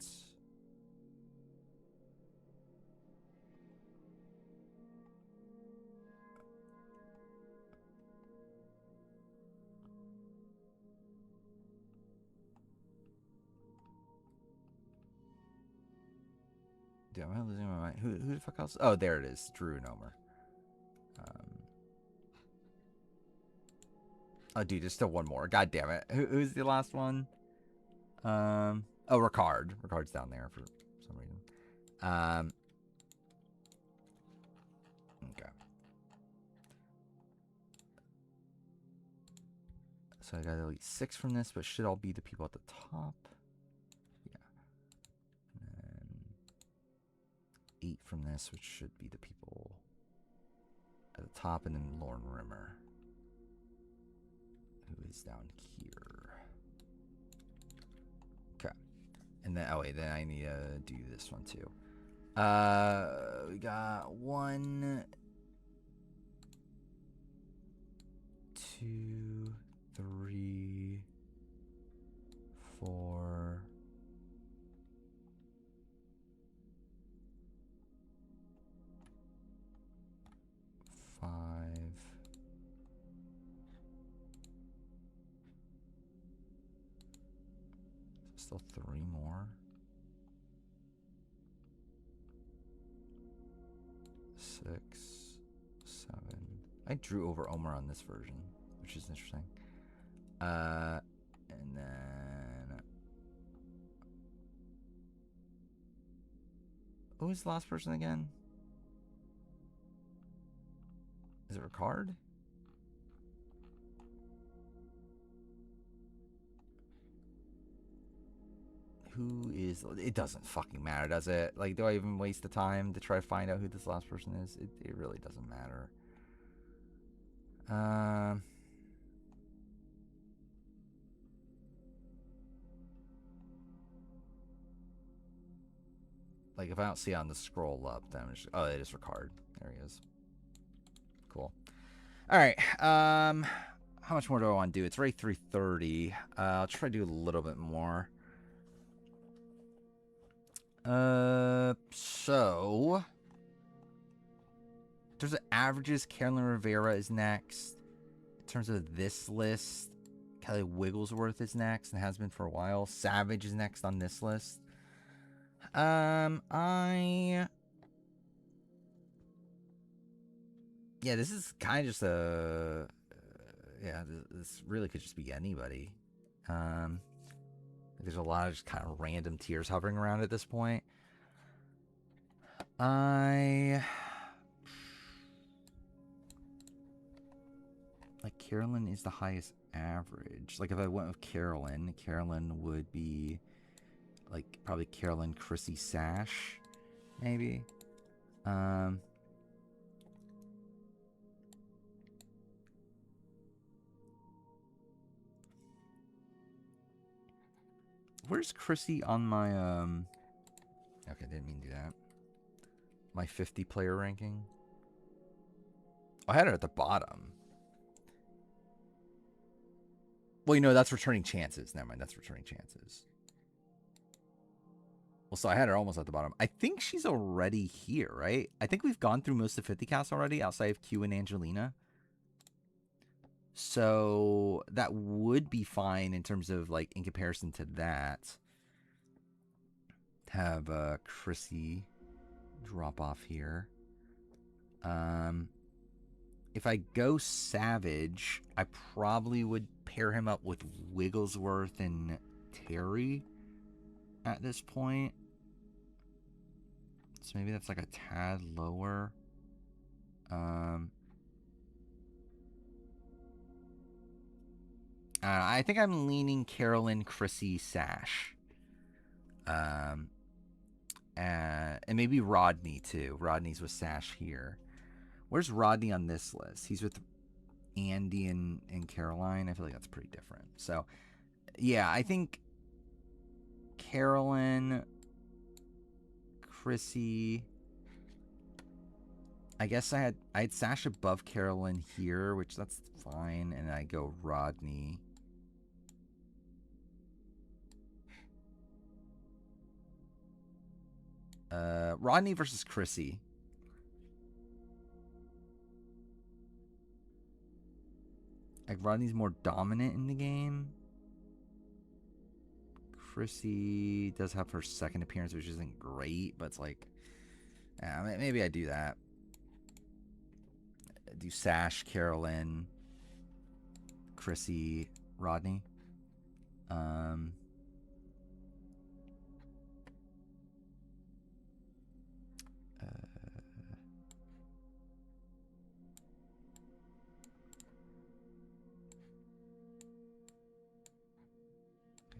Damn, am I losing my mind? Who the fuck else? Oh, there it is. Drew and Omer. Oh, dude, there's still one more. God damn it. Who's the last one? Oh, Ricard. Ricard's down there for some reason. Okay. So I gotta delete 6 from this, but should all be the people at the top. Yeah. And then 8 from this, which should be the people at the top, and then Lauren Rimmer, who is down here. Okay. And then, oh wait, then I need to do this one too. We got 1, 2, 3, 4, 5. Still 3 more. 6, 7. I drew over Omer on this version, which is interesting. And then who is the last person again? Is it Ricard? Who is... It doesn't fucking matter, does it? Like, do I even waste the time to try to find out who this last person is? It really doesn't matter. Like, if I don't see it on the scroll up, then I'm just... Oh, it is Ricard. There he is. Cool. All right. How much more do I want to do? It's already 3:30. I'll try to do a little bit more. So in terms of averages, Carolyn Rivera is next. In terms of this list, Kelly Wigglesworth is next and has been for a while. Savage is next on this list. Yeah, this is kind of just a... yeah, this really could just be anybody. There's a lot of just kind of random tiers hovering around at this point. Like, Carolyn is the highest average. Like, if I went with Carolyn would be, like, probably Carolyn, Chrissy, Sash, maybe. Where's Chrissy on my, okay, didn't mean to do that. My 50 player ranking. I had her at the bottom. Well, you know, that's returning chances. Never mind, that's returning chances. Well, so I had her almost at the bottom. I think she's already here, right? I think we've gone through most of 50 casts already, outside of Q and Angelina. So that would be fine in terms of like in comparison to that. Have Chrissy drop off here. If I go Savage, I probably would pair him up with Wigglesworth and Terry at this point. So maybe that's like a tad lower. I think I'm leaning Carolyn, Chrissy, Sash. And maybe Rodney too. Rodney's with Sash here. Where's Rodney on this list? He's with Andy and Caroline. I feel like that's pretty different. So, yeah, I think Carolyn, Chrissy. I guess I had Sash above Carolyn here, which that's fine, and I go Rodney. Rodney versus Chrissy. Like Rodney's more dominant in the game. Chrissy does have her second appearance, which isn't great, but it's like, yeah, maybe I do that. Do Sash, Carolyn, Chrissy, Rodney.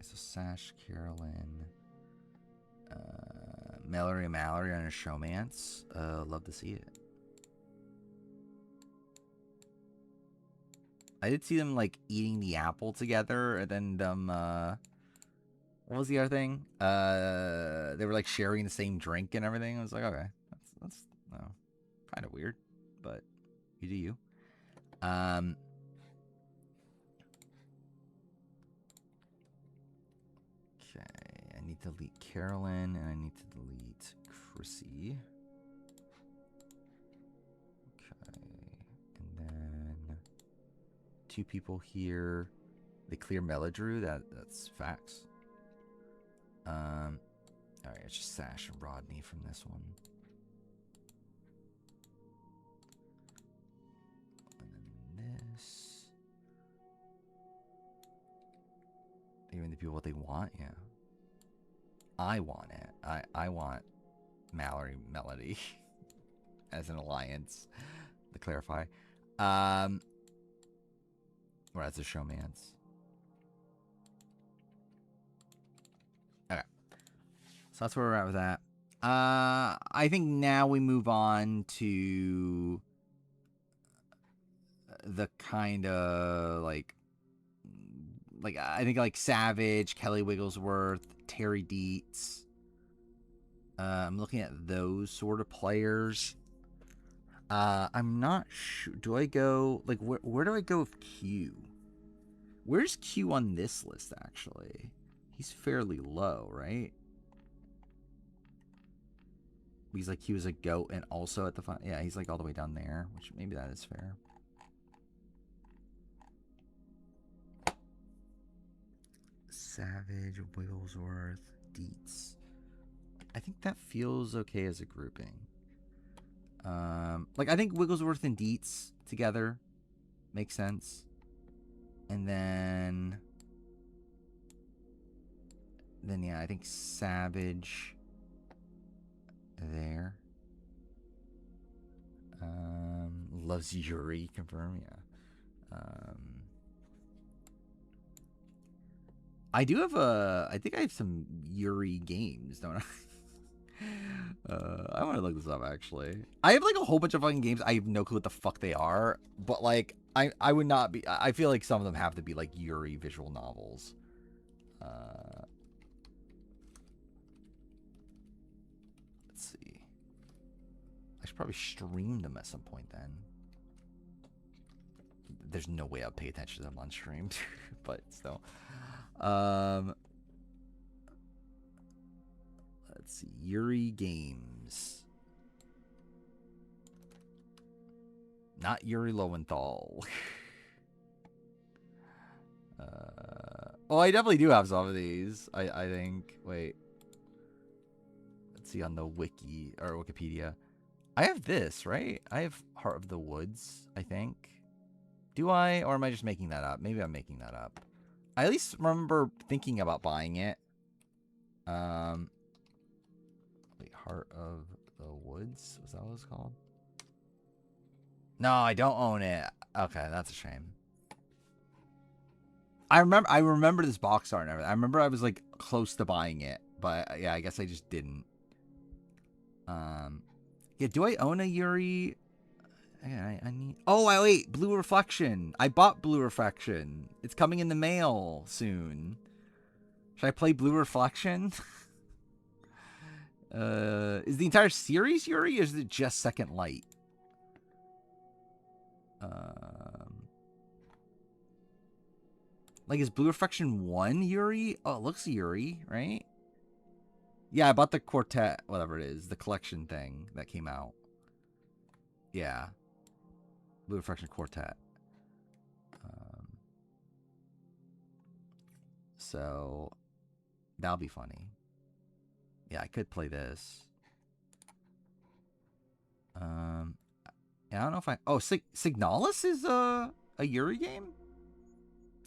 So Sash, Carolyn, Mallory on a showmance. Love to see it. I did see them like eating the apple together, and then them. What was the other thing? They were like sharing the same drink and everything. I was like, okay, that's kind of weird, but you do you. Okay, I need to delete Carolyn, and I need to delete Chrissy. Okay, and then 2 people here. They clear Melodrew. That's facts. Alright, it's just Sash and Rodney from this one. And then this. Even the people what they want, yeah. I want it. I want Mallory Melody as an alliance. To clarify. Or as a showmance. Okay. So that's where we're at with that. I think now we move on to the kind of like I think like Savage, Kelly Wigglesworth, Terry Dietz. I'm looking at those sort of players. I'm not sure. Do I go like where do I go with Q? Where's Q on this list actually? He's fairly low, right? He's like he was a goat and also at the front. Yeah, he's like all the way down there, which maybe that is fair. Savage, Wigglesworth, Dietz. I think that feels okay as a grouping. Like I think Wigglesworth and Dietz together makes sense. And then yeah, I think Savage there. Loves Yuri, confirm, yeah. I do have I think I have some Yuri games, don't I? I want to look this up actually. I have like a whole bunch of fucking games. I have no clue what the fuck they are, but like I would not be. I feel like some of them have to be like Yuri visual novels. Let's see. I should probably stream them at some point then. There's no way I'll pay attention to them on stream, but still. Let's see. Yuri games. Not Yuri Lowenthal. Oh, I definitely do have some of these. I think. Wait. Let's see on the wiki or Wikipedia. I have this, right? I have Heart of the Woods, I think. Do I? Or am I just making that up? Maybe I'm making that up. I at least remember thinking about buying it. Wait, Heart of the Woods? Was that what it was called? No, I don't own it. Okay, that's a shame. I remember this box art and everything. I remember I was like close to buying it, but yeah, I guess I just didn't. Yeah, do I own a Yuri? Yeah, I need. Oh, wait, Blue Reflection. I bought Blue Reflection. It's coming in the mail soon. Should I play Blue Reflection? Is the entire series Yuri, or is it just Second Light? Like, is Blue Reflection 1 Yuri? Oh, it looks Yuri, right? Yeah, I bought the quartet, whatever it is, the collection thing that came out. Yeah. Blue Reflection Quartet. So, that'll be funny. Yeah, I could play this. Yeah, I don't know if I... Oh, Signalis is a Yuri game?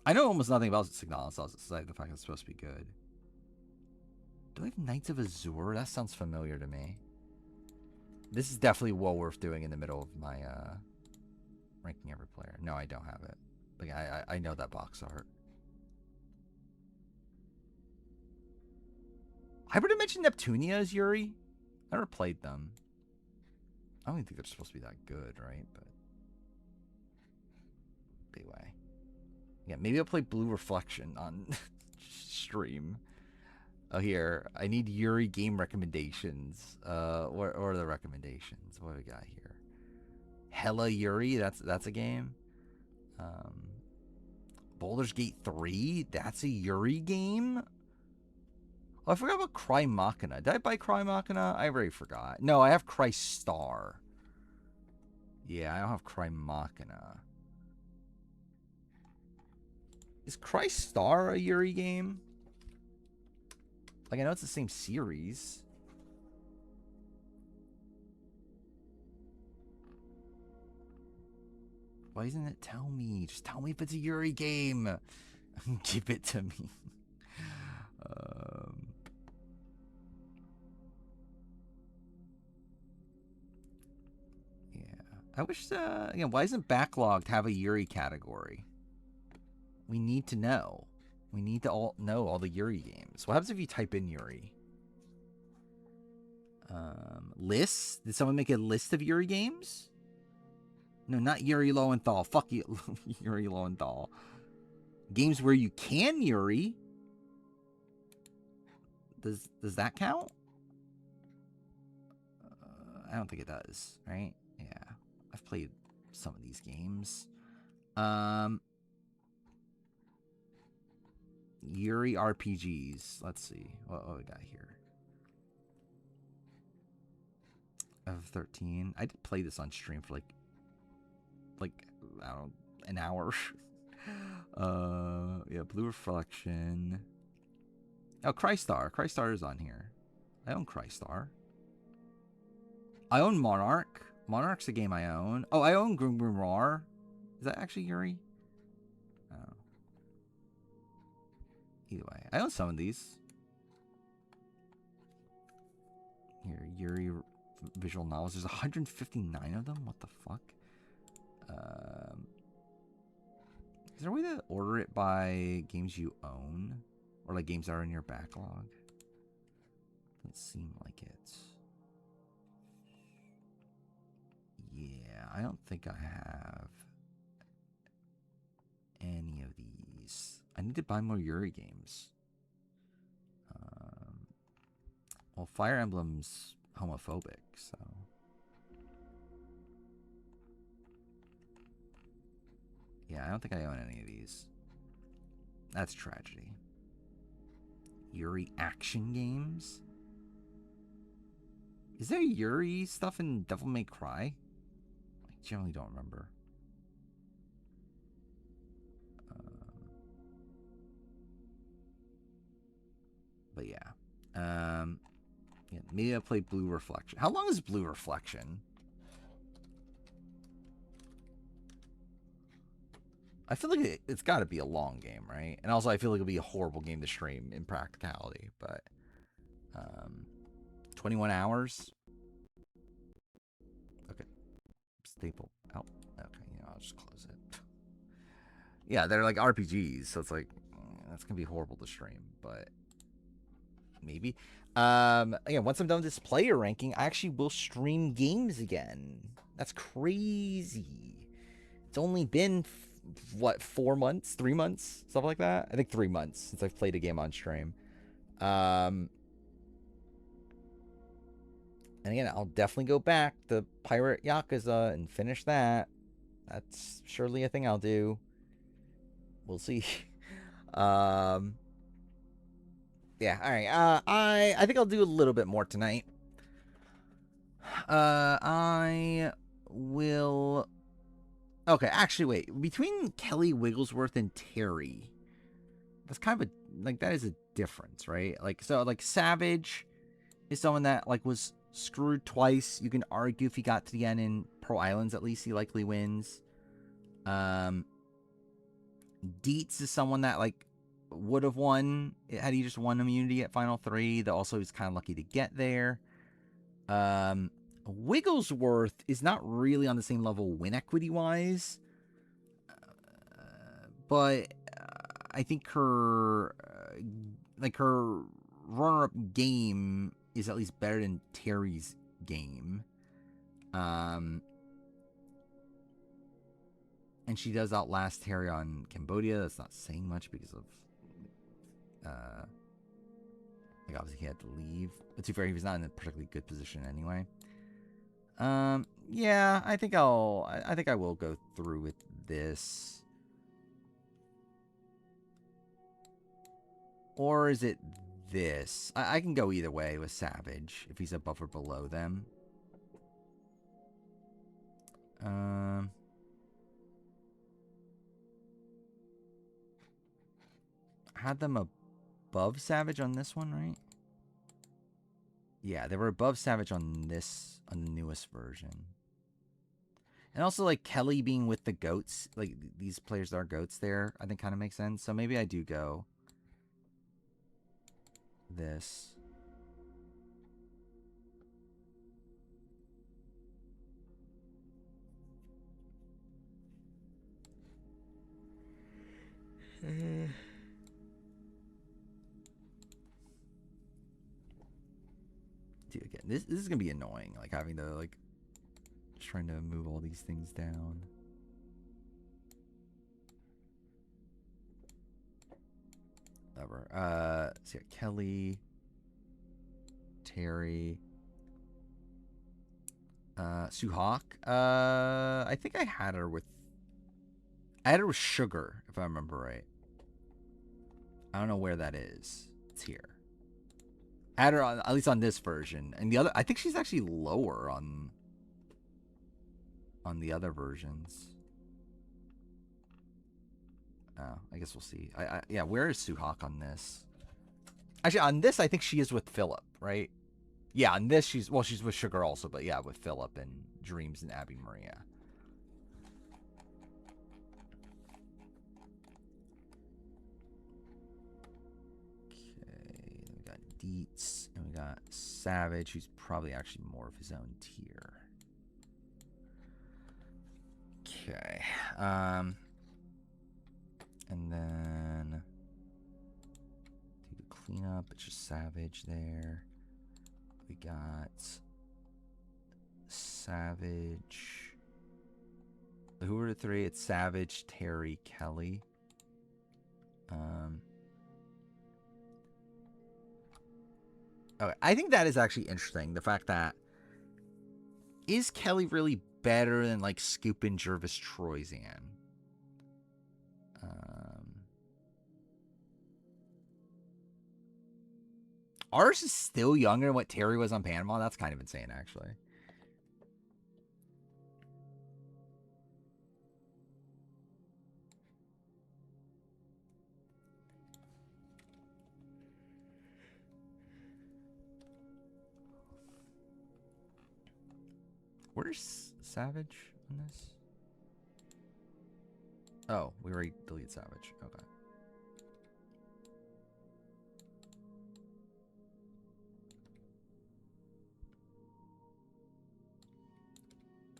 I know almost nothing about Signalis outside the fact it's supposed to be good. Do I have Knights of Azure? That sounds familiar to me. This is definitely well worth doing in the middle of my ranking every player. No, I don't have it. Like I know that box art. Hybrid Dimension Neptunia is Yuri? I never played them. I don't even think they're supposed to be that good, right? But anyway. Yeah, maybe I'll play Blue Reflection on stream. Oh, here. I need Yuri game recommendations. What are the recommendations? What do we got here? Hella Yuri, that's a game. Baldur's Gate 3, that's a Yuri game? Oh, I forgot about Cry Machina. Did I buy Cry Machina? I already forgot. No, I have Cry Star. Yeah, I don't have Cry Machina. Is Cry Star a Yuri game? Like, I know it's the same series. Why doesn't it tell me? Just tell me if it's a Yuri game. Give it to me. Yeah. I wish, why isn't Backlogged have a Yuri category? We need to know. We need to all know all the Yuri games. What happens if you type in Yuri? Lists? Did someone make a list of Yuri games? No, not Yuri Lowenthal. Fuck you, Yuri Lowenthal. Games where you can Yuri. Does that count? I don't think it does, right? Yeah. I've played some of these games. Yuri RPGs. Let's see. What we got here? F13. I did play this on stream for like I don't know, an hour. Yeah, Blue Reflection. Oh, Crystar. Crystar is on here. I own Crystar. I own Monarch. Monarch's a game I own. Oh, I own Grim Grimoire. Is that actually Yuri? Oh. Either way, I own some of these. Here, Yuri visual novels. There's 159 of them. What the fuck? Is there a way to order it by games you own? Or like games that are in your backlog? Doesn't seem like it. Yeah, I don't think I have any of these. I need to buy more Yuri games. Well, Fire Emblem's homophobic, so... Yeah, I don't think I own any of these. That's tragedy. Yuri action games? Is there Yuri stuff in Devil May Cry? I generally don't remember. Yeah, maybe I'll play Blue Reflection. How long is Blue Reflection? I feel like it's got to be a long game, right? And also, I feel like it'll be a horrible game to stream in practicality. But 21 hours. Okay, staple. Oh, okay. I'll just close it. Yeah, they're like RPGs, so it's like that's gonna be horrible to stream, but maybe. Again, once I'm done with this player ranking, I actually will stream games again. That's crazy. It's only been what, 4 months, 3 months, something like that. I think 3 months since I've played a game on stream. And again, I'll definitely go back to Pirate Yakuza and finish that. That's surely a thing I'll do. We'll see. Yeah, all right. I think I'll do a little bit more tonight. I will. Okay, actually, wait. Between Kelly Wigglesworth and Terry, that's kind of that is a difference, right? Like Savage is someone that was screwed twice. You can argue if he got to the end in Pearl Islands, at least he likely wins. Dietz is someone that would have won had he just won immunity at Final 3. That also is kind of lucky to get there. Wigglesworth is not really on the same level win equity wise, but I think her her runner-up game is at least better than Terry's game. And she does outlast Terry on Cambodia. That's not saying much because of obviously he had to leave. But to be fair, he was not in a particularly good position anyway. Yeah, I think I will go through with this. Or is it this? I can go either way with Savage if he's above or below them. I had them above Savage on this one, right? Yeah, they were above Savage on the newest version. And also, Kelly being with the goats, these players that are goats there, I think kind of makes sense. So maybe I do go this. Dude, again, this is gonna be annoying. Having to just trying to move all these things down. Whatever. So yeah, Kelly, Terry, Suhawk. I think I had her with Sugar, if I remember right. I don't know where that is. It's here. I had her on, at least on this version, and the other. I think she's actually lower on the other versions. Oh, I guess we'll see. Yeah, where is Suhawk on this? Actually, on this, I think she is with Philip, right? Yeah, on this, she's with Sugar also, but yeah, with Philip and Dreams and Abby Maria. Okay, we got Dietz, and we got Savage, who's probably actually more of his own tier. Okay, and then do the cleanup. It's just Savage there. We got Savage. Who are the three? It's Savage, Terry, Kelly. Okay, I think that is actually interesting. The fact that is Kelly really better than Scoopin' Jervis Troyzan? Ours is still younger than what Terry was on Panama. That's kind of insane, actually. Where's Savage on this? Oh, we already deleted Savage. Okay.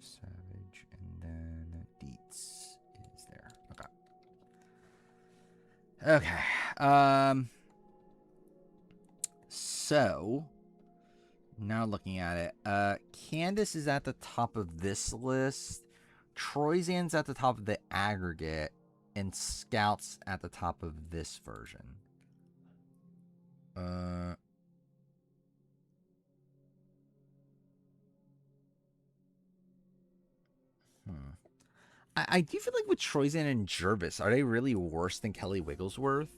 Savage, and then Deets is there. Okay. Okay. So now looking at it, Candace is at the top of this list. Troyzan's at the top of the aggregate, and Scout's at the top of this version. I do feel like with Troyzan and Jervis, are they really worse than Kelly Wigglesworth?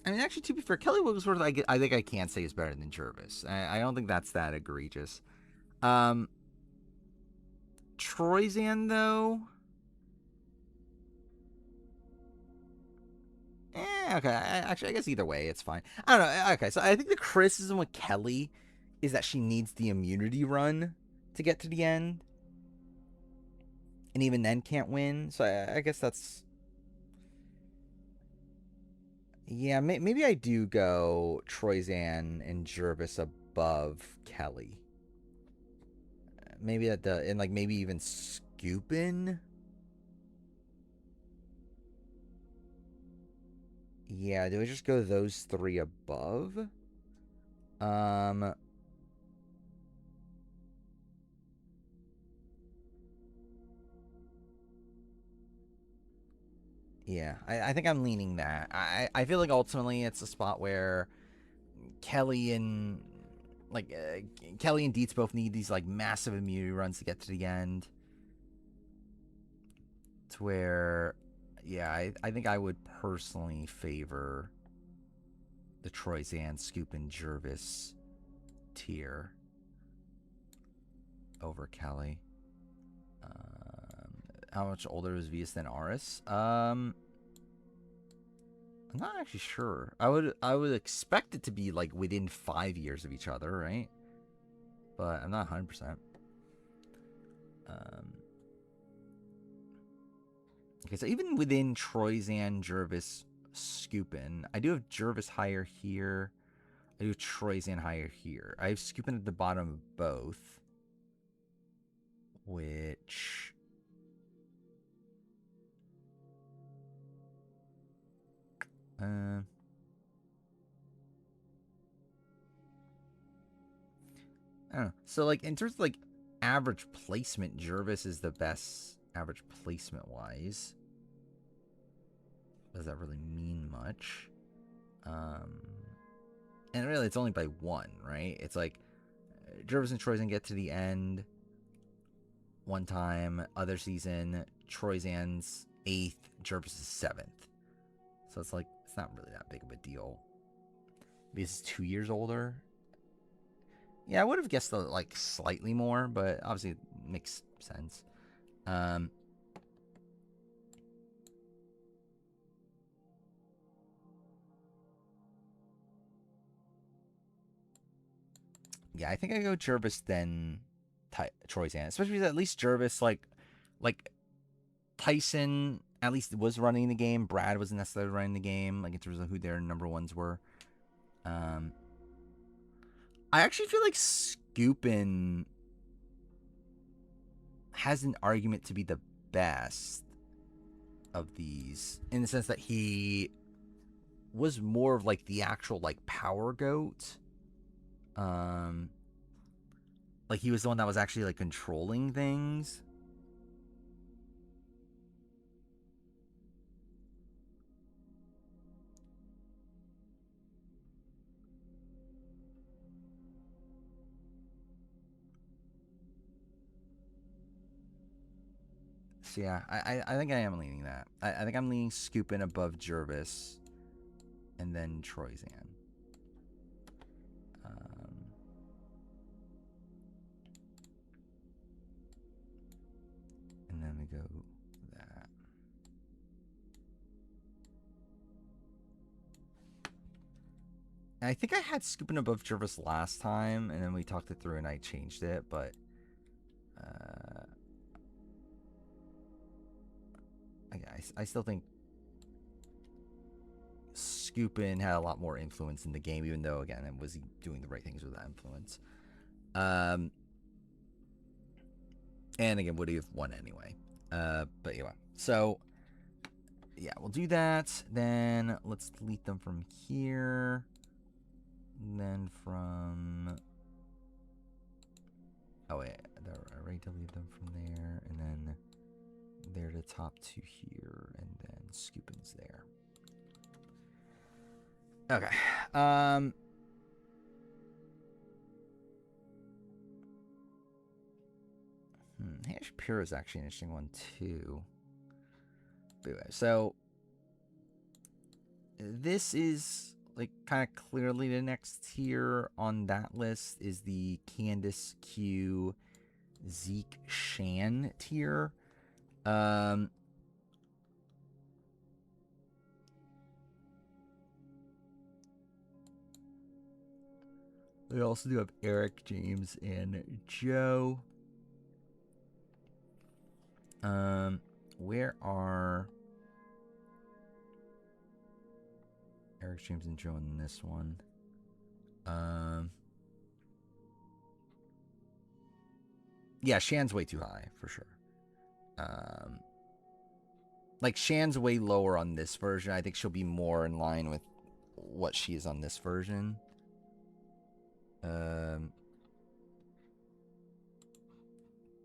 I mean, actually, to be fair, Kelly Wigglesworth, I think I can say is better than Jervis. I don't think that's that egregious. Troyzan, though. Okay. Actually, I guess either way, it's fine. I don't know. Okay, so I think the criticism with Kelly is that she needs the immunity run to get to the end. And even then can't win. So I guess that's... Yeah, maybe I do go Troyzan and Jervis above Kelly. Maybe that and like maybe even Scoopin. Yeah, do I just go those three above? Yeah, I think I'm leaning that. I feel like ultimately it's a spot where Kelly and Kelly and Deets both need these like massive immunity runs to get to the end. To where, yeah, I think I would personally favor the Troyzan, Scoop, and Jervis tier over Kelly. How much older is Vias than Aris? I'm not actually sure. I would expect it to be like within 5 years of each other, right? But I'm not 100%. Okay, so even within Troyzan, Jervis, Scoopin, I do have Jervis higher here. I do have Troyzan higher here. I have Scoopin at the bottom of both, which... I don't know. So, like, in terms of, like, average placement, Jervis is the best average placement-wise. Does that really mean much? And really, it's only by one, right? It's like, Jervis and Troyzan get to the end one time. Other season, Troyzan's 8th, Jervis is 7th. So it's like, it's not really that big of a deal. Because he's 2 years older. Yeah, I would have guessed like slightly more, but obviously it makes sense. Yeah, I think I go Jervis then Troyzan, especially because at least Jervis like Tyson at least was running the game. Brad wasn't necessarily running the game, like in terms of who their number ones were. I actually feel like Scoopin has an argument to be the best of these, in the sense that he was more of like the actual like power goat. Like he was the one that was actually like controlling things. So yeah, I think I am leaning that. I think I'm leaning Scoopin above Jervis, and then Troyzan. And then we go that. I think I had Scooping above Jervis last time, and then we talked it through and I changed it, but I still think Scoopin had a lot more influence in the game, even though, again, was he doing the right things with that influence? And again, would he have won anyway? But anyway, so yeah, we'll do that. Then let's delete them from here. And then from... Oh, wait. I already deleted them from there. And then they're the top two here. And then Scoopin's there. Okay. Hash Pure is actually an interesting one, too. But anyway, so... This is... like, kind of clearly the next tier on that list is the Candace Q Zeke Shan tier. We also do have Eric, James, and Joe. Where are Eric, James, and Joe in this one? Yeah, Shan's way too high, for sure. Like, Shan's way lower on this version. I think she'll be more in line with what she is on this version.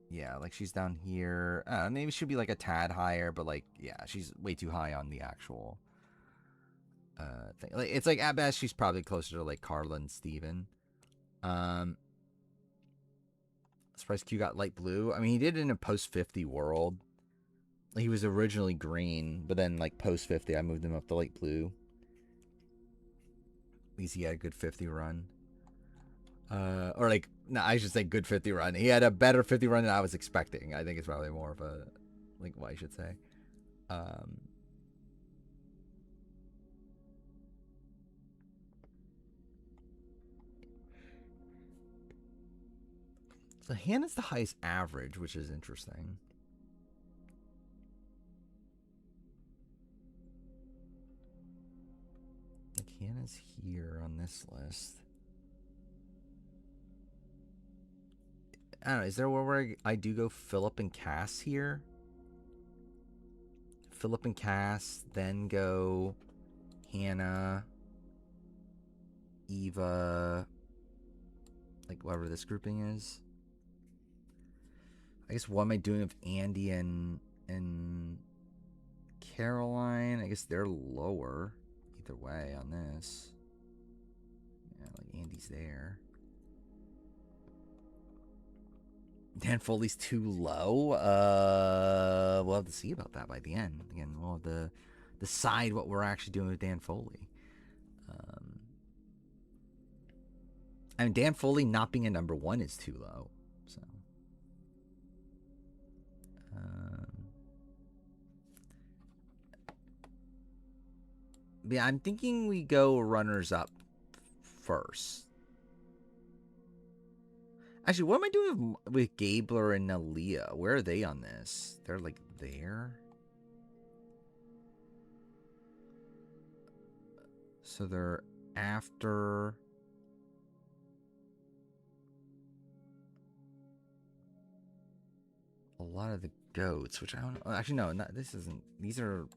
Yeah, like, she's down here. Maybe she'll be, like, a tad higher, but, like, yeah, she's way too high on the actual thing. Like, it's like, at best, she's probably closer to, like, Carla and Steven. Surprised Q got light blue. I mean, he did it in a post-50 world. He was originally green, but then, like, post-50, I moved him up to light blue. At least he had a good 50 run. Or, like, no, I should say good 50 run. He had a better 50 run than I was expecting. I think it's probably more of a, like, what I should say. So Hannah's the highest average, which is interesting. Like, Hannah's here on this list. I don't know, is there where I do go Philip and Cass here? Philip and Cass, then go Hannah, Eva, like whatever this grouping is. I guess what am I doing with Andy and Caroline? I guess they're lower either way on this. Yeah, like Andy's there. Dan Foley's too low. We'll have to see about that by the end. Again, we'll have to decide what we're actually doing with Dan Foley. I mean, Dan Foley not being a number one is too low. So, yeah, I'm thinking we go runners up first. Actually, what am I doing with Gabler and Aaliyah? Where are they on this? They're like there. So they're after a lot of the goats, which I don't know. Actually, no, this isn't. These are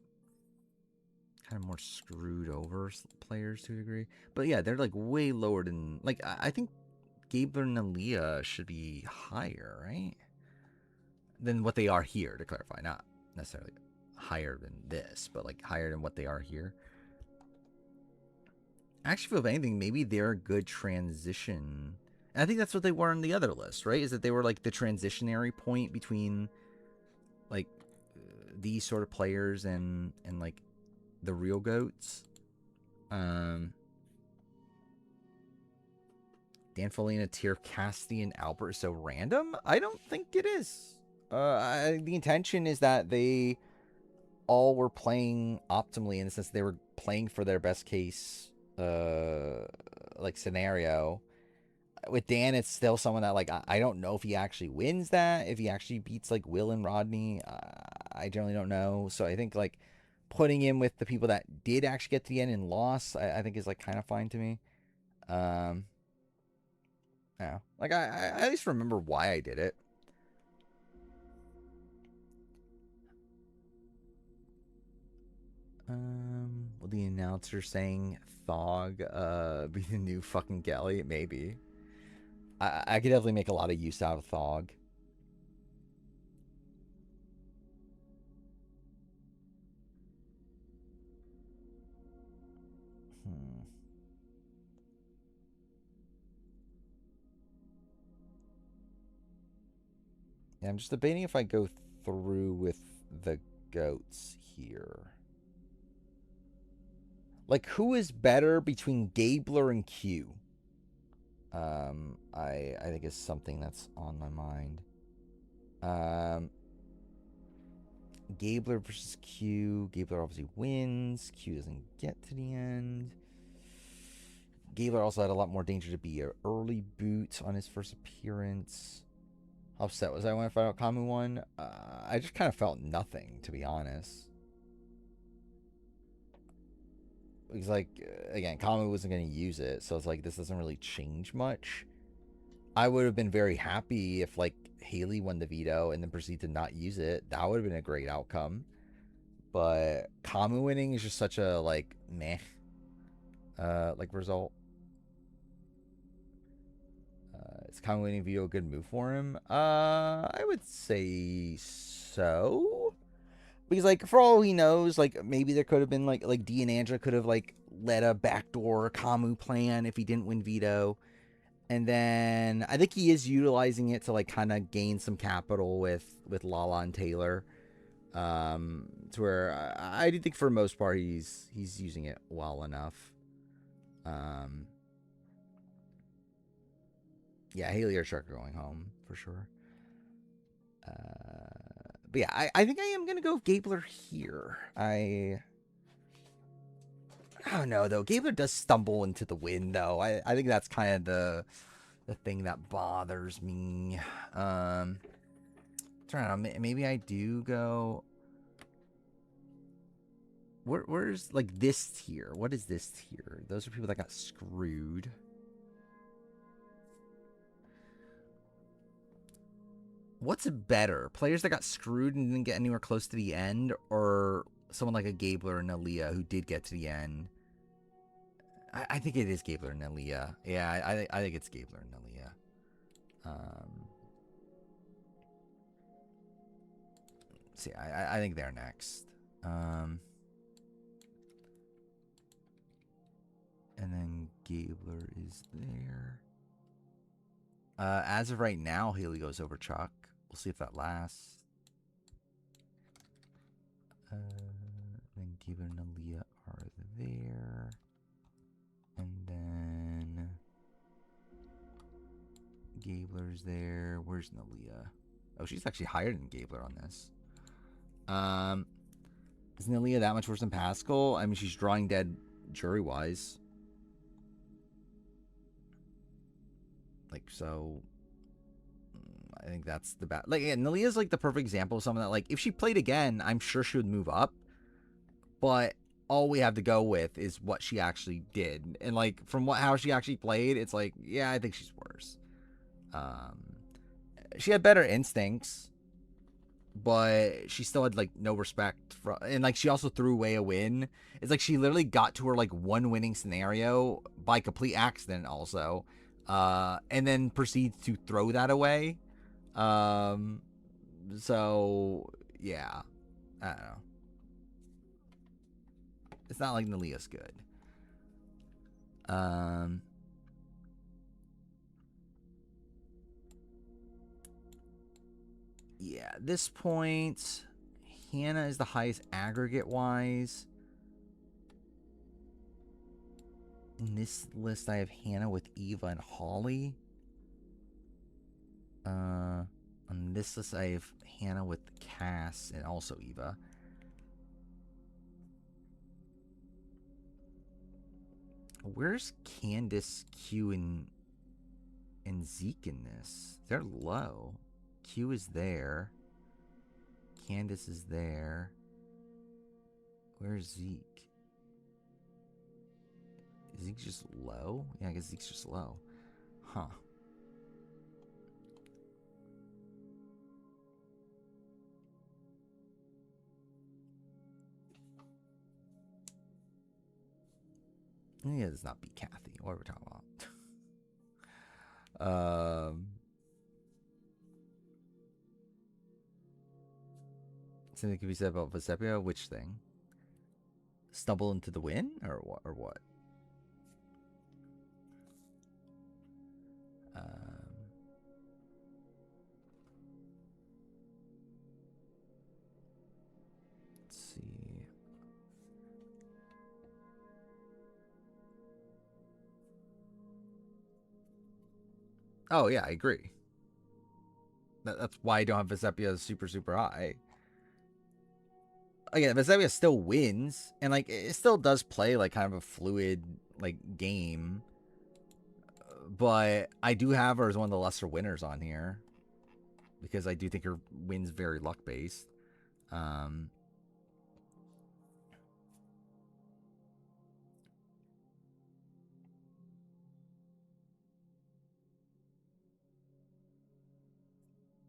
kind of more screwed over players to a degree. But yeah, they're like way lower than, like, I think Gabler and Aaliyah should be higher, right? Than what they are here, to clarify. Not necessarily higher than this, but like higher than what they are here. Actually, if anything, maybe they're a good transition. And I think that's what they were on the other list, right? Is that they were like the transitionary point between like these sort of players and like the real goats. Dan Foley in a tier, Cassidy and Albert is so random? I don't think it is. The intention is that they all were playing optimally in the sense they were playing for their best case like scenario. With Dan, it's still someone that like I don't know if he actually wins that, if he actually beats like Will and Rodney. I generally don't know. So I think like putting him with the people that did actually get to the end and lost, I think is like kind of fine to me. Um, yeah, like I at least remember why I did it. Will the announcer saying Thog be the new fucking Gelly? Maybe. I could definitely make a lot of use out of Thog. Yeah, I'm just debating if I go through with the goats here. Like, who is better between Gabler and Q? I think is something that's on my mind. Gabler versus Q. Gabler obviously wins. Q doesn't get to the end. Gabler also had a lot more danger to be an early boot on his first appearance. How upset was I when I found out Kamu won? I just kind of felt nothing, to be honest. Because, like, again, Kamu wasn't going to use it, so it's like, this doesn't really change much. I would have been very happy if, like, Haley won the veto and then proceeded to not use it. That would have been a great outcome. But Kamu winning is just such a, like, meh, like, result. Is Kamu winning veto a good move for him? I would say so. Because, like, for all he knows, like, maybe there could have been, like Dee and Andra could have, like, led a backdoor Kamu plan if he didn't win veto. And then I think he is utilizing it to, like, kind of gain some capital with Lala and Taylor. To where I do think for the most part he's using it well enough. Yeah, Haley or Shark are going home for sure. But yeah, I think I am gonna go with Gabler here. I don't know though. Gabler does stumble into the win though. I think that's kind of the thing that bothers me. Maybe I do go. Where's like this tier? What is this tier? Those are people that got screwed. What's better? Players that got screwed and didn't get anywhere close to the end, or someone like a Gabler and Aaliyah who did get to the end? I think it is Gabler and Aaliyah. Yeah, I think it's Gabler and Aaliyah. See, I think they're next. And then Gabler is there. As of right now, Haley goes over Chuck. We'll see if that lasts. Then Gabler and Aaliyah are there. And then Gabler's there. Where's Nalia? Oh, she's actually higher than Gabler on this. Is Nalia that much worse than Pascal? I mean, she's drawing dead jury-wise. Like, so... I think that's the bad... Like, yeah, Nalia's, like, the perfect example of someone that, like, if she played again, I'm sure she would move up. But all we have to go with is what she actually did. And, like, from how she actually played, it's like, yeah, I think she's worse. She had better instincts, but she still had like no respect for, and like she also threw away a win. It's like she literally got to her like one winning scenario by complete accident also, and then proceeds to throw that away. So yeah, I don't know. It's not like Nalia's good. Yeah, at this point, Hannah is the highest aggregate wise. In this list, I have Hannah with Eva and Holly. On this list, I have Hannah with Cass and also Eva. Where's Candace, Q, and Zeke in this? They're low. Q is there. Candace is there. Where's Zeke? Is Zeke just low? Yeah, I guess Zeke's just low. Huh. Yeah, does not beat Kathy. What are we talking about? Something could be said about Vecepia. Which thing? Stumble into the wind, or what? Or what? Let's see. Oh yeah, I agree. That's why I don't have Vecepia super super high. Again, Vecepia still wins, and like it still does play like kind of a fluid like game. But I do have her as one of the lesser winners on here because I do think her wins very luck based.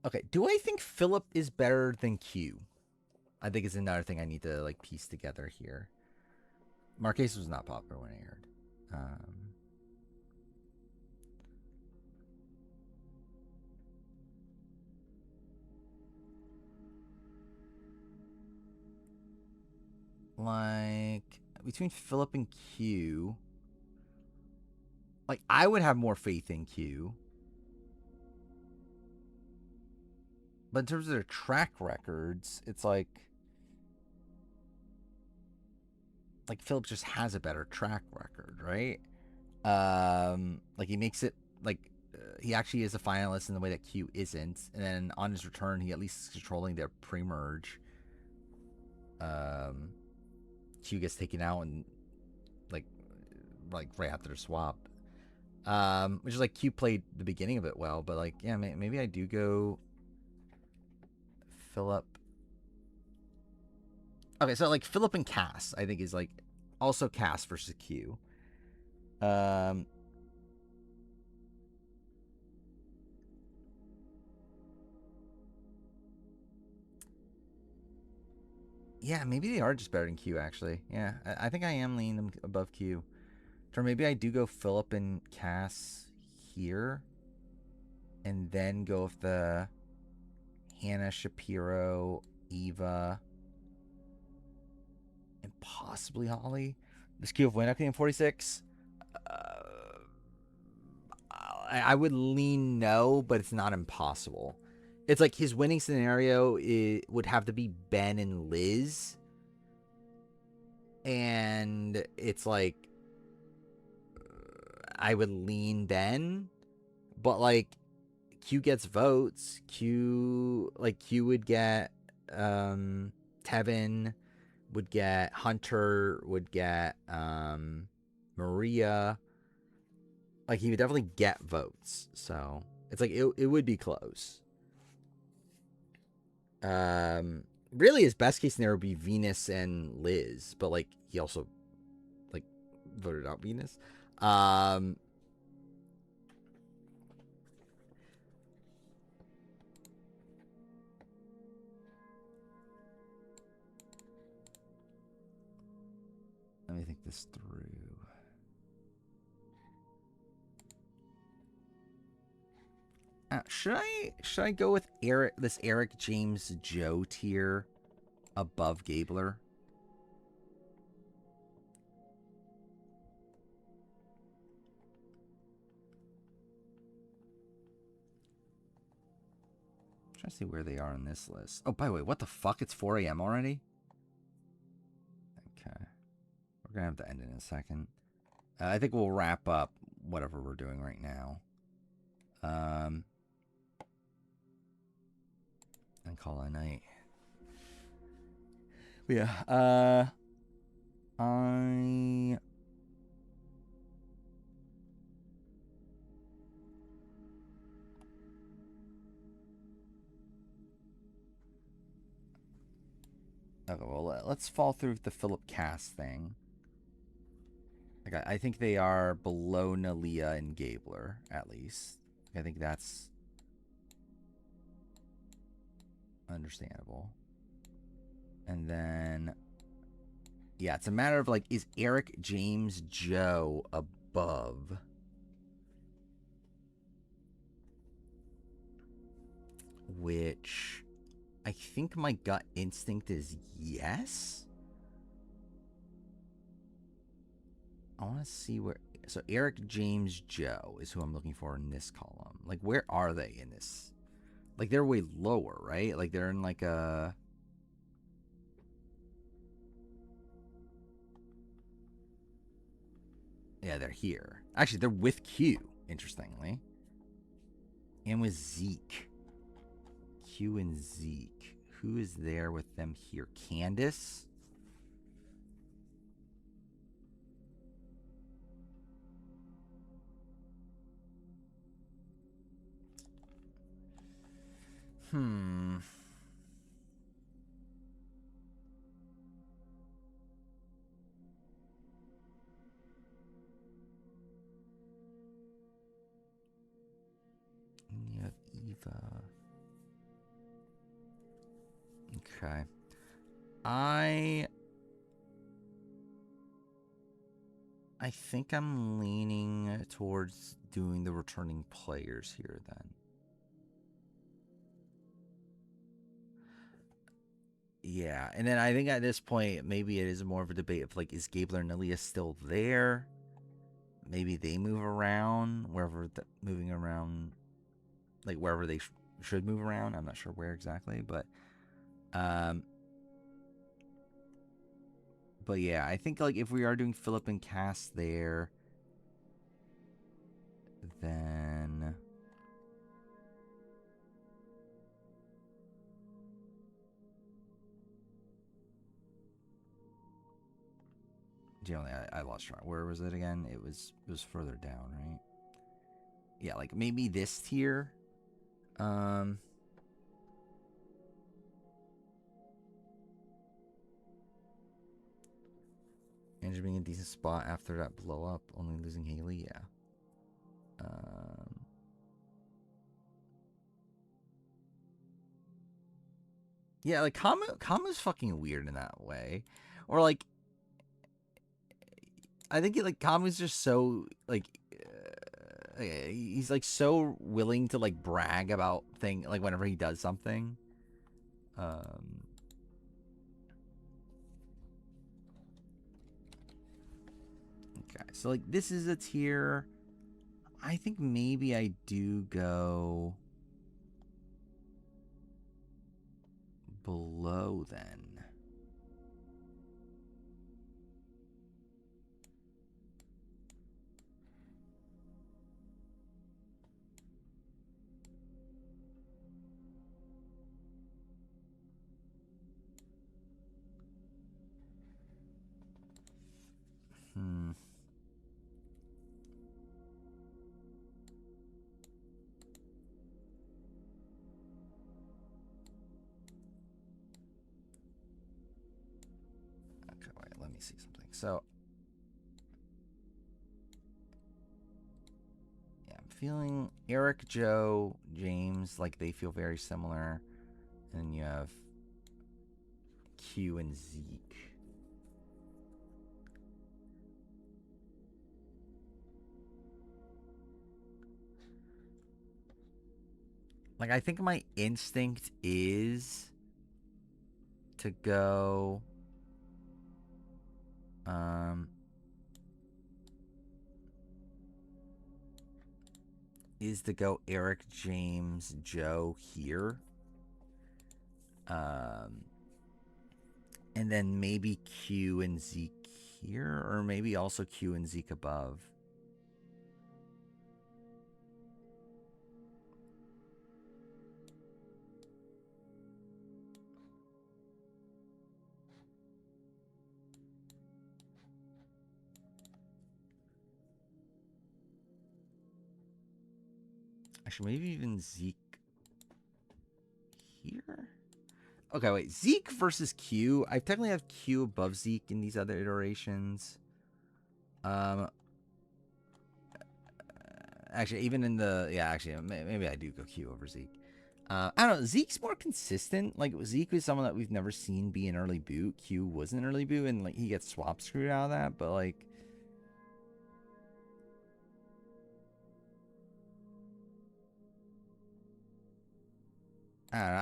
Okay, do I think Philip is better than Q? I think it's another thing I need to like piece together here. Marquez was not popular when it aired. Like between Philip and Q, like I would have more faith in Q. But in terms of their track records, it's like Philip just has a better track record, right? Like he makes it like he actually is a finalist in the way that Q isn't, and then on his return, he at least is controlling their pre-merge. Q gets taken out and like right after the swap. Which is like Q played the beginning of it well, but like yeah, maybe I do go Philip. Okay, so like Philip and Cass, I think is like also Cass versus Q. Yeah, maybe they are just better than Q actually. Yeah, I think I am leaning them above Q. Or maybe I do go Philip and Cass here, and then go with the Hannah, Shapiro, Eva, and possibly Holly. This Q of Winnock in 46. I would lean no, but it's not impossible. It's like his winning scenario would have to be Ben and Liz. And it's like I would lean Ben, but like Q gets votes. Q would get Tevin, would get Hunter, would get Maria. Like he would definitely get votes. So it's like it would be close. Really his best case scenario would be Venus and Liz, but like he also like voted out Venus. Let me think this through. Should I go with this Eric James Joe tier above Gabler? I'm trying to see where they are on this list. Oh, by the way, what the fuck? It's 4 a.m. already? Okay. We're going to have to end in a second. I think we'll wrap up whatever we're doing right now. And call it a night. But yeah, Okay, well, let's fall through the Philip Cass thing. Like, I think they are below Nalia and Gabler, at least. I think that's understandable. And then, yeah, it's a matter of, like, is Eric James Joe above? Which I think my gut instinct is yes. I want to see where. So Eric James Joe is who I'm looking for in this column. Like, where are they in this? Like, they're way lower, right? Like, they're in like a. Yeah, they're here. Actually, they're with Q, interestingly. And with Zeke. Q and Zeke. Who is there with them here? Candace? Hmm. And you have Eva. Okay. I think I'm leaning towards doing the returning players here then. Yeah, and then I think at this point, maybe it is more of a debate of like, is Gabler and Nalia still there? Maybe they move around moving around, like wherever they should move around. I'm not sure where exactly, but yeah, I think like if we are doing Philip and Cass there, then generally I lost track. Where was it again? It was further down, right? Yeah, like maybe this tier. Andrew being a decent spot after that blow up, only losing Haley, yeah. Yeah, like Kama's fucking weird in that way, or like I think like Kama's just so like he's like so willing to like brag about like whenever he does something. Okay, so like this is a tier. I think maybe I do go below then. Okay, wait, let me see something. So, yeah, I'm feeling Eric, Joe, James, like they feel very similar. And then you have Q and Zeke. Like, I think my instinct is to go. Is to go Eric, James, Joe here. And then maybe Q and Zeke here, or maybe also Q and Zeke above. Actually, maybe even Zeke here? Okay, wait. Zeke versus Q. I technically have Q above Zeke in these other iterations. Actually, even in the... Yeah, actually, maybe I do go Q over Zeke. I don't know. Zeke's more consistent. Like, Zeke was someone that we've never seen be an early boot. Q was an early boot, and, like, he gets swap screwed out of that. But, like... I don't know.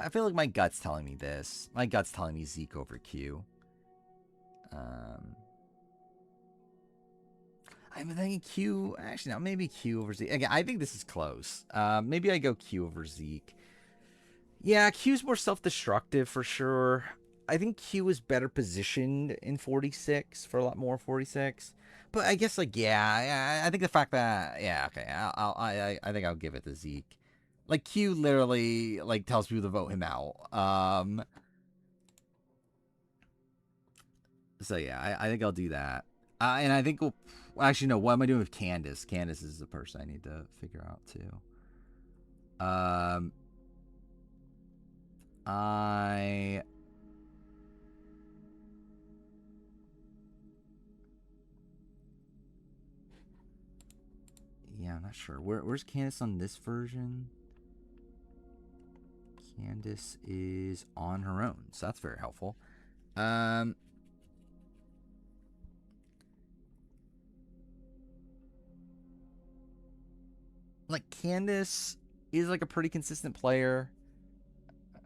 I feel like my gut's telling me this. My gut's telling me Zeke over Q. I'm thinking Q. Actually, no, maybe Q over Zeke. Again, I think this is close. Maybe I go Q over Zeke. Yeah, Q's more self-destructive for sure. I think Q is better positioned in 46 for a lot more 46. But I guess, like, yeah, I think the fact that, yeah, okay, I think I'll give it to Zeke. Like, Q literally, like, tells people to vote him out. So, yeah, I think I'll do that. And I think we'll... Actually, no, what am I doing with Candace? Candace is the person I need to figure out, too. Yeah, I'm not sure. Where's Candace on this version? Candace is on her own, so that's very helpful. Like, Candace is, like, a pretty consistent player.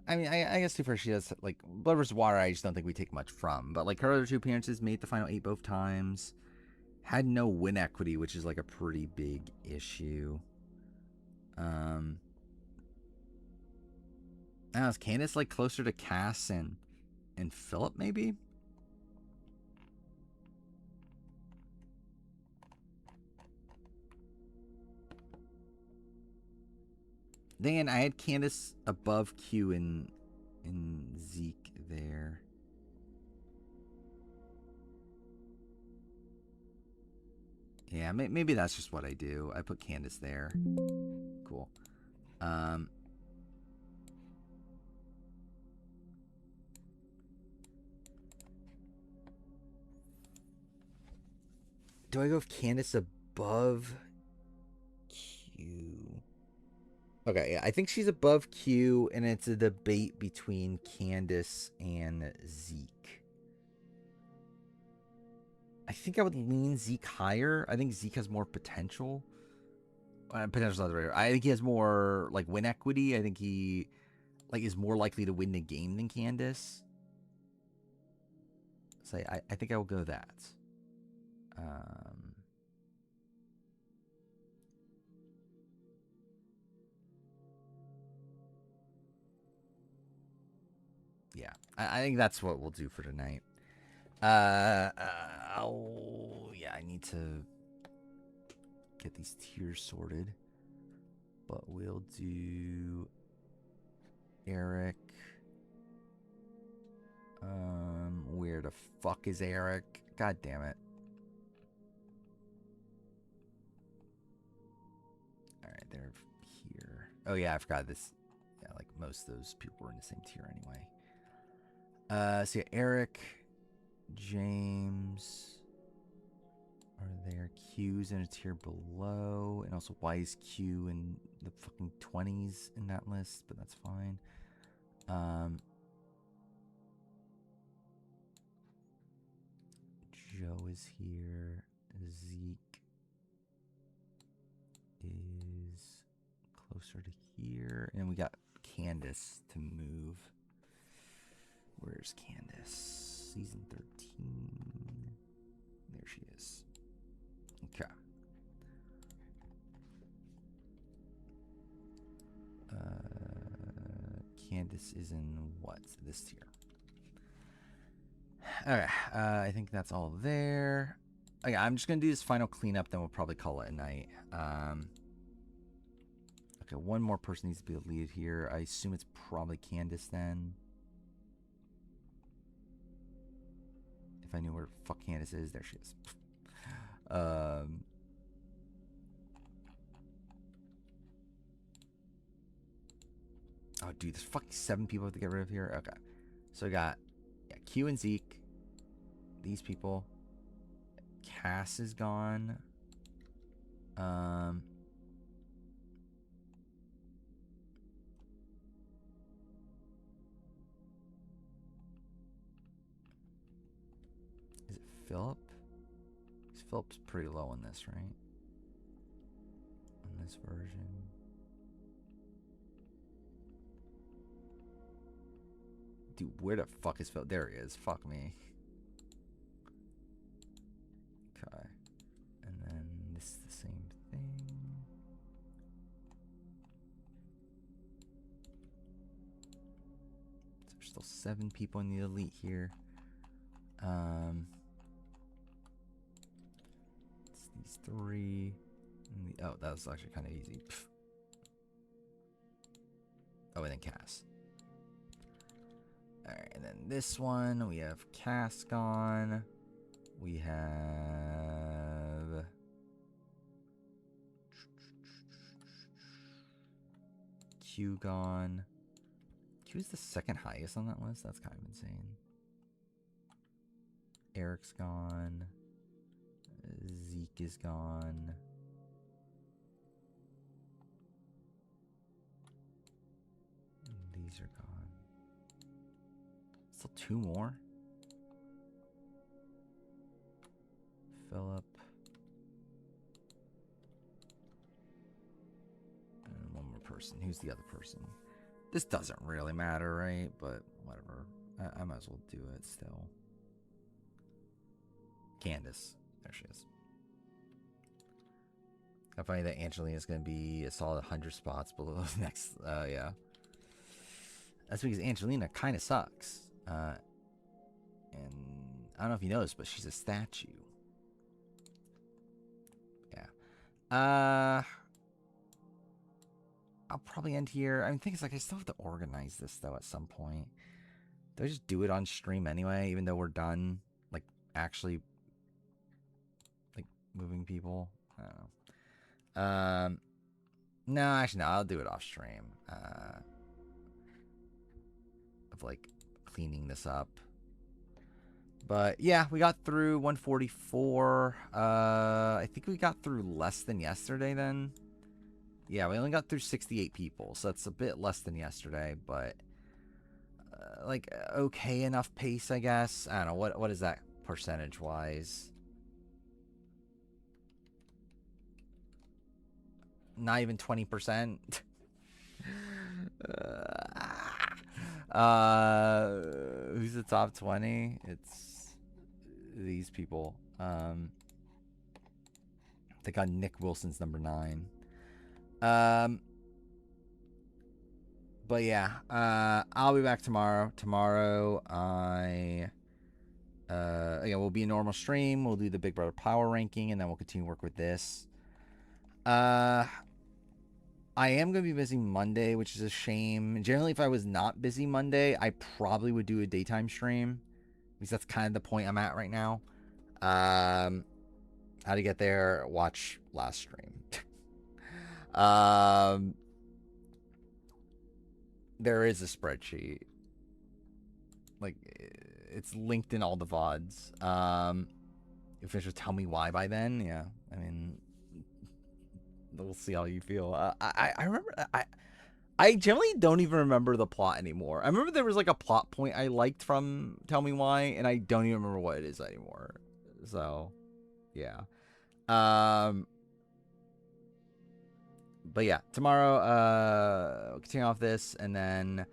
I mean, I guess too far she does, like, Blood vs. Water, I just don't think we take much from. But, like, her other two appearances made the final 8 both times. Had no win equity, which is, like, a pretty big issue. I don't know, is Candace, like, closer to Cass and Philip, maybe? Then I had Candace above Q in Zeke there. Yeah, maybe that's just what I do. I put Candace there. Cool. Do I go with Candace above Q? Okay, yeah, I think she's above Q, and it's a debate between Candace and Zeke. I think I would lean Zeke higher. I think Zeke has more potential. Potential's not the right word. I think he has more, like, win equity. I think he, like, is more likely to win the game than Candace. So I think I will go that. Yeah, I think that's what we'll do for tonight. Yeah, I need to get these tiers sorted. But we'll do Eric. Where the fuck is Eric? God damn it. Alright, they're here. Oh yeah, I forgot this. Yeah, like most of those people were in the same tier anyway. So yeah, Eric, James are there. Q's in a tier below. And also why is Q in the fucking 20s in that list, but that's fine. Joe is here. Zeke is closer to here. And we got Candace to move. Where's Candace? Season 13. There she is. Okay. Candace is in what? This tier. Okay. I think that's all there. Okay, I'm just going to do this final cleanup, then we'll probably call it a night. Okay, one more person needs to be a lead here. I assume it's probably Candace then. If I knew where fuck Candace is, there she is. Oh, dude, there's fucking 7 people to get rid of here. Okay. So we got Q and Zeke. These people. Cass is gone. Is it Philip? Philip's pretty low on this, right? On this version. Dude, where the fuck is Philip? There he is. Fuck me. Okay. And then this is the same thing. So there's still 7 people in the elite here. It's these 3. Oh, that was actually kind of easy. Pfft. Oh, and then Cass. Alright, and then this one, we have Cass gone. We have... Q gone. Q is the second highest on that list? That's kind of insane. Eric's gone. Zeke is gone. These are gone. Still 2 more. Philip. And 1 more person. Who's the other person? This doesn't really matter, right? But whatever. I might as well do it still. Candace. There she is. I find that Angelina's going to be a solid 100 spots below the next. Yeah. That's because Angelina kind of sucks. And I don't know if you noticed, but she's a statue. Yeah. I'll probably end here. I mean, things like I still have to organize this though at some point. Do I just do it on stream anyway, even though we're done? Like actually, like moving people. I don't know. No, actually, no. I'll do it off stream. Of like cleaning this up. But yeah, we got through 144. I think we got through less than yesterday then. Yeah, we only got through 68 people, so that's a bit less than yesterday, but like okay enough pace, I guess. I don't know, what is that percentage wise? Not even 20%. Who's the top 20? It's these people. I think on Nick Wilson's number 9. But yeah, I'll be back tomorrow. Tomorrow, we'll be a normal stream. We'll do the Big Brother Power Ranking, and then we'll continue to work with this. I am going to be busy Monday, which is a shame. Generally, if I was not busy Monday, I probably would do a daytime stream, because that's kind of the point I'm at right now. How to get there? Watch last stream. There is a spreadsheet. Like, it's linked in all the VODs. If you just tell me why by then, yeah. I mean, we'll see how you feel. I remember, I generally don't even remember the plot anymore. I remember there was like a plot point I liked from Tell Me Why, and I don't even remember what it is anymore. So, yeah. But yeah, tomorrow, we'll continue off this, and then,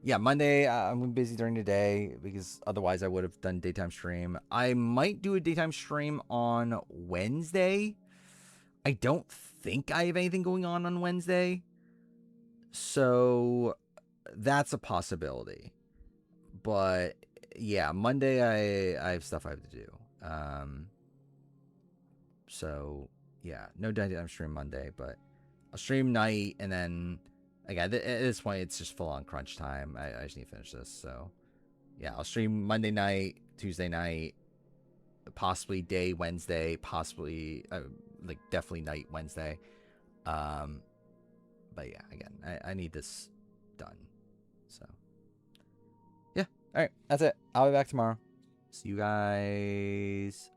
yeah, Monday, I'm busy during the day, because otherwise I would have done daytime stream. I might do a daytime stream on Wednesday. I don't think I have anything going on Wednesday, so that's a possibility. But, yeah, Monday, I have stuff I have to do. So, yeah, no daytime stream Monday, but I'll stream night, and then, again, at this point, it's just full-on crunch time. I just need to finish this, so, yeah, I'll stream Monday night, Tuesday night, possibly day Wednesday, possibly, like, definitely night Wednesday. But, yeah, again, I need this done. All right, that's it. I'll be back tomorrow. See you guys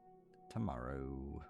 tomorrow.